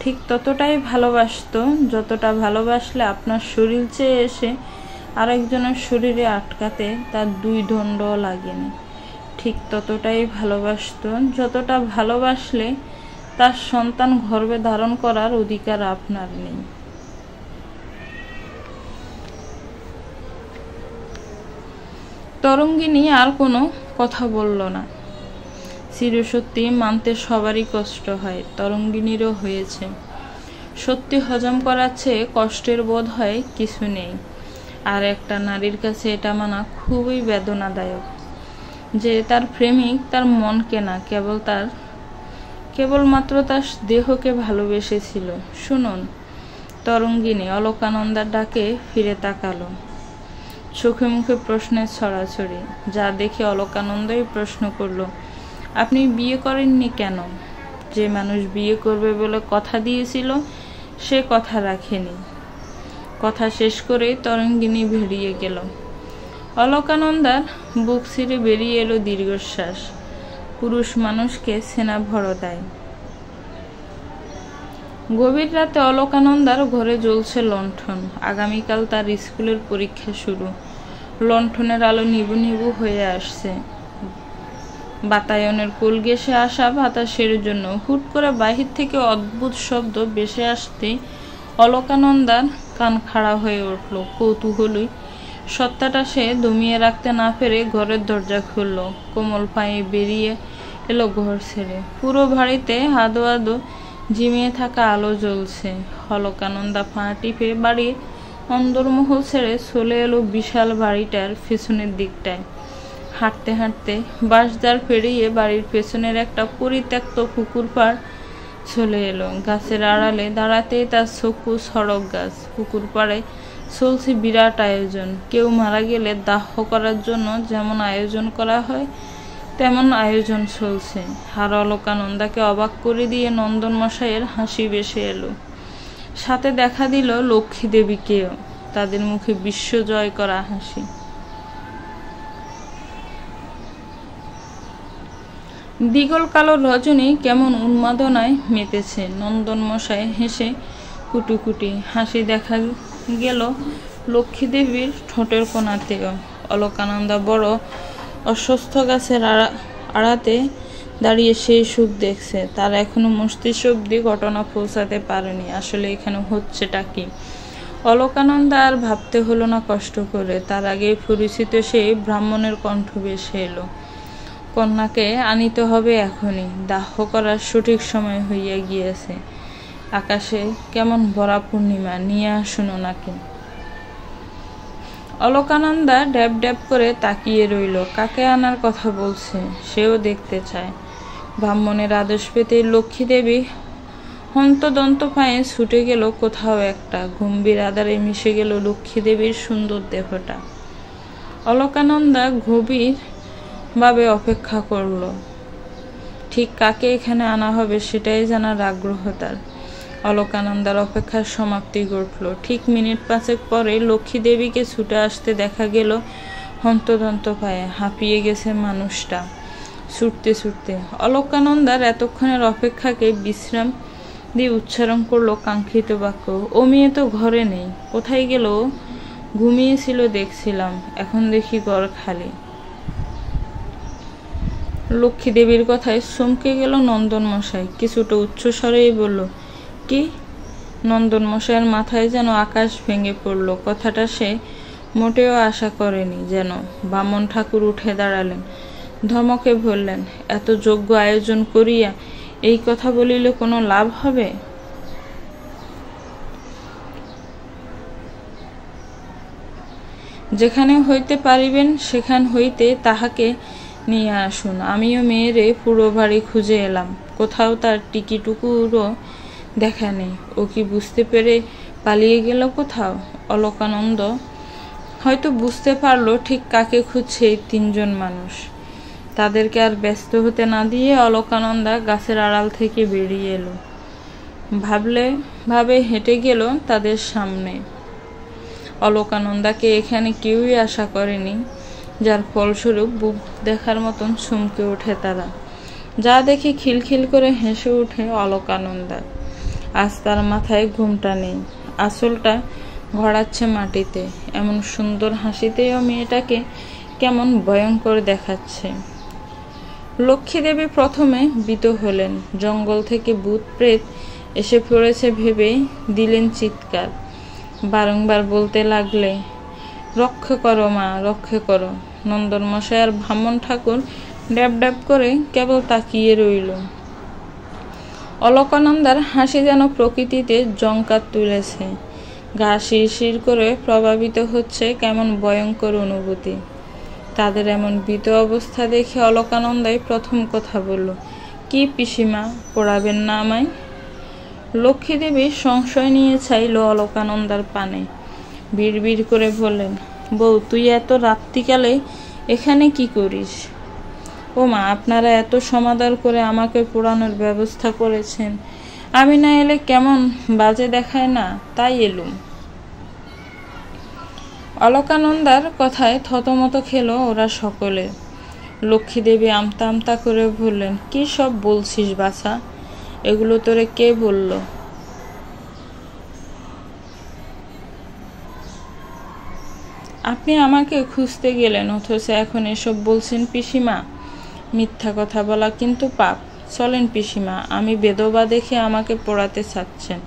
ঠিক ততটাই ভালোবাসত যতটা ভালোবাসলে আপনার শরীর চেয়ে এসে আরেকজনের শরীরে আটকাতে তার 2 দণ্ডও লাগেনি। ঠিক ততটাই ভালোবাসত যতটা ভালোবাসলে তার সন্তান গর্ভে ধারণ করার অধিকার আপনার নেই। তরঙ্গিনী আর কোনো কথা বলল না। চিরসত্যি মানতে সবারই কষ্ট হয়, তরঙ্গিনীরও হয়েছে। সত্যি হজম করার চেয়ে কষ্টের বোধ হয় কিছু নেই। আর একটা নারীর কাছে এটা মানা খুবই বেদনাদায়ক যে তার প্রেমিক তার মনকে না, কেবলমাত্র তার দেহকে ভালোবেসেছিল। শুনুন। তরঙ্গিনী অলকানন্দার ডাকে ফিরে তাকালো। চোখে মুখে প্রশ্নের ছড়াছড়ি। যা দেখে অলকানন্দই প্রশ্ন করল, আপনি বিয়ে করেননি কেন? যে মানুষ বিয়ে করবে বলে কথা দিয়েছিল সে কথা রাখেনি। কথা শেষ করে তরঙ্গিনী বেরিয়ে গেল। অলকানন্দার বুক ছিঁড়ে বেরিয়ে এলো দীর্ঘশ্বাস। পুরুষ মানুষকে সেনা ভরো দেয়। গভীর রাতে অলকানন্দার ঘরে জ্বলছে লণ্ঠন। আগামীকাল তার স্কুলের পরীক্ষা শুরু। লণ্ঠনের আলো নিবু নিবু হয়ে আসছে বাতায়নের কুল ঘেঁষে আসা বাতাসের জন্য। হুট করে বাহির থেকে অদ্ভুত শব্দ ভেসে আসতে অলকানন্দার কান খাড়া হয়ে উঠল। কৌতূহলী সত্তাটা সে দমিয়ে রাখতে না পেরে ঘরের দরজা খুলল। কোমল পায়ে বেরিয়ে এলো ঘর ছেড়ে। পুরো বাড়িতে আদো আদো ঝিমিয়ে থাকা আলো জ্বলছে। অলকানন্দা পা টিপে বাড়ির অন্দরমহল ছেড়ে চলে এলো বিশাল বাড়িটার পেছনের দিকটায়। হাঁটতে হাঁটতে বাঁশদ্বার পেরিয়ে বাড়ির পেছনের একটা পরিত্যক্ত পুকুর পাড় চলে এলো। গাছের আড়ালে দাঁড়াতেই তার চক্ষু সড়ক গাছ। পুকুর পাড়ে চলছে বিরাট আয়োজন। কেউ মারা গেলে দাহ করার জন্য যেমন আয়োজন করা হয় তেমন আয়োজন চলছে। আর অলকানন্দাকে অবাক করে দিয়ে নন্দন মশাইয়ের হাসি ভেসে এলো। সাথে দেখা দিল লক্ষ্মী দেবীকেও, তাদের মুখে বিশ্ব জয় করা হাসি। দিগল কালো রজনী কেমন উন্মাদনায় মেতেছে। নন্দন মশাই হেসে কুটুকুটি হাসি দেখা গেল লক্ষ্মী দেবীর ঠোঁটের কোণাতেও। অলকানন্দা বড় অস্বস্থ গাছের আড়াতে দাঁড়িয়ে সেই সুখ দেখছে। তার এখনো মস্তিষ্ক অব্দি ঘটনা পৌঁছাতে পারেনি আসলে এখানে হচ্ছেটা কি। অলকানন্দা আর ভাবতে হলো না কষ্ট করে। তার আগেই পরিচিত সেই ব্রাহ্মণের কণ্ঠ ভেসে এলো, কন্যাকে আনিতে হবে এখনই, দাহ করার সঠিক সময় হইয়া গিয়েছে। আকাশে কেমন ভরা পূর্ণিমা, নিয়ে আসুন ওনাকে। অলকানন্দা ড্যাব ড্যাব করে তাকিয়ে রইল। কাকে আনার কথা বলছে সেও দেখতে চায়। ব্রাহ্মণের আদেশ পেতেই লক্ষ্মী দেবী হন্তদন্ত পায়ে ছুটে গেল কোথাও একটা। গম্ভীর আধারে মিশে গেল লক্ষ্মী দেবীর সুন্দর দেহটা। অলকানন্দা গভীর ভাবে অপেক্ষা করল, ঠিক কাকে এখানে আনা হবে সেটাই জানার আগ্রহ তার। অলকানন্দার অপেক্ষার সমাপ্তি ঘটল। ঠিক মিনিট 5 পরে লক্ষ্মী দেবীকে ছুটে আসতে দেখা গেল হন্তদন্ত পায়ে। হাঁপিয়ে গেছে মানুষটা ছুটতে ছুটতে। অলকানন্দার এতক্ষণের অপেক্ষাকে বিশ্রাম দিয়ে উচ্চারণ করলো কাঙ্ক্ষিত বাক্য, ও মেয়ে তো ঘরে নেই, কোথায় গেল? ঘুমিয়েছিল দেখছিলাম, এখন দেখি ঘর খালি। লক্ষ্মী দেবীর কথায় চমকে গেল নন্দন মশাই। কিছুটা উচ্চস্বরেই বলল, কি? নন্দন মশাইয়ের মাথায় যেন আকাশ ভেঙে পড়ল। কথাটা সে মোটেও আশা করেনি। যেন বামন ঠাকুর উঠে দাঁড়ালেন, ধমকে বললেন, এত যজ্ঞ আয়োজন করিয়া এই কথা বলিলে কোনো লাভ হবে? যেখানে হইতে পারিবেন সেখান হইতে তাহাকে নিয়ে আসুন। আমিও মেয়েরে পুরো বাড়ি খুঁজে এলাম, কোথাও তার টিকিটুকুরও দেখা নেই। ও কি বুঝতে পেরে পালিয়ে গেল কোথাও? অলকানন্দ হয়তো বুঝতে পারলো ঠিক কাকে খুঁজছে এই 3 জন মানুষ। তাদেরকে আর ব্যস্ত হতে না দিয়ে অলকানন্দা গাছের আড়াল থেকে বেরিয়ে এলো। ভাবে হেঁটে গেল তাদের সামনে। অলকানন্দাকে এখানে কেউই আশা করেনি, যার ফলস্বরূপ বুক দেখার মতন চমকে ওঠে তারা। যা দেখে খিলখিল করে হেসে ওঠে অলকানন্দা। আজ তার মাথায় ঘুমটা নেই, আসলটা ঘোরাচ্ছে মাটিতে। এমন সুন্দর হাসিতেও মেয়েটাকে কেমন ভয়ঙ্কর দেখাচ্ছে। লক্ষ্মী দেবী প্রথমে ভীত হলেন। জঙ্গল থেকে ভূত প্রেত এসে পড়েছে ভেবে দিলেন চিৎকার। বারংবার বলতে লাগলে, রক্ষে করো মা, রক্ষে করো। নন্দন মশাই আর ব্রাহ্মণ ঠাকুর ড্যাব ড্যাব করে কেবল তাকিয়ে রইল। অলকানন্দার হাসি যেন প্রকৃতিতে জঙ্কার তুলেছে। গা শিরশির করে প্রভাবিত হচ্ছে কেমন ভয়ঙ্কর অনুভূতি। তাদের এমন ভীত অবস্থা দেখে অলকানন্দাই প্রথম কথা বলল, কি পিসিমা, পড়াবেন না আমায়? লক্ষ্মী দেবী সংশয় নিয়ে চাইল অলকানন্দার পানে। বিড়বিড় করে বললেন, বউ, তুই এত রাত্রিকালে এখানে কি করিস? ও মা, আপনারা এত সমাদর করে আমাকে পোড়ানোর ব্যবস্থা করেছেন, আমি না এলে কেমন বাজে দেখায় না, তাই এলুম। অলকানন্দার কথায় থতমত খেল ওরা সকলে। লক্ষ্মী দেবী আমতা আমতা করে বললেন, কি সব বলছিস বাছা? এগুলো তোরে কে বলল? আপনি আমাকে খুঁজতে গেলেন, অথচ এখন এসব বলছেন পিসিমা? মিথ্যা কথা বলা কিন্তু পাপ। চলেন পিসিমা, আমি বেদবা দেখে আমাকে পড়াতে চাচ্ছেন।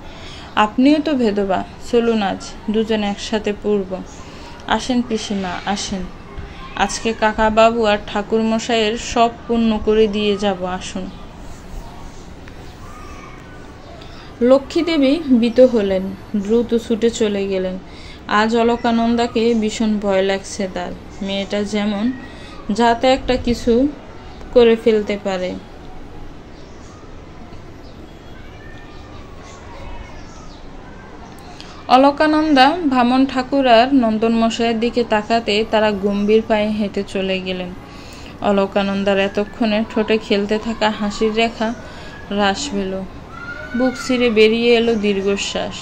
আপনিও তো বেদবা, চলুন আজ দুজনে একসাথে পড়ব। আসেন পিসিমা, আসেন। আজকে কাকা বাবু আর ঠাকুর মশাইয়ের সব পূর্ণ করে দিয়ে যাব, আসুন। লক্ষ্মী দেবী ভীত হলেন, দ্রুত ছুটে চলে গেলেন। আজ অলকানন্দাকে ভীষণ ভয় লাগছে তার। মেয়েটা যেমন যাতে একটা কিছু করে ফেলতে পারে। অলকানন্দা ব্রাহ্মণ ঠাকুর আর নন্দন মশাইয়ের দিকে তাকাতে তারা গম্ভীর পায়ে হেঁটে চলে গেলেন। অলকানন্দার এতক্ষণে ঠোঁটে খেলতে থাকা হাসির রেখা হ্রাস পেল। বুক ছিঁড়ে বেরিয়ে এলো দীর্ঘশ্বাস।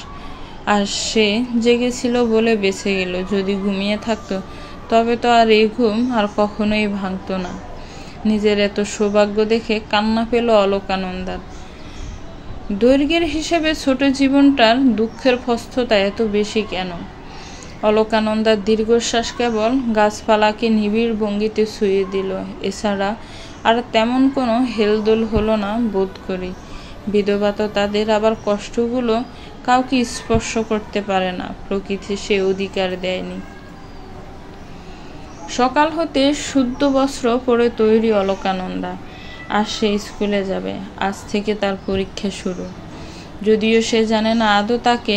আর সে জেগেছিল বলে বেঁচে গেল। যদি ঘুমিয়ে থাকতো তবে তো আর এই ঘুম আর কখনোই ভাঙত না। নিজের এত সৌভাগ্য দেখে কান্না পেল অলকানন্দার। দৈর্ঘ্যের হিসেবে ছোট জীবনটার দুঃখের প্রস্থতা এত বেশি কেন? অলকানন্দার দীর্ঘশ্বাস কেবল গাছপালাকে নিবিড় ভঙ্গিতে ছুঁয়ে দিল। এছাড়া আর তেমন কোনো হেলদোল হলো না বোধ করি। বিধবা তো তাদের আবার কষ্টগুলো কাউকে স্পর্শ করতে পারে না, প্রকৃতি সে অধিকার দেয়নি। সকাল হতে শুদ্ধ বস্ত্র পরে তৈরি অলকানন্দা। আজ সে স্কুলে যাবে, আজ থেকে তার পরীক্ষা শুরু। যদিও সে জানে না আদৌ তাকে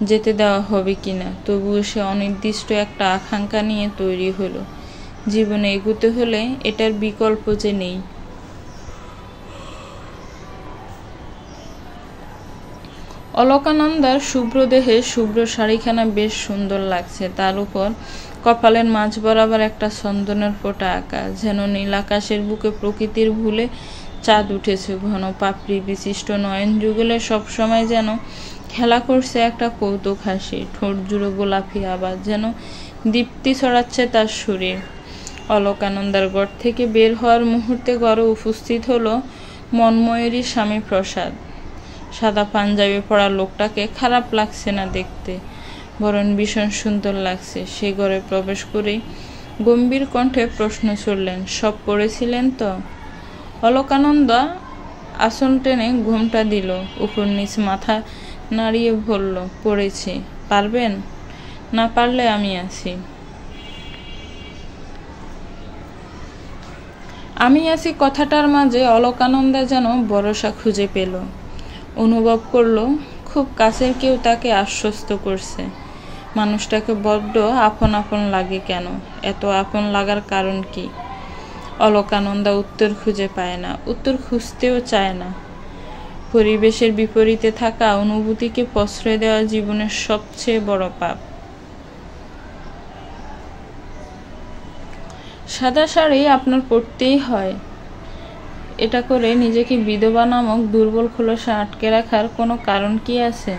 যেতে দেওয়া হবে কিনা। তবুও সে অনির্দিষ্ট একটা আকাঙ্ক্ষা নিয়ে তৈরি হলো। জীবনে এগোতে হলে এটার বিকল্প যে নেই। অলকানন্দার শুভ্র দেহে শুভ্র শাড়িখানা বেশ সুন্দর লাগছে। তার উপর কপালের মাঝ বরাবর একটা চন্দনের ফোঁটা আঁকা, যেন নীল আকাশের বুকে প্রকৃতির ভুলে চাঁদ উঠেছে। ঘন পাপড়ি বিশিষ্ট নয়ন যুগলে সবসময় যেন খেলা করছে একটা কৌতুক হাসি। ঠোঁট জুড়ে গোলাপি আবার যেন দীপ্তি ছড়াচ্ছে তার শরীর। অলকানন্দার ঘর থেকে বের হওয়ার মুহূর্তে ঘরে উপস্থিত হলো মন্ময়ূরীর স্বামী প্রসাদ। সাদা পাঞ্জাবি পরা লোকটাকে খারাপ লাগছে না দেখতে, বরং ভীষণ সুন্দর লাগছে। সে ঘরে প্রবেশ করেই গম্ভীর কণ্ঠে প্রশ্ন ছুড়লেন, সব পড়েছিলেন তো? অলকানন্দা আসন টেনে ঘুমটা দিল, উপর নিচ মাথা নাড়িয়ে বলল, পড়েছি। পারবেন? না পারলে আমি আছি। আমি আছি কথাটার মাঝে অলকানন্দা যেন ভরসা খুঁজে পেল। অনুভব করলো খুব কাছের কেউ তাকে আশ্বস্ত করছে। মানুষটাকে বড্ড আপন আপন লাগে কেন? এত আপন লাগার কারণ কি? অলকানন্দা উত্তর খুঁজে পায় না, উত্তর খুঁজতেও চায় না। পরিবেশের বিপরীতে থাকা অনুভূতিকে প্রশ্রয় দেওয়া জীবনের সবচেয়ে বড় পাপ। সাদা শাড়ি আপনার পরতেই হয়, এটা করে নিজেকে বিধবা নামক দুর্বল খোলসে আটকে রাখার কোনো কারণ কি আছে?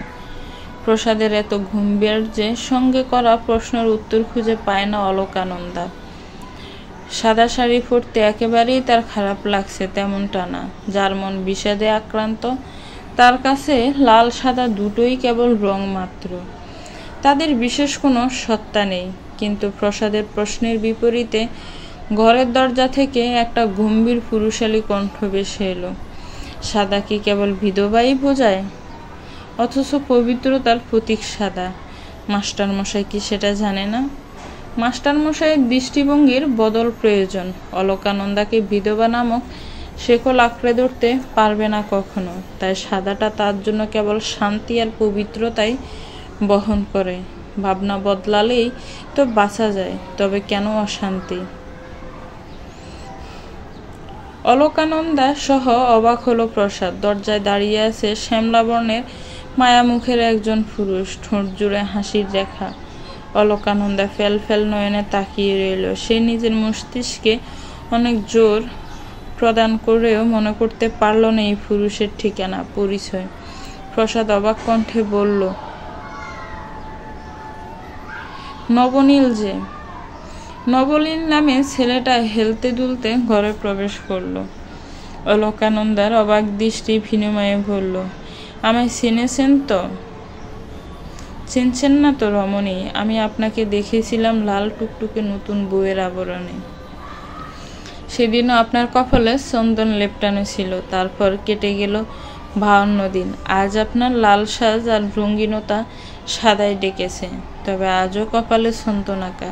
প্রসাদের এত গাম্ভীর্যে সঙ্গে করা প্রশ্নের উত্তর খুঁজে পায় না অলকানন্দা। সাদা শাড়ি পরতে একেবারেই তার খারাপ লাগছে তেমনটা না। যার মন বিষাদে আক্রান্ত, তার কাছে লাল সাদা দুটোই কেবল রং মাত্র, তাদের বিশেষ কোনো সত্তা নেই। কিন্তু প্রসাদের প্রশ্নের বিপরীতে ঘরের দরজা থেকে একটা গম্ভীর পুরুষালী কণ্ঠ ভেসে এলো, সাদা কি কেবল বিধবাই বোঝায়? অথচ পবিত্রতার প্রতীক সাদা। মাস্টারমশাই কি সেটা জানে না? মাস্টারমশাইয়ের দৃষ্টিভঙ্গির বদল প্রয়োজন। অলকানন্দাকে বিধবা নামক শেকল আঁকড়ে ধরতে পারবে না কখনো। তাই সাদাটা তার জন্য কেবল শান্তি আর পবিত্রতাই বহন করে। ভাবনা বদলালেই তো বাঁচা যায়, তবে কেন অশান্তি? অলকানন্দা সহ অবাক হলো প্রসাদ। দরজায় দাঁড়িয়ে আছে শ্যামলা বর্ণের মায়ামুখের একজন পুরুষ, ঠোঁট জুড়ে হাসির রেখা। অলকানন্দা ফেল ফেল নয়নে তাকিয়ে রইল। সে নিজের মস্তিষ্কে অনেক জোর প্রদান করেও মনে করতে পারল না এই পুরুষের ঠিকানা, পরিচয়। প্রসাদ অবাক কণ্ঠে বলল, নবনীল যে? নবনীল নামে ছেলেটা হেলতে দুলতে ঘরে প্রবেশ করল। অলকানন্দার অবাক দৃষ্টি বিনিময়ে বলল, আমায় চিনেছেন তো? চিনছেন না তো রমণী? আমি আপনাকে দেখেছিলাম লাল টুকটুকে নতুন বউয়ের আবরণে। সেদিনও আপনার কপালে চন্দন লেপটানো ছিল। তারপর কেটে গেল 52 দিন। আজ আপনার লাল সাজ আর রঙিনতা সাদায় ডেকেছে, তবে আজও কপালে চন্দন আঁকা।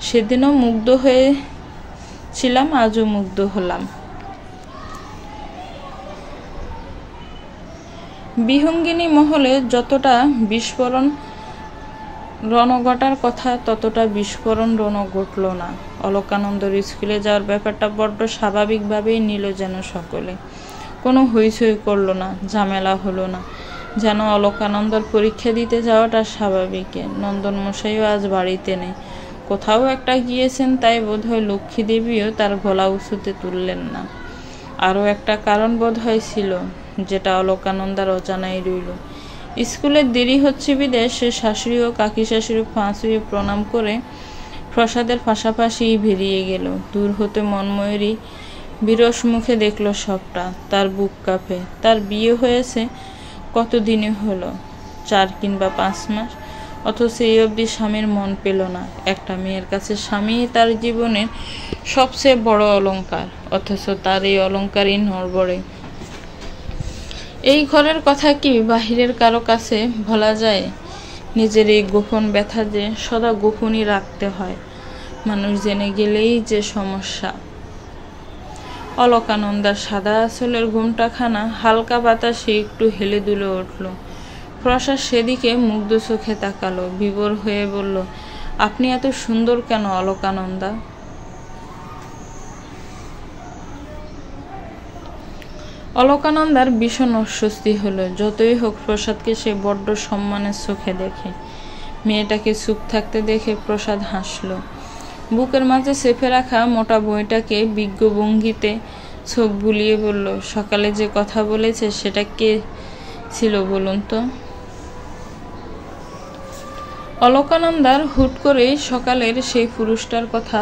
সেদিনও মুগ্ধ হয়েছিলাম, আজও মুগ্ধ হলাম। বিহঙ্গিনী মহলে যতটা বিস্ফোরণ রণ ঘটার কথা, ততটা বিস্ফোরণ রণ ঘটল না। অলকানন্দর স্কুলে যাওয়ার ব্যাপারটা বড্ড স্বাভাবিকভাবেই নিল যেন সকলে। কোনো হইচই করল না, ঝামেলা হলো না। যেন অলকানন্দর পরীক্ষা দিতে যাওয়াটা স্বাভাবিক। নন্দনমশাইও আজ বাড়িতে নেই, কোথাও একটা গিয়েছেন, তাই বোধহয় লক্ষ্মী দেবীও তার গলা উঁচুতে তুললেন না। আরও একটা কারণ বোধহয় ছিল, যেটা অলকানন্দার অজানাই রইল। স্কুলের দেরি হচ্ছে বিদেশ সে শাশুড়ি ও কাকি শাশুড়ি পা ছুঁয়ে প্রণাম করে প্রসাদের পাশাপাশি বেরিয়ে গেল। দূর হতে মন্ময়ূরী বিরস মুখে দেখল সবটা। তার বুক কাঁপে। তার বিয়ে হয়েছে কতদিনে হলো? 4 কিংবা 5 মাস। অথচ এই অবধি স্বামীর মন পেল না। একটা মেয়ের কাছে স্বামী তার জীবনের সবচেয়ে বড় অলংকার, অথচ তার এই অলংকারই নড়বড়ে। এই ঘরের কথা কি বাহিরের কারো কাছে বলা যায়? নিজের এই গোপন ব্যথা যে সদা গোপনই রাখতে হয়, মানুষ জেনে গেলেই যে সমস্যা। অলকানন্দার সাদা আঁচলের ঘুমটাখানা হালকা বাতাসে একটু হেলে দুলে উঠল। প্রসাদ সেদিকে মুগ্ধ চোখে তাকালো, বিভোর হয়ে বলল, আপনি এত সুন্দর কেন অলকানন্দা? অলকানন্দার ভীষণ অস্বস্তি হলো। যতই হোক প্রসাদকে সে বড্ড সম্মানের চোখে দেখে। মেয়েটাকে চুপ থাকতে দেখে প্রসাদ হাসল। বুকের মাঝে চেপে রাখা মোটা বইটাকে বিজ্ঞ ভঙ্গিতে চোখ বুলিয়ে বলল, সকালে যে কথা বলেছে সেটা কে ছিল বলুন তো? অলকানন্দার হুট করেই সকালের সেই পুরুষটার কথা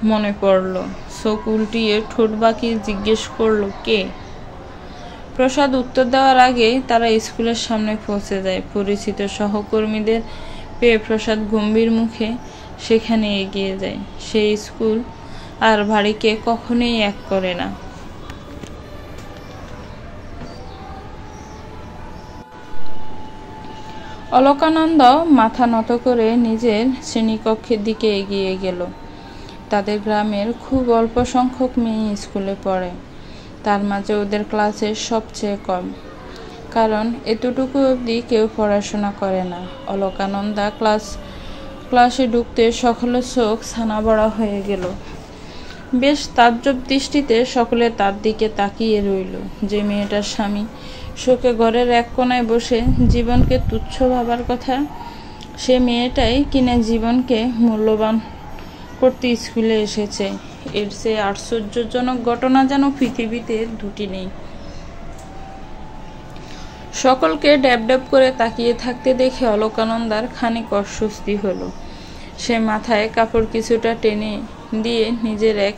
মনে পড়ল। চোখ উল্টিয়ে ঠোঁট বাঁকিয়ে জিজ্ঞেস করল, কে? প্রসাদ উত্তর দেওয়ার আগেই তারা স্কুলের সামনে পৌঁছে যায়। পরিচিত সহকর্মীদের পেয়ে প্রসাদ গম্ভীর মুখে সেখানে এগিয়ে যায়। সেই স্কুল আর বাড়িকে কখনোই এক করে না। অলকানন্দ মাথা নত করে নিজের শ্রেণীকক্ষের দিকে এগিয়ে গেল। তাদের গ্রামের খুব অল্প সংখ্যক মেয়ে স্কুলে পড়ে। তার মাঝে ওদের ক্লাসের সবচেয়ে কম, কারণ এতটুকু অবধি কেউ পড়াশোনা করে না। অলকানন্দা ক্লাসে ঢুকতে সকলের চোখ ছানা বড়া হয়ে গেল। বেশ তাজ্জব দৃষ্টিতে সকলে তার দিকে তাকিয়ে রইল। যে মেয়েটার স্বামী শোকে ঘরের এক কোনায় বসে জীবনকে তুচ্ছ ভাবার কথা, সে মেয়েটাই কিনা জীবনকে মূল্যবান করতে স্কুলে এসেছে। এর চেয়ে আশ্চর্যজনক ঘটনা যেন পৃথিবীতে দুটি নেই। সকলকে ড্যাব ড্যাব করে তাকিয়ে থাকতে দেখে অলকানন্দার খানিক অস্বস্তি হলো। সে মাথায় কাপড় কিছুটা টেনে দিয়ে নিজের এক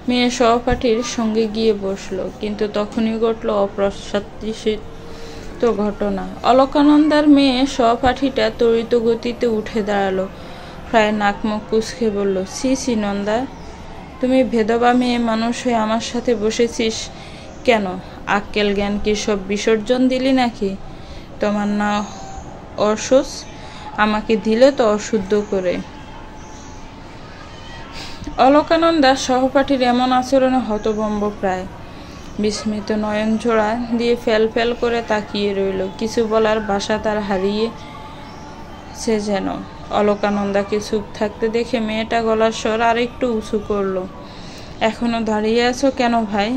মেয়ে সহপাঠীর সঙ্গে গিয়ে বসল। কিন্তু তখনই ঘটল অপ্রত্যাশিত ঘটনা। অলকানন্দার মেয়ে সহপাঠীটা তড়িৎ গতিতে উঠে দাঁড়ালো, প্রায় নাক মুখ কুঁচকে বলল, ছি ছি নন্দা, তুমি ভেধবা মেয়ে মানুষ হয়ে আমার সাথে বসেছিস কেন? আক্কেল জ্ঞান কি সব বিসর্জন দিলি নাকি? তোমার না অসুস, আমাকে দিলে তো অশুদ্ধ করে। অলকানন্দা সহপাঠীর এমন আচরণে হতভম্ব প্রায়। বিস্মিত নয়ন জোড়া দিয়ে ফেল ফেল করে তাকিয়ে রইল। কিছু বলার ভাষা তার হারিয়েছে যেন। অলকানন্দাকে চুপ থাকতে দেখে মেয়েটা গলার স্বর আরেকটু উঁচু করল, এখনো দাঁড়িয়ে আছো কেন ভাই?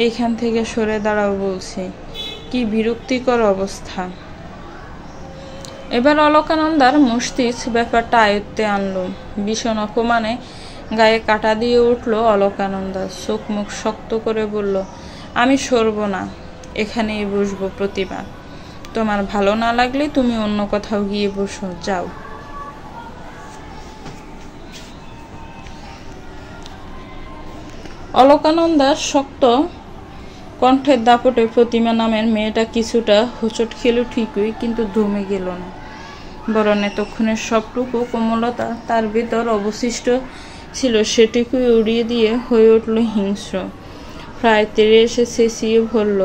এইখান থেকে সরে দাঁড়াও বলছি। কি বিরক্তিকর অবস্থা। এবার অলকানন্দার মস্তিষ্ক ব্যাপারটা আয়ত্তে আনল। ভীষণ অপমানে গায়ে কাটা দিয়ে উঠল অলকানন্দা। চোখ মুখ শক্ত করে বলল, আমি সরব না, এখানেই বসবো প্রতিমা। তোমার ভালো না লাগলে তুমি অন্য কোথাও গিয়ে বসো, যাও। অলকানন্দার শক্ত কণ্ঠের দাপটে প্রতিমা নামের মেয়েটা কিছুটা হোঁচট খেল ঠিকই, কিন্তু দমে গেল না। বরং এতক্ষণের সবটুকু কোমলতা তার ভেতর অবশিষ্ট ছিল সেটুকুই উড়িয়ে দিয়ে হয়ে উঠল হিংস্র। প্রায় তেড়ে এসে চেঁচিয়ে বলল,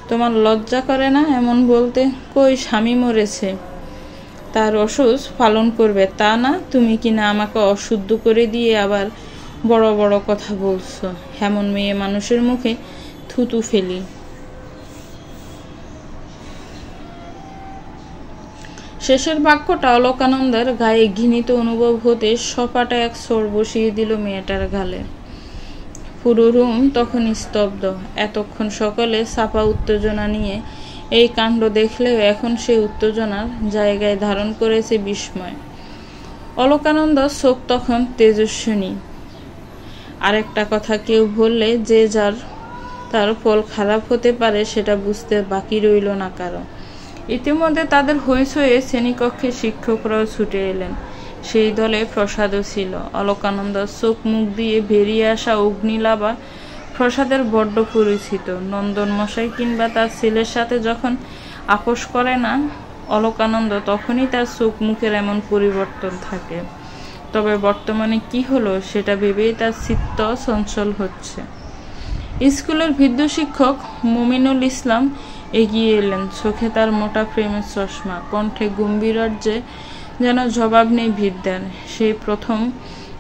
তোমার লজ্জা করে না এমন বলতে? কই স্বামী মরেছে, তার অসুখ পালন করবে তা না, তুমি কিনা আমাকে অশুদ্ধ করে দিয়ে আবার বড় বড় কথা বলছো। এমন মেয়ে মানুষের মুখে থুতু ফেলি। শেষের বাক্যটা অলকানন্দার গায়ে ঘৃণিত অনুভব হতে সপাটা এক চড় বসিয়ে দিল মেয়েটার গালে। পুরো রুম তখন স্তব্ধ। এতক্ষণ সকলে চাপা উত্তেজনা নিয়ে এই কাণ্ড দেখলেও এখন সেই উত্তেজনার জায়গায় ধারণ করেছে বিস্ময়। অলকানন্দার চোখ তখন তেজস্বিনী। আরেকটা কথা কেউ বললে যে তার ফল খারাপ হতে পারে সেটা বুঝতে বাকি রইল না কারো। ইতিমধ্যে তাদের হইচয়ে শ্রেণীকক্ষে শিক্ষকরাও ছুটে এলেন। সেই দলে প্রসাদও ছিল। অলকানন্দার চোখ মুখ দিয়ে বেরিয়ে আসা অগ্নিলাভা প্রসাদের বড্ড পরিচিত। নন্দন মশাই কিংবা তার ছেলের সাথে যখন আপোষ করে না অলকানন্দ, তখনই তার চোখ মুখের এমন পরিবর্তন থাকে। তবে বর্তমানে কি হলো সেটা ভেবেই তার চিত্ত চঞ্চল হচ্ছে। স্কুলের বৃদ্ধ শিক্ষক মুমিনুল ইসলাম এগিয়ে এলেন। চোখে তার মোটা ফ্রেমের চশমা, কণ্ঠে গম্ভীর্যে যেন জবাব নেই বিদ্যার। সেই প্রথম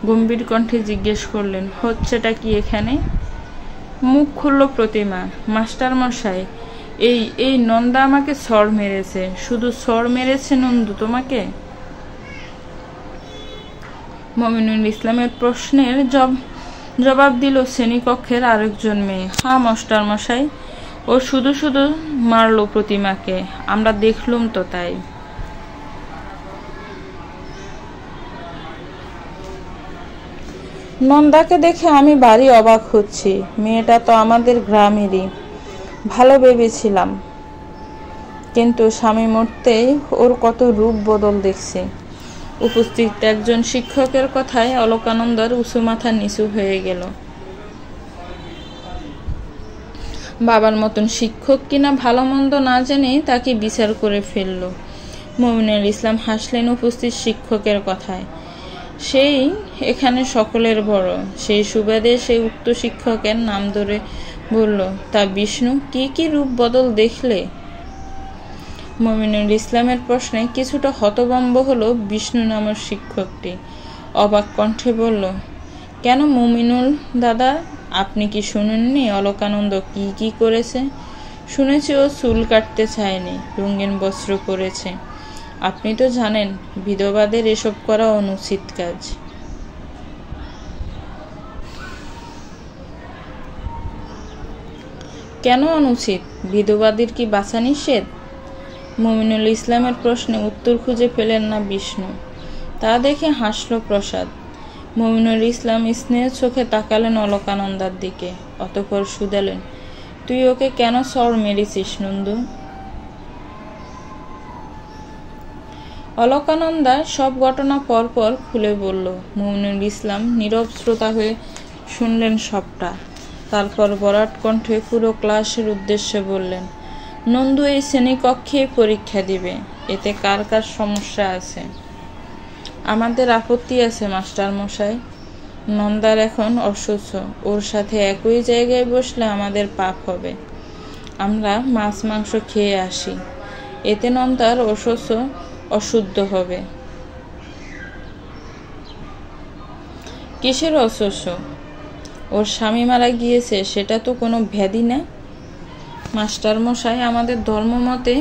গম্ভীর কণ্ঠে জিজ্ঞেস করলেন, হচ্ছেটা কি এখানে? মুখ খুলল প্রতিমা। মাস্টার মশাই, এই এই নন্দা আমাকে সর মেরেছে। শুধু সর মেরেছে নন্দু তোমাকে? মমিনুল ইসলামের প্রশ্নের জবাব দিল শ্রেণীকক্ষের আরেকজন মেয়ে। হ্যাঁ মাস্টার মশাই, ও শুধু শুধু মারলো প্রতিমাকে, আমরা দেখলুম তো তাই। নন্দাকে দেখে আমি ভারী অবাক হচ্ছি। মেয়েটা তো আমাদের গ্রামেরই, ভালো ভেবেছিলাম, কিন্তু স্বামী মরতেই ওর কত রূপ বদল দেখছি। উপস্থিত একজন শিক্ষকের কথায় অলকানন্দার উঁচু মাথা নিচু হয়ে গেল। বাবার মতন শিক্ষক কিনা ভালো মন্দ না জেনেই তাকে বিচার করে ফেলল। মমিনুল ইসলাম হাসলেন উপস্থিত শিক্ষকের কথায়। সেই এখানে সকলের বড়। সেই সুবাদে সেই উক্ত শিক্ষকের নাম ধরে বলল, তা বিষ্ণু, কি কি রূপ বদল দেখলে? মমিনুল ইসলামের প্রশ্নে কিছুটা হতভম্ব হলো বিষ্ণু নামের শিক্ষকটি। অবাক কণ্ঠে বলল, কেন মমিনুল দাদা, আপনি কি শুনেননি অলকানন্দ কি কি করেছে? শুনেছি ও চুল কাটতে চায়নি, রঙিন বস্ত্র পরেছে। আপনি তো জানেন বিধবাদের এসব করা অনুচিত কাজ। কেন অনুচিত? বিধবাদের কি বাঁচা নিষেধ? মমিনুল ইসলামের প্রশ্নে উত্তর খুঁজে পেলেন না বিষ্ণু। তা দেখে হাসল প্রসাদ। মমিনুল ইসলাম স্নেহের চোখে তাকালেন অলকানন্দার দিকে, অতঃপর শুধালেন, তুই ওকে কেন সর মেরেছিস নন্দু? অলকানন্দা সব ঘটনা পরপর খুলে বলল। মমিনুল ইসলাম নীরব শ্রোতা হয়ে শুনলেন সবটা। তারপর বরাট কণ্ঠে পুরো ক্লাসের উদ্দেশ্যে বললেন, নন্দু এই শ্রেণীকক্ষে পরীক্ষা দিবে, এতে কার কার সমস্যা আছে? আমাদের আপত্তি আছে মাস্টার মশাই। নন্দার এখন অসুস্থ, ওর সাথে একই জায়গায় বসলে আমাদের পাপ হবে। আমরা মাছ মাংস খেয়ে আসি, এতে নন্দার অশুদ্ধ হবে। কিসের অসুস্থ? ওর স্বামী মারা গিয়েছে, সেটা তো কোনো ব্যাধি না। মাস্টার মশাই, আমাদের ধর্মমতে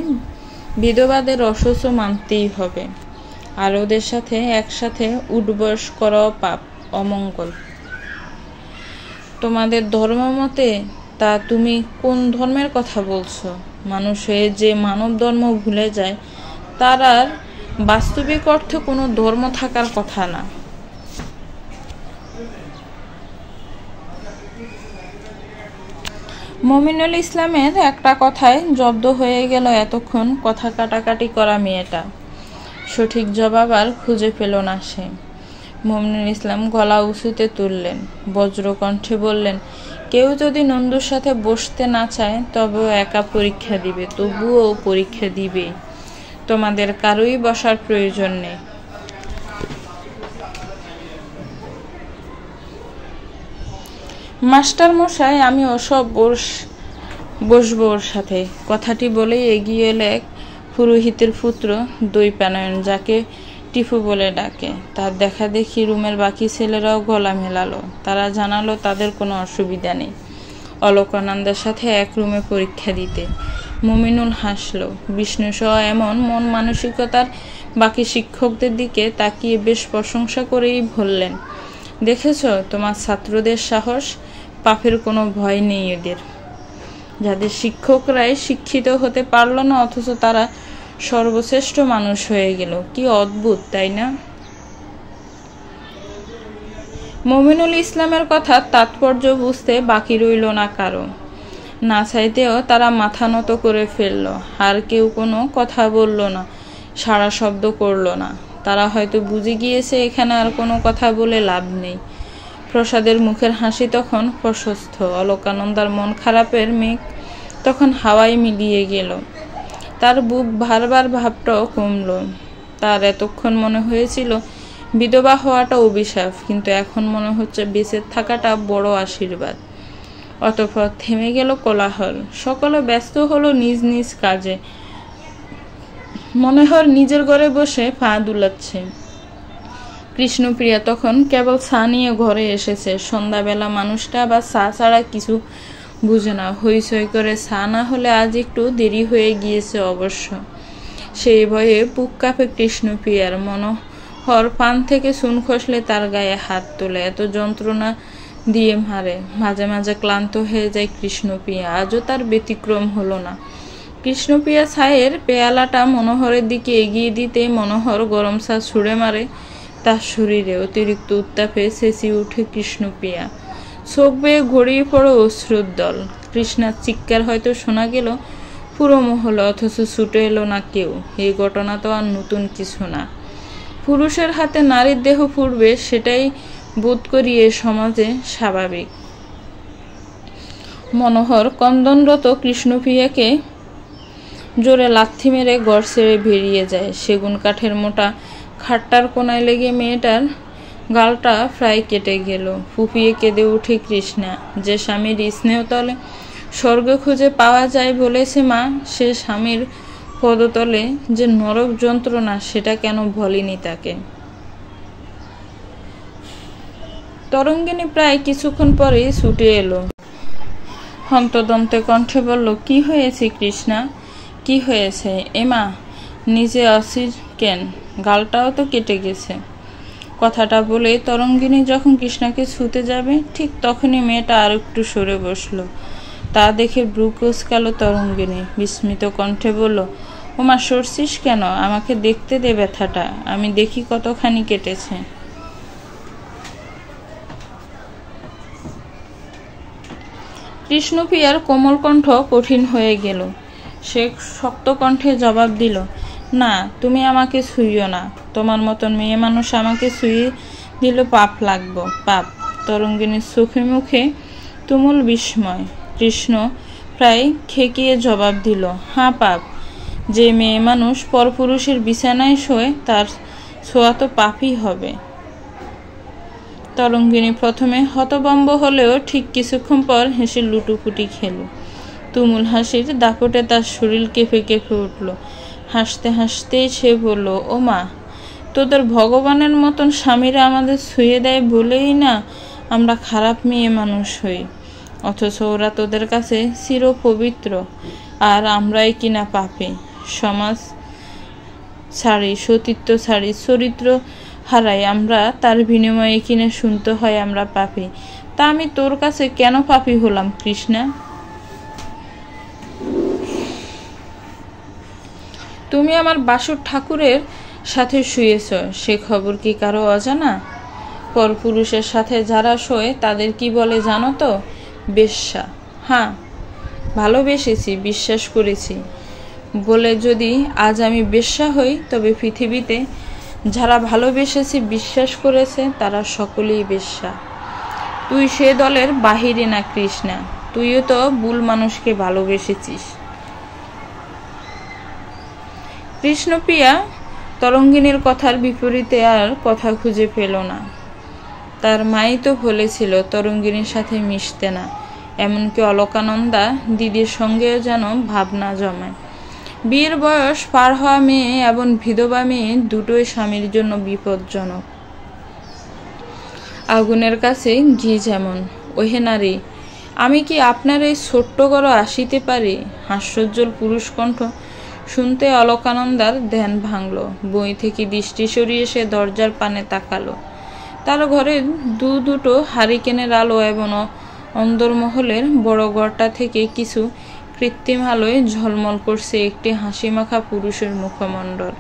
বিধবাদের অসুস্থ মানতেই হবে, আর ওদের সাথে একসাথে উঠবস করাও পাপ, অমঙ্গল। তোমাদের ধর্মমতে? তা তুমি কোন ধর্মের কথা বলছো? মানুষ হয়ে যে মানব ধর্ম ভুলে যায়, তার আর বাস্তবিক অর্থে কোনো ধর্ম থাকার কথা না। মমিনুল ইসলামের একটা কথায় জব্দ হয়ে গেল এতক্ষণ কথা কাটাকাটি করা মেয়েটা। সঠিক জবাব আর খুঁজে পেল না সে। মমিনুল ইসলাম গলা উঁচুতে তুললেন, বজ্রকণ্ঠে বললেন, কেউ যদি নন্দুর সাথে বসতে না চায় তবেও একা পরীক্ষা দিবে, তবুও পরীক্ষা দিবে। তোমাদের কারোই বসার প্রয়োজন নেই। মাস্টার মশাই, আমি ওসব বসবো ওর সাথে। কথাটি বলেই এগিয়ে এলে এক পুরোহিতের পুত্র দৈপায়ন, যাকে টিপু বলে ডাকে। তার দেখা দেখি রুমের বাকি ছেলেরাও গলা মেলালো। তারা জানালো তাদের কোনো অসুবিধা নেই অলকানন্দার সাথে এক রুমে পরীক্ষা দিতে। মমিনুল হাসলো। বিষ্ণুসহ এমন মন মানসিকতার বাকি শিক্ষকদের দিকে তাকিয়ে বেশ প্রশংসা করেই বললেন, দেখেছ তোমার ছাত্রদের সাহস, পাপের কোনো ভয় নেই এদের। যাদের শিক্ষকরাই শিক্ষিত হতে পারল না, অথচ তারা সর্বশ্রেষ্ঠ মানুষ হয়ে গেল। কি অদ্ভুত, তাই না? মমিনুল ইসলামের কথা তাৎপর্য বুঝতে বাকি রইল না কারো। না চাইতেও তারা মাথা নত করে ফেলল। আর কেউ কোনো কথা বলল না, সাড়া শব্দ করল না। তারা হয়তো বুঝে গিয়েছে এখানে আর কোনো কথা বলে লাভ নেই। প্রসাদের মুখের হাসি তখন প্রশস্ত। অলকানন্দার মন খারাপের মেঘ তখন হাওয়ায় মিলিয়ে গেল। তার বুক ভারবার ভাবটাও কমল। তার এতক্ষণ মনে হয়েছিল বিধবা হওয়াটা অভিশাপ, কিন্তু এখন মনে হচ্ছে বেঁচে থাকাটা বড় আশীর্বাদ। অতঃপর থেমে গেল কোলাহল। সকলে ব্যস্ত হলো নিজ নিজ কাজে। মনোহর নিজের ঘরে বসে পা দুলাচ্ছে। কৃষ্ণপ্রিয়া তখন কেবল চা নিয়ে ঘরে এসেছে। সন্ধ্যাবেলা মানুষটা আবার চা ছাড়া কিছু বুঝে না, হইচই করে চা না হলে আজ একটু দেরি হয়ে গিয়েছে অবশ্য। সেই ভয়ে বুক কাঁপে কৃষ্ণপ্রিয়ার। মনোহর পান থেকে চুন খসলে তার গায়ে হাত তোলে, এত যন্ত্রণা দিয়ে মারে। মাঝে মাঝে ক্লান্ত হয়ে যায় কৃষ্ণপ্রিয়া, আজও তার ব্যতিক্রম হলো না। কৃষ্ণপ্রিয়া চায়ের পেয়ালাটা মনোহরের দিকে এগিয়ে দিতে মনোহর গরম চা ছুঁড়ে মারে তার শরীরে। অতিরিক্ত উত্তাপে চেঁচিয়ে উঠে কৃষ্ণপ্রিয়া, চোখ বেয়ে গড়িয়ে পড়ে অশ্রুর দল। কৃষ্ণার চিৎকার হয়তো শোনা গেল পুরো মহলে, অথচ ছুটে এলো না কেউ। এই ঘটনা তো আর নতুন কিছু না। পুরুষের হাতে নারীর দেহ পুড়বে, সেটাই বোধ করি এ সমাজে স্বাভাবিক। মনোহর কন্দনরত কৃষ্ণপ্রিয়াকে জোরে লাথি মেরে ঘর ছেড়ে বেরিয়ে যায়। সেগুন কাঠের মোটা খাটটার কোনায় লেগে মেয়েটার গালটা প্রায় কেটে গেল। ফুপিয়ে কেঁদে উঠে কৃষ্ণা। যে স্বামীর স্নেহতলে স্বর্গ খুঁজে পাওয়া যায় বলেছে মা, সে স্বামীর পদতলে যে নরক যন্ত্রণা সেটা কেন বলেনি তাকে। তরঙ্গিনী প্রায় কিছুক্ষণ পরেই ছুটে এলো। হন্তদন্তে কণ্ঠে বলল, কি হয়েছে কৃষ্ণা, কি হয়েছে? এমা, নিজে অস্থির কেন? গালটাও তো কেটে গেছে। কথাটা বলে তরঙ্গিনী যখন কৃষ্ণাকে ছুতে যাবে, ঠিক তখনই মেয়েটা আর একটু সরে বসলো। তা দেখে ব্রু কুঁচকালো তরঙ্গিনী। বিস্মিত কণ্ঠে বলল, ওমা, সরছিস কেন? আমাকে দেখতে দে ব্যথাটা, আমি দেখি কতখানি কেটেছে। কৃষ্ণপ্রিয়ার কোমল কণ্ঠ কঠিন হয়ে গেল। সে শক্ত কণ্ঠে জবাব দিল, না, তুমি আমাকে ছুঁইও না। তোমার মতন মেয়ে মানুষ আমাকে ছুঁয়ে দিল পাপ লাগবো, পাপ। তরঙ্গিনীর চোখে মুখে তুমুল বিস্ময়। কৃষ্ণ প্রায় খেকিয়ে জবাব দিল, হ্যাঁ পাপ। যে মেয়ে মানুষ পরপুরুষের বিছানায় শোয় তার ছোঁয়া তো পাপই হবে। তরঙ্গিনী প্রথমে হতভম্ব হলেও ঠিক কিছুক্ষণ পর হেসে লুটুপুটি খেল। তুমুল হাসির দাপটে তার শরীর কেঁপে কেঁপে উঠল। হাসতে হাসতেই সে বলল, ও মা, তোদের ভগবানের মতন স্বামীরা আমাদের ছুঁয়ে দেয় বলেই না আমরা খারাপ মেয়ে মানুষ হই, অথচ ওরা তোদের কাছে চিরপবিত্র, আর আমরাই কিনা পাপী। সমাজ ছাড়ি, সতীত্ব ছাড়ি, চরিত্র হারাই আমরা, তার বিনিময়ে কিনে শুনতে হয় আমরা পাপী। তা আমি তোর কাছে কেন পাপী হলাম কৃষ্ণা? তুমি আমার বাসুর ঠাকুরের সাথে শুয়েছ, সে খবর কি কারো অজানা? পরপুরুষের সাথে যারা শোয় তাদের কি বলে জানো তো? বেশ্যা। হ্যাঁ, ভালোবেসেছি, বিশ্বাস করেছি বলে যদি আজ আমি বেশ্যা হই, তবে পৃথিবীতে যারা ভালোবেসেছি, বিশ্বাস করেছে, তারা সকলেই বেশ্যা। তুই সে দলের বাহিরে না কৃষ্ণা, তুইও তো ভুল মানুষকে ভালোবেসেছিস। কৃষ্ণপ্রিয়া তরঙ্গিনীর কথার বিপরীতে আর কথা খুঁজে পেল না। তার মাই তো বলেছিল তরঙ্গিনীর সাথে মিশতে না, এমনকি অলকানন্দা দিদির সঙ্গেও যেন ভাবনা জমায়। বিয়ের বয়স পার হওয়া মেয়ে এবং বিধবা মেয়ে দুটোই স্বামীর জন্য বিপজ্জনক। আগুনের কাছে ঘি যেমন। ওহে নারী, আমি কি আপনার এই ছোট্ট ঘরে আসিতে পারি? হাস্যোজ্জ্বল পুরুষ কণ্ঠ শুনতে অলকানন্দার ধ্যান ভাঙল। বই থেকে দৃষ্টি সরিয়ে সে দরজার পানে তাকালো। তার ঘরে দুটো হারিকেনের আলো এবং অন্দরমহলের বড় ঘরটা থেকে কিছু কৃত্রিম আলোয় ঝলমল করছে একটি হাসিমাখা পুরুষের মুখমণ্ডল,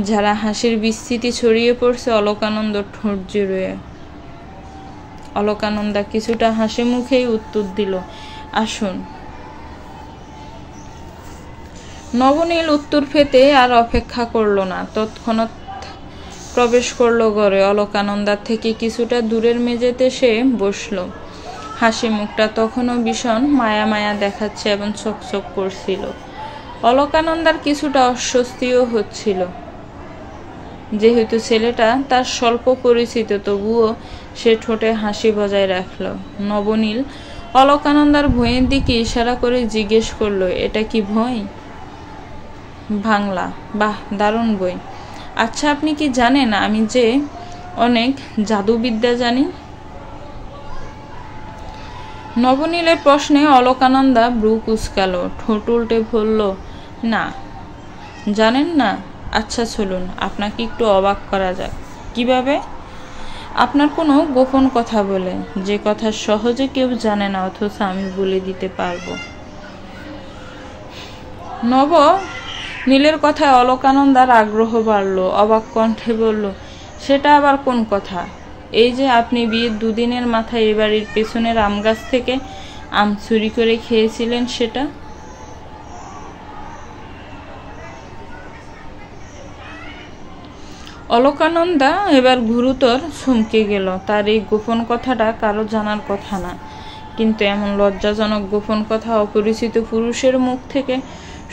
যারা হাসির বিস্তৃতি ছড়িয়ে পড়ছে অলকানন্দ ঠোঁট জুড়ে। অলকানন্দা কিছুটা হাসি মুখেই উত্তর দিল, আসুন। নবনীল উত্তর পেতে আর অপেক্ষা করল না, তৎক্ষণাৎ প্রবেশ করলো ঘরে। অলকানন্দার থেকে কিছুটা দূরের মেঝেতে সে বসল। হাসি মুখটা তখনও ভীষণ মায়া মায়া দেখাচ্ছে এবং চকচক করছিল। অলকানন্দার কিছুটা অস্বস্তিও হচ্ছিল। যেহেতু ছেলেটা তার স্বল্প পরিচিত, তবুও সে ঠোঁটে হাসি বজায় রাখল। নবনীল অলকানন্দার বইয়ের দিকে ইশারা করে জিজ্ঞেস করলো, এটা কি বই? বাংলা। বাহ, দারুণ বই। আচ্ছা, আপনি কি জানেন আমি যে অনেক জাদুবিদ্যা জানি? নবনীলের প্রশ্নে অলকানন্দা ব্রু কুঁচকালো, ঠোঁট উল্টে বলল, না। জানেন না? আচ্ছা চলুন, আপনাকে একটু অবাক করা যাক। কিভাবে? আপনার কোনো গোপন কথা বলে, যে কথা সহজে কেউ জানে না, অথচ আমি বলে দিতে পারবো। নীলের কথায় অলকানন্দার আগ্রহ বাড়ল। অবাক কণ্ঠে বলল, সেটা আবার কোন কথা? এই যে আপনি বিয়ের 2 দিনের মাথায় এ বাড়ির পেছনের আম গাছ থেকে আম চুরি করে খেয়েছিলেন, সেটা। অলকানন্দা এবার গুরুতর চমকে গেল। তার এই গোপন কথাটা কারো জানার কথা না, কিন্তু এমন লজ্জাজনক গোপন কথা অপরিচিত পুরুষের মুখ থেকে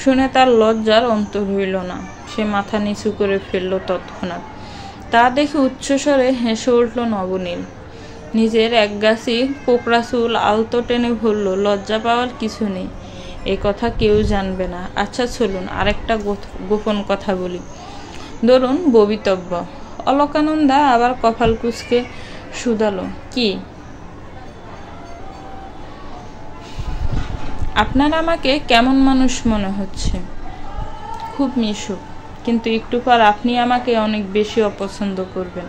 শুনে তার লজ্জার অন্ত হইল না। সে মাথা নিচু করে ফেলল তৎক্ষণাৎ। তা দেখে উচ্চস্বরে হেসে উঠল নবনীল। নিজের একগাছি কোকড়া চুল আলতো টেনে বলল, লজ্জা পাওয়ার কিছু নেই, এ কথা কেউ জানবে না। আচ্ছা চলুন, আরেকটা গোপন কথা বলি, ধরুন ববিতব্য। অলকানন্দা আবার কপাল কুঁচকে শুধালো, কি? আপনার আমাকে কেমন মানুষ মনে হচ্ছে? খুব মিশুক, কিন্তু একটু পর আপনি আমাকে অনেক বেশি অপছন্দ করবেন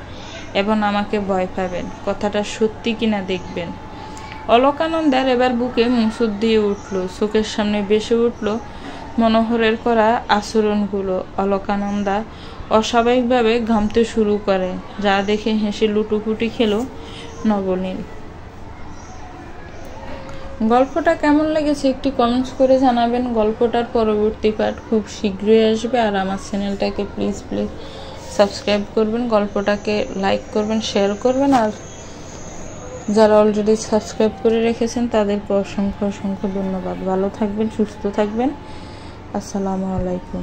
এবং আমাকে ভয় পাবেন। কথাটা সত্যি কিনা দেখবেন। অলকানন্দার এবার বুকে মুসুদ দিয়ে উঠল, চোখের সামনে ভেসে উঠল মনোহরের করা আচরণগুলো। অলকানন্দা অস্বাভাবিকভাবে ঘামতে শুরু করে, যা দেখে হেসে লুটোপুটি খেল নবনীল। গল্পটা কেমন লেগেছে একটি কমেন্টস করে জানাবেন। গল্পটার পরবর্তী পার্ট খুব শীঘ্রই আসবে, আর আমার চ্যানেলটাকে প্লিজ সাবস্ক্রাইব করবেন, গল্পটাকে লাইক করবেন, শেয়ার করবেন, আর যারা অলরেডি সাবস্ক্রাইব করে রেখেছেন তাদেরকে অসংখ্য ধন্যবাদ। ভালো থাকবেন, সুস্থ থাকবেন। আসসালামু আলাইকুম।